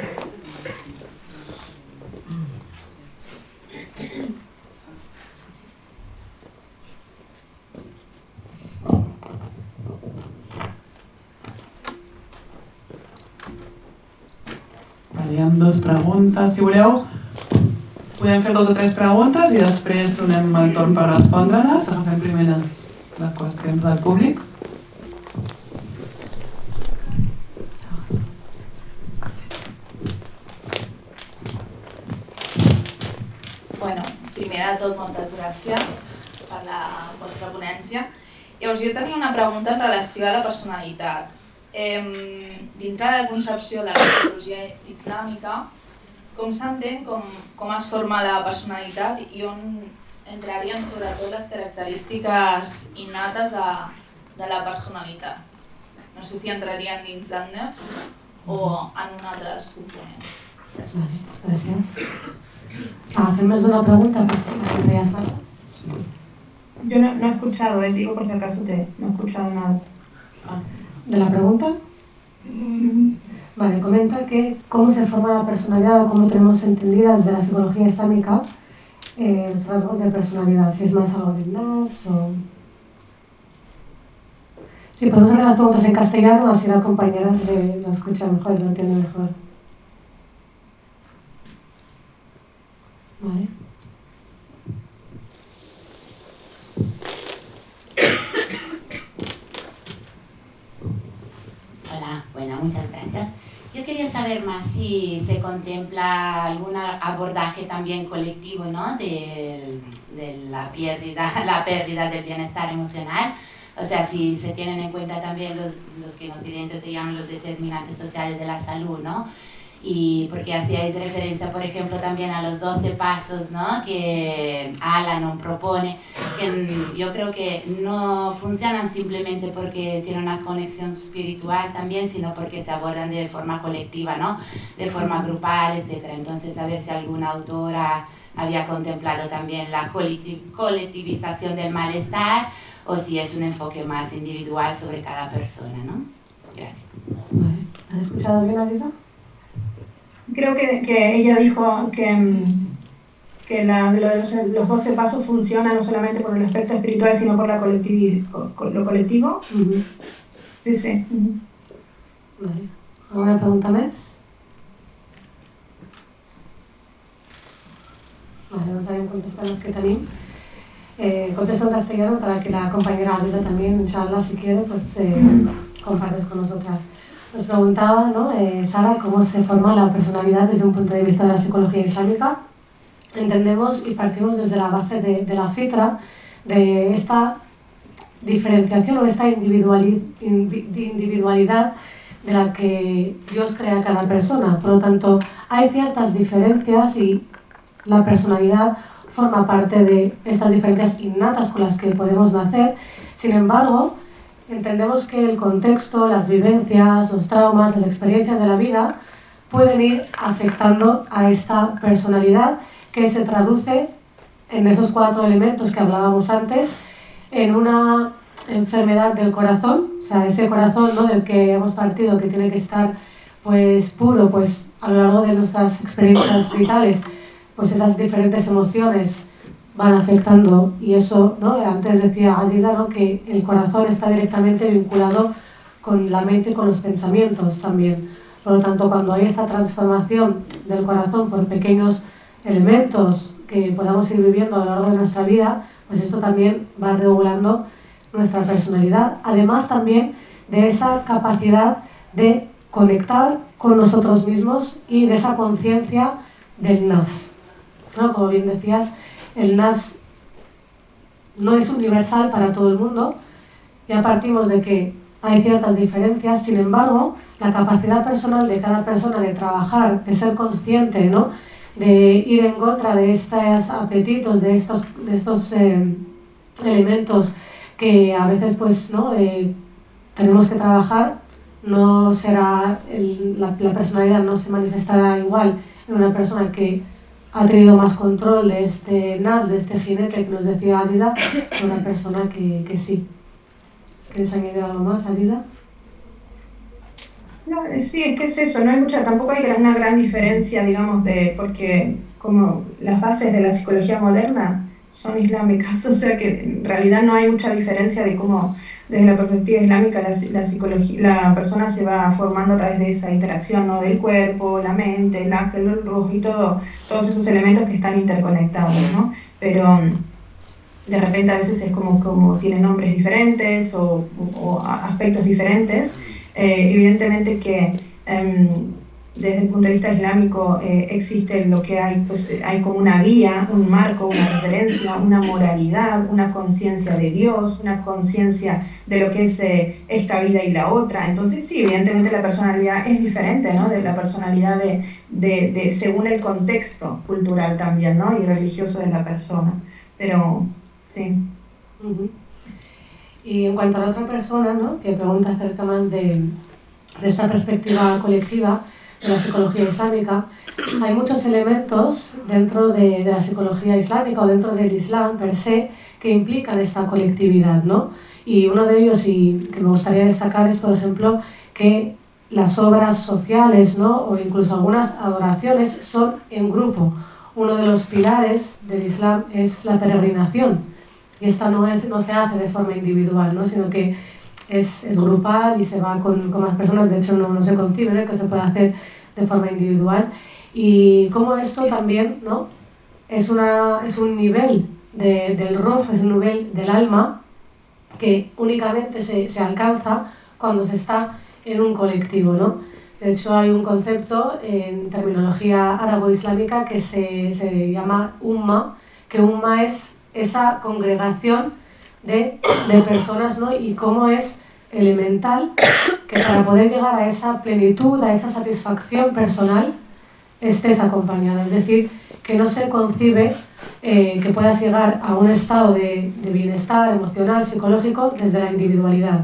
Hi ha 2 preguntes. Si voleu, podem fer 2 o 3 preguntes i després donem el torn per respondre-les. Agafem primer les qüestions del públic. Bueno, primer de tot, moltes gràcies per la vostra ponència. Llavors, jo tenia una pregunta en relació a la personalitat. Dintre de la concepció de la psicologia islàmica, com s'entén com es forma la personalitat i on entrarien sobretot les característiques innates de la personalitat? No sé si entrarien dins del nefs o en un altres components. Gràcies. Gràcies. ¿Hacemos una pregunta para Andrea Salas? Yo no he escuchado, digo por si acaso no he escuchado nada. ¿De la pregunta? Vale, comenta que cómo se forma la personalidad o cómo tenemos entendida desde la psicología islámica los rasgos de personalidad, si es más algo de nafs o... Si podemos hacer las preguntas en castellano, así la compañera lo escucha mejor y lo entiende mejor. Vale. Hola, bueno, muchas gracias. Yo quería saber más si se contempla algún abordaje también colectivo, ¿no?, de la pérdida del bienestar emocional. O sea, si se tienen en cuenta también los que en Occidente se llaman los determinantes sociales de la salud, ¿no? Y porque hacíais referencia, por ejemplo, también a los 12 pasos, ¿no?, que Al-Anon propone, que yo creo que no funcionan simplemente porque tienen una conexión espiritual también, sino porque se abordan de forma colectiva, ¿no?, de forma grupal, etc. Entonces, a ver si alguna autora había contemplado también la colectivización del malestar o si es un enfoque más individual sobre cada persona, ¿no? Gracias. Vale. ¿Has escuchado bien, Adida? Creo que ella dijo que los 12 pasos funcionan no solamente por el aspecto espiritual, sino por lo colectivo. Uh-huh. Sí, sí. Uh-huh. Vale. ¿Alguna pregunta más? Vale, vamos a contestar las que también. Contesto en castellano para que la compañera Aziza también, inshallah, si quiere, pues compartes con nosotras. Nos preguntaba, ¿no, Sara, cómo se forma la personalidad desde un punto de vista de la psicología islámica. Entendemos y partimos desde la base de la fitra, de esta diferenciación o esta individualidad de la que Dios crea a cada persona. Por lo tanto, hay ciertas diferencias y la personalidad forma parte de estas diferencias innatas con las que podemos nacer. Sin embargo, entendemos que el contexto, las vivencias, los traumas, las experiencias de la vida pueden ir afectando a esta personalidad que se traduce en esos 4 elementos que hablábamos antes, en una enfermedad del corazón, o sea, ese corazón, ¿no?, del que hemos partido, que tiene que estar pues puro, pues a lo largo de nuestras experiencias vitales, pues esas diferentes emociones van afectando, y eso, ¿no?, antes decía Aziza, ¿no?, que el corazón está directamente vinculado con la mente y con los pensamientos también. Por lo tanto, cuando hay esta transformación del corazón por pequeños elementos que podamos ir viviendo a lo largo de nuestra vida, pues esto también va regulando nuestra personalidad, además también de esa capacidad de conectar con nosotros mismos y de esa conciencia del nafs, ¿no? Como bien decías, el nafs no es universal para todo el mundo, ya partimos de que hay ciertas diferencias, sin embargo, la capacidad personal de cada persona de trabajar, de ser consciente, ¿no?, de ir en contra de estos apetitos, de estos elementos que a veces pues, ¿no?, tenemos que trabajar, no será la personalidad no se manifestará igual en una persona que ha tenido más control de este nas, de este jinete que nos decía Aziza, que una persona que sí. ¿Quieres añadir algo más, Aziza? No, sí, es que es eso, no hay tampoco hay una gran diferencia, digamos, porque como las bases de la psicología moderna son islámicas, o sea que en realidad no hay mucha diferencia de cómo desde la perspectiva islámica la persona se va formando a través de esa interacción, ¿no?, del cuerpo, la mente, el ruh y todos esos elementos que están interconectados, ¿no? Pero de repente a veces es como tiene nombres diferentes o aspectos diferentes. Evidentemente que desde el punto de vista islámico existe lo que hay, pues hay como una guía, un marco, una referencia, una moralidad, una conciencia de Dios, una conciencia de lo que es esta vida y la otra. Entonces sí, evidentemente la personalidad es diferente, ¿no?, de la personalidad de según el contexto cultural también, ¿no?, y religioso de la persona. Pero sí. Uh-huh. Y en cuanto a la otra persona, ¿no?, que pregunta acerca más de esta perspectiva colectiva de la psicología islámica, hay muchos elementos dentro de la psicología islámica o dentro del Islam per se que implican esta colectividad, ¿no? Y uno de ellos, y que me gustaría destacar, es, por ejemplo, que las obras sociales, ¿no?, o incluso algunas adoraciones son en grupo. Uno de los pilares del Islam es la peregrinación. Y esta no se hace de forma individual, ¿no?, sino que es grupal y se va con más personas. De hecho, no se concibe, ¿no?, que se pueda hacer de forma individual. Y como esto también, ¿no?, es un nivel del ruh, es un nivel del alma que únicamente se alcanza cuando se está en un colectivo, ¿no? De hecho, hay un concepto en terminología árabo-islámica que se llama umma, que umma es esa congregación de personas, ¿no?, y cómo es elemental que para poder llegar a esa plenitud, a esa satisfacción personal, estés acompañada. Es decir, que no se concibe que puedas llegar a un estado de bienestar emocional, psicológico, desde la individualidad.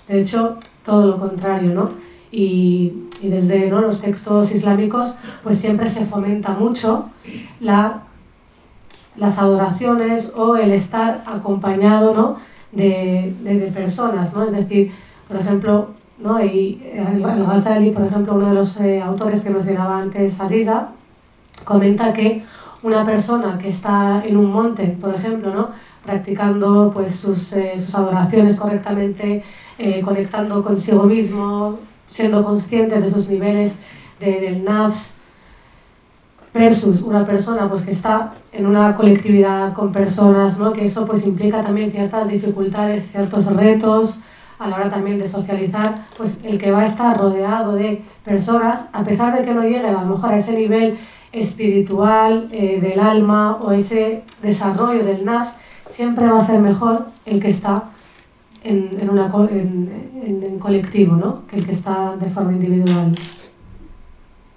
De hecho, todo lo contrario, ¿no? Y desde, ¿no?, los textos islámicos, pues siempre se fomenta mucho las adoraciones o el estar acompañado, ¿no?, de personas, ¿no? Es decir, por ejemplo, ¿no?, y el Ghazali, por ejemplo, uno de los autores que mencionaba antes, Aziza, comenta que una persona que está en un monte, por ejemplo, ¿no?, practicando pues sus adoraciones correctamente, conectando consigo mismo, siendo consciente de sus niveles del nafs, versus una persona pues que está en una colectividad con personas, ¿no?, que eso pues implica también ciertas dificultades, ciertos retos a la hora también de socializar, pues el que va a estar rodeado de personas, a pesar de que no llegue a lo mejor a ese nivel espiritual del alma o ese desarrollo del nafs, siempre va a ser mejor el que está en colectivo, ¿no?, que el que está de forma individual.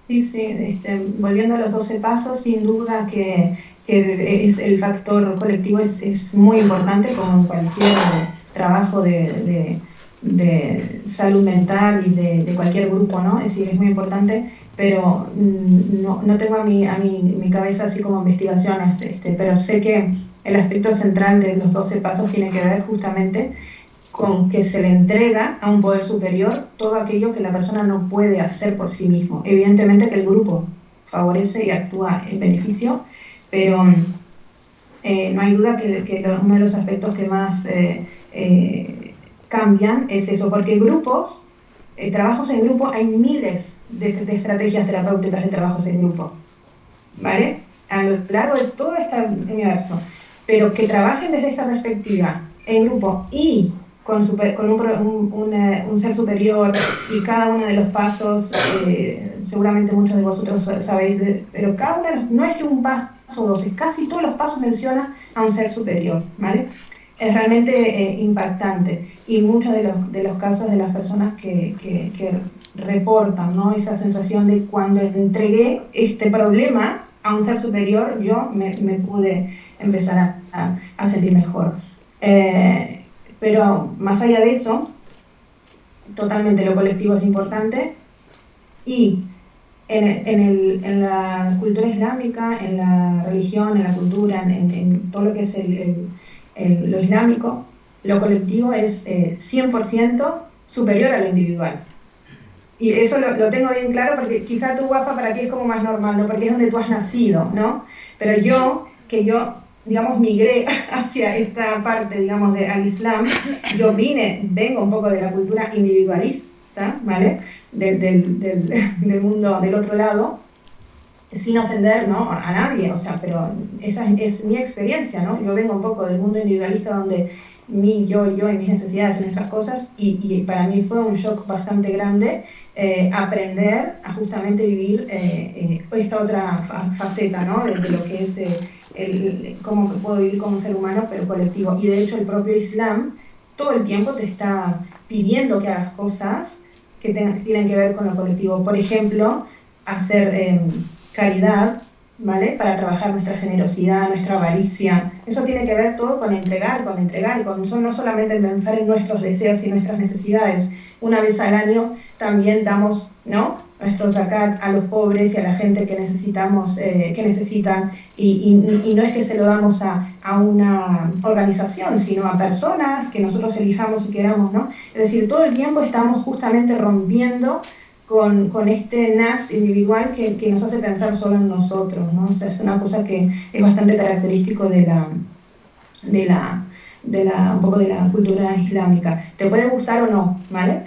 Sí, volviendo a los 12 pasos, sin duda que es el factor colectivo es muy importante, como en cualquier trabajo de salud mental y de cualquier grupo, ¿no? Es decir, es muy importante, pero no tengo a mi cabeza así como investigaciones, pero sé que el aspecto central de los 12 pasos tiene que ver justamente con que se le entrega a un poder superior todo aquello que la persona no puede hacer por sí mismo. Evidentemente que el grupo favorece y actúa en beneficio, pero no hay duda que uno de los aspectos que más cambian es eso, porque grupos, trabajos en grupo, hay miles de estrategias terapéuticas de trabajos en grupo, ¿vale? A lo largo de todo este universo, pero que trabajen desde esta perspectiva en grupo y con un ser superior y cada uno de los pasos, seguramente muchos de vosotros sabéis, pero cada uno de los, no es que un paso o dos, es casi todos los pasos mencionan a un ser superior, ¿vale? Es realmente impactante, y muchos de los casos de las personas que reportan, ¿no?, esa sensación de cuando entregué este problema a un ser superior, yo me pude empezar a sentir mejor. Pero más allá de eso, totalmente lo colectivo es importante, y en la cultura islámica, en la religión, en la cultura, en todo lo que es lo islámico, lo colectivo es 100% superior a lo individual. Y eso lo tengo bien claro, porque quizá tu Wafa para ti es como más normal, ¿no?, porque es donde tú has nacido, ¿no? Pero yo, digamos, migré hacia esta parte, digamos, al Islam, yo vengo un poco de la cultura individualista, ¿vale?, del mundo del otro lado, sin ofender, ¿no?, a nadie, o sea, pero esa es mi experiencia, ¿no? Yo vengo un poco del mundo individualista, donde yo y mis necesidades y nuestras cosas, y para mí fue un shock bastante grande aprender a justamente vivir esta otra faceta, ¿no?, de lo que es cómo puedo vivir como un ser humano, pero colectivo. Y de hecho el propio Islam todo el tiempo te está pidiendo que hagas cosas que tienen que ver con lo colectivo. Por ejemplo, hacer caridad, ¿vale?, para trabajar nuestra generosidad, nuestra avaricia. Eso tiene que ver todo con entregar, no solamente el pensar en nuestros deseos y nuestras necesidades. Una vez al año también damos, ¿no?, nuestro zakat a los pobres y a la gente que necesitan, y no es que se lo damos a una organización, sino a personas que nosotros elijamos y queramos, ¿no? Es decir, todo el tiempo estamos justamente rompiendo con este nafs individual que nos hace pensar solo en nosotros, ¿no? O sea, es una cosa que es bastante característico de un poco de la cultura islámica. Te puede gustar o no, ¿vale?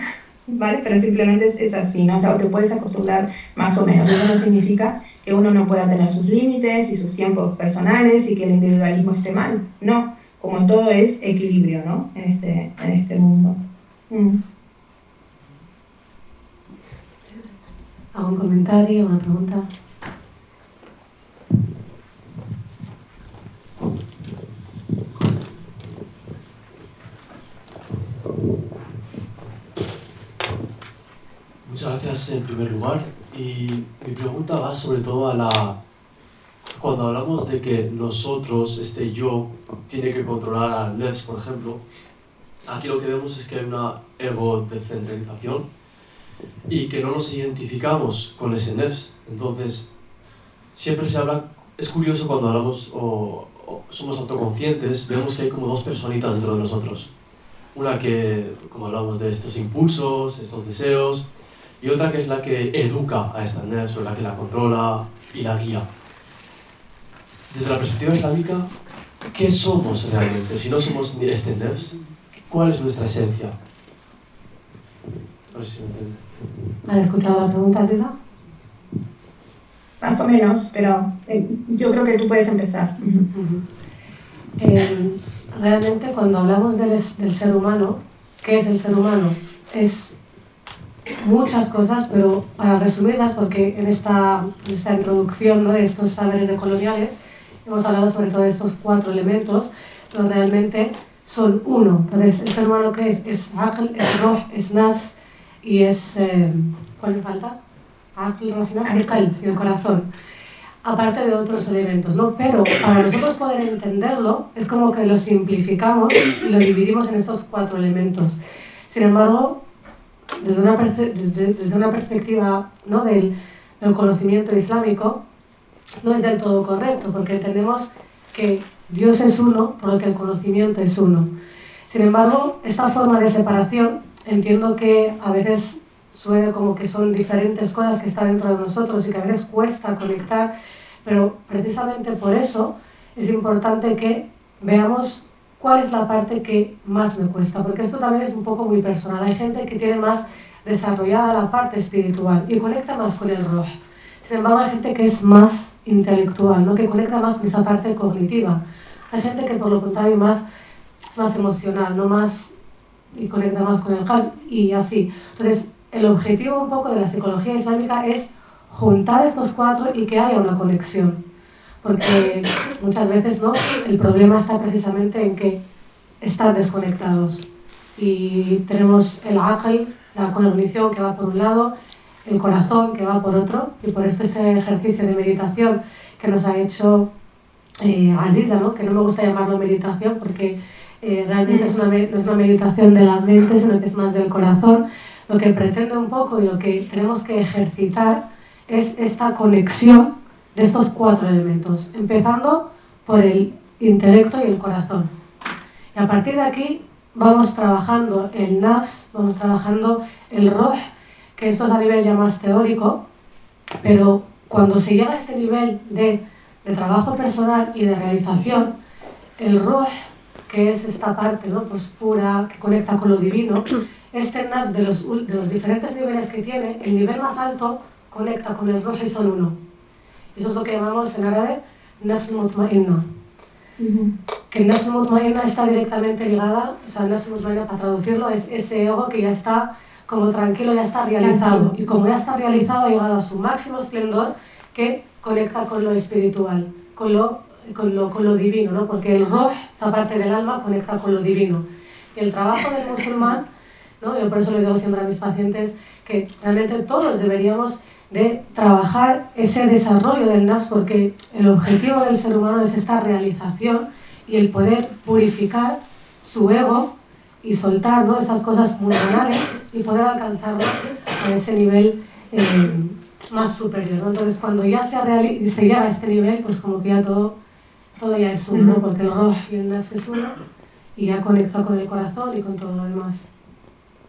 ¿Vale? Pero simplemente es así, ¿no? O sea, te puedes acostumbrar más o menos. Eso no significa que uno no pueda tener sus límites y sus tiempos personales y que el individualismo esté mal. No, como todo es equilibrio, ¿no?, en este mundo. ¿Algún comentario, una pregunta? Muchas gracias en primer lugar, y mi pregunta va sobre todo cuando hablamos de que nosotros, este yo, tiene que controlar al nefs, por ejemplo. Aquí lo que vemos es que hay una ego-descentralización y que no nos identificamos con ese nefs. Entonces, siempre se habla, es curioso cuando hablamos o somos autoconscientes, vemos que hay como dos personitas dentro de nosotros. Una que, como hablamos de estos impulsos, estos deseos, y otra que es la que educa a esta nefs, o la que la controla y la guía. Desde la perspectiva islámica, ¿qué somos realmente? Si no somos este nefs, ¿cuál es nuestra esencia? A ver si me entiende. ¿Has escuchado la pregunta, Tita? Más o menos, pero yo creo que tú puedes empezar. Realmente, cuando hablamos del ser humano, ¿qué es el ser humano? Es muchas cosas, pero para resumirlas, porque en esta introducción, ¿no?, de estos saberes decoloniales hemos hablado sobre todo de estos 4 elementos, pero realmente son uno. Entonces, el ser humano, ¿qué es? Es aql, es ruh, es nafs y es... ¿cuál me falta? Aql, ruh, nafs y qalb, y el corazón. Aparte de otros elementos, ¿no? Pero para nosotros poder entenderlo, es como que lo simplificamos y lo dividimos en estos 4 elementos. Sin embargo, desde una perspectiva, ¿no?, del conocimiento islámico, no es del todo correcto, porque entendemos que Dios es uno, por lo que el conocimiento es uno. Sin embargo, esta forma de separación, entiendo que a veces suena como que son diferentes cosas que están dentro de nosotros y que a veces cuesta conectar, pero precisamente por eso es importante que veamos cuál es la parte que más me cuesta, porque esto también es un poco muy personal. Hay gente que tiene más desarrollada la parte espiritual y conecta más con el ruh. Sin embargo, hay gente que es más intelectual, ¿no? Que conecta más con esa parte cognitiva. Hay gente que por lo contrario es más emocional, ¿no? Y conecta más con el qalb y así. Entonces, el objetivo un poco de la psicología islámica es juntar estos cuatro y que haya una conexión. Porque muchas veces, ¿no? El problema está precisamente en que están desconectados. Y tenemos el aql, la cognición que va por un lado, el corazón que va por otro, y por esto ese ejercicio de meditación que nos ha hecho Aziza, ¿no? Que no me gusta llamarlo meditación porque realmente no es una meditación de la mente, sino que es más del corazón. Lo que pretende un poco y lo que tenemos que ejercitar es esta conexión de estos cuatro elementos, empezando por el intelecto y el corazón. Y a partir de aquí vamos trabajando el nafs, vamos trabajando el ruh, que esto es a nivel ya más teórico, pero cuando se llega a este nivel de trabajo personal y de realización, el ruh, que es esta parte, ¿no? Pues pura, que conecta con lo divino, este nafs de los diferentes niveles que tiene, el nivel más alto conecta con el ruh y son uno. Eso es lo que llamamos en árabe nafs mutmainna. Que el nafs mutmainna está directamente ligada, o sea, nafs mutmainna, para traducirlo, es ese ego que ya está como tranquilo, ya está realizado. Y como ya está realizado, ha llegado a su máximo esplendor, que conecta con lo espiritual, con lo divino, ¿no? Porque el ruh, esa parte del alma, conecta con lo divino. Y el trabajo del musulmán, ¿no? Yo por eso le digo siempre a mis pacientes que realmente todos deberíamos de trabajar ese desarrollo del nafs, porque el objetivo del ser humano es esta realización y el poder purificar su ego y soltar, ¿no? Esas cosas mundanales y poder alcanzarlo a ese nivel más superior, ¿no? Entonces cuando ya se llega a este nivel, pues como que ya todo ya es uno, ¿no? Porque el ruh y el nafs es uno y ya conecta con el corazón y con todo lo demás.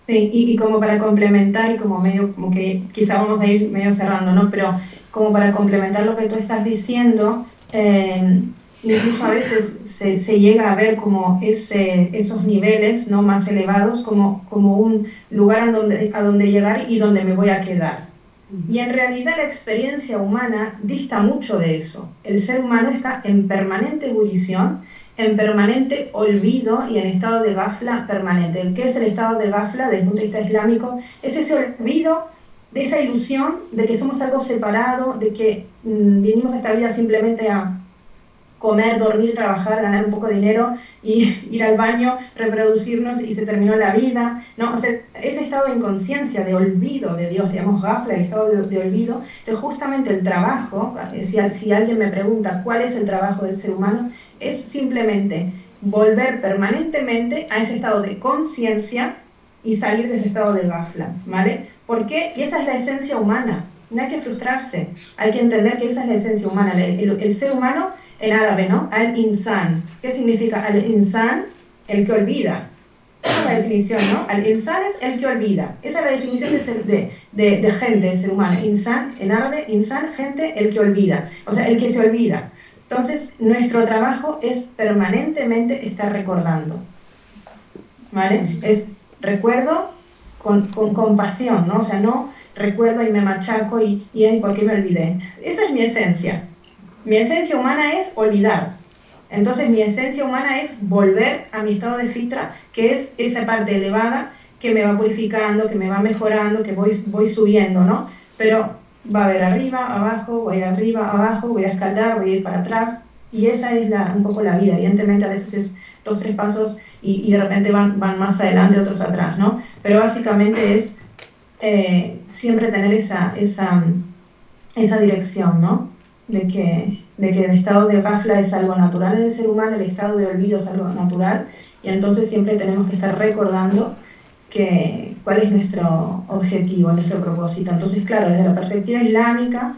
Sí, y como para complementar y como que quizá vamos a ir medio cerrando, ¿no? Pero como para complementar lo que tú estás diciendo, incluso a veces se llega a ver como esos niveles, ¿no? Más elevados como un lugar a donde llegar y donde me voy a quedar. Y en realidad la experiencia humana dista mucho de eso. El ser humano está en permanente ebullición, en permanente olvido y en estado de gafla permanente. ¿Qué es el estado de gafla desde el punto de vista islámico? Es ese olvido de esa ilusión de que somos algo separado, de que vinimos a esta vida simplemente a comer, dormir, trabajar, ganar un poco de dinero y ir al baño, reproducirnos y se terminó la vida, ¿no? O sea, ese estado de inconsciencia, de olvido de Dios, digamos gafla, el estado de olvido, de justamente el trabajo, si alguien me pregunta cuál es el trabajo del ser humano, es simplemente volver permanentemente a ese estado de conciencia y salir de ese estado de gafla, ¿vale? ¿Por qué? Y esa es la esencia humana, no hay que frustrarse, hay que entender que esa es la esencia humana, el ser humano en árabe, ¿no? Al-insan. ¿Qué significa al-insan? El que olvida. Esa es la definición, ¿no? Al-insan es el que olvida. Esa es la definición de gente, de ser humano. Insan, en árabe, insan, gente, el que olvida. O sea, el que se olvida. Entonces, nuestro trabajo es permanentemente estar recordando. ¿Vale? Es recuerdo con compasión, ¿no? O sea, no recuerdo y me machaco y ¿por qué me olvidé? Esa es mi esencia. Mi esencia humana es olvidar. Entonces mi esencia humana es volver a mi estado de fitra, que es esa parte elevada que me va purificando, que me va mejorando, que voy subiendo, ¿no? Pero va a haber arriba, abajo, voy a escalar, voy a ir para atrás. Y esa es un poco la vida. Evidentemente a veces es 2, 3 pasos y de repente van más adelante, otros atrás, ¿no? Pero básicamente es siempre tener esa dirección, ¿no? De que el estado de gafla es algo natural en el ser humano, el estado de olvido es algo natural, y entonces siempre tenemos que estar recordando cuál es nuestro objetivo, nuestro propósito. Entonces, claro, desde la perspectiva islámica,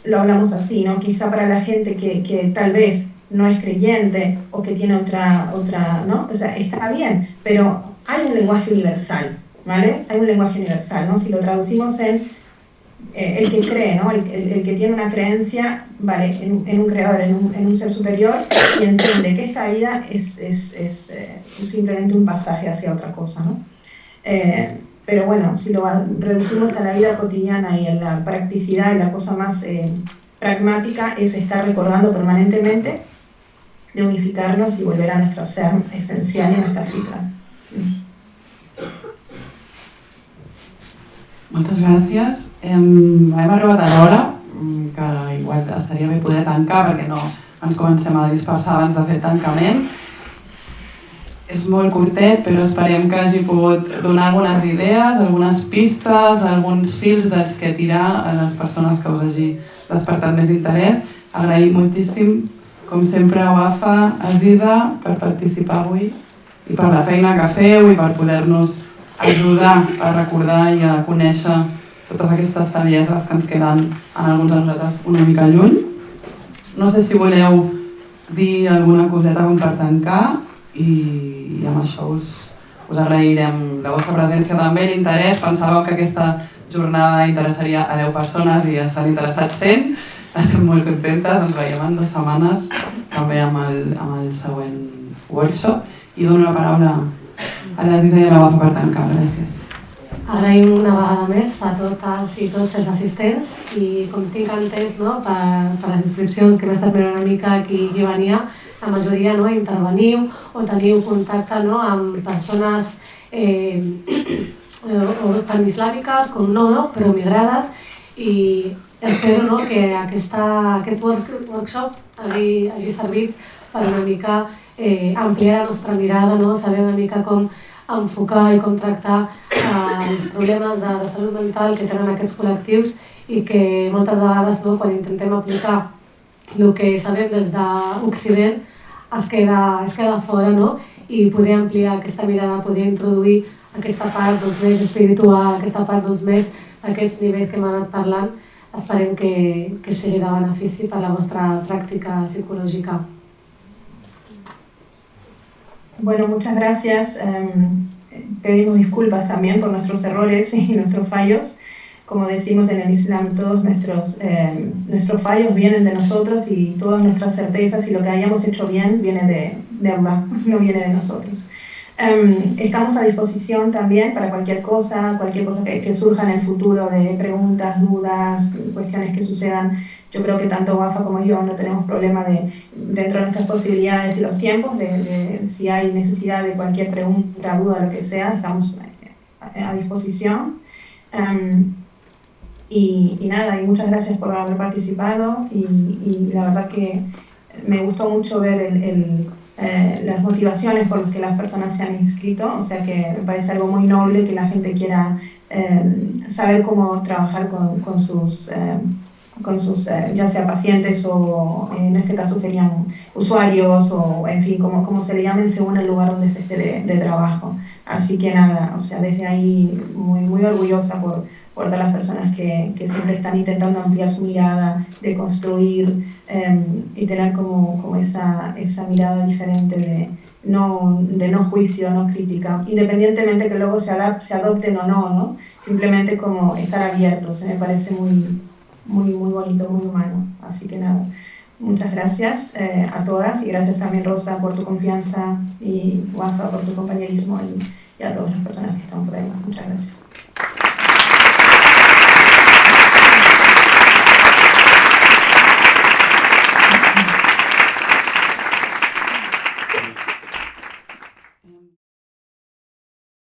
lo hablamos así, ¿no? Quizá para la gente que tal vez no es creyente o que tiene otra, ¿no? O sea, está bien, pero hay un lenguaje universal, ¿vale? Hay un lenguaje universal, ¿no? Si lo traducimos en el que cree, ¿no? El que tiene una creencia, vale, en un creador, en un ser superior, y entiende que esta vida es simplemente un pasaje hacia otra cosa, ¿no? Pero bueno, si lo reducimos a la vida cotidiana y a la practicidad y la cosa más pragmática, es estar recordando permanentemente de unificarnos y volver a nuestro ser esencial y a nuestra fitra. Moltes gràcies. Hem arribat a l'hora, que igual estaria bé poder tancar perquè no ens comencem a dispersar abans de fer tancament. És molt curtet, però esperem que hagi pogut donar algunes idees, algunes pistes, alguns fils dels que tirar a les persones que us hagi despertat més interès. Agraïm moltíssim, com sempre, a Wafa, a Aziza, per participar avui i per la feina que feu i per poder-nos ajudar a recordar i a conèixer totes aquestes sabieses que ens queden en alguns de nosaltres una mica lluny. No sé si voleu dir alguna coseta com per tancar i amb això us agrairem la vostra presència també, l'interès. Pensàveu que aquesta jornada interessaria a 10 persones i s'han interessat 100. Estem molt contentes, ens veiem en 2 setmanes també amb el següent workshop i dono la paraula a l'Aziza i a la Wafa per tancar. Gràcies. Agraïm una vegada més a totes i tots els assistents i com tinc entès, no, per les inscripcions que m'he estat mirant una mica qui venia, la majoria, no, interveniu o teniu contacte, no, amb persones tant islàmiques com no, però migrades, i espero, no, que aquest workshop hagi servit per una mica ampliar la nostra mirada, no, saber una mica com enfocar i com tractar els problemes de salut mental que tenen aquests col·lectius i que moltes vegades, no, quan intentem aplicar el que sabem des d'Occident es queda fora, no? I poder ampliar aquesta mirada, poder introduir aquesta part, doncs, més espiritual, aquesta part, doncs, més d'aquests nivells que hem anat parlant, esperem que sigui de benefici per a la vostra pràctica psicològica. Bueno, muchas gracias. Pedimos disculpas también por nuestros errores y nuestros fallos. Como decimos en el Islam, todos nuestros fallos vienen de nosotros y todas nuestras certezas y lo que hayamos hecho bien viene de Allah, no viene de nosotros. Estamos a disposición también para cualquier cosa que surja en el futuro, de preguntas, dudas, cuestiones que sucedan. Yo creo que tanto Wafa como yo no tenemos problema dentro de nuestras posibilidades y los tiempos, si hay necesidad de cualquier pregunta, duda, lo que sea, estamos a disposición. Y nada, y muchas gracias por haber participado y la verdad que me gustó mucho ver las motivaciones por las que las personas se han inscrito, o sea que me parece algo muy noble que la gente quiera saber cómo trabajar con sus ya sea pacientes o en este caso serían usuarios o en fin, como se le llamen según el lugar donde se esté de trabajo. Así que nada, o sea, desde ahí muy orgullosa por todas las personas que siempre están intentando ampliar su mirada, de construir y tener como esa mirada diferente de no juicio, no crítica, independientemente que luego se adopten o no, simplemente como estar abiertos, me parece muy bonito, muy humano. Así que nada, muchas gracias a todas y gracias también, Rosa, por tu confianza y Wafa por tu compañerismo y a todas las personas que están por ahí. Muchas gracias.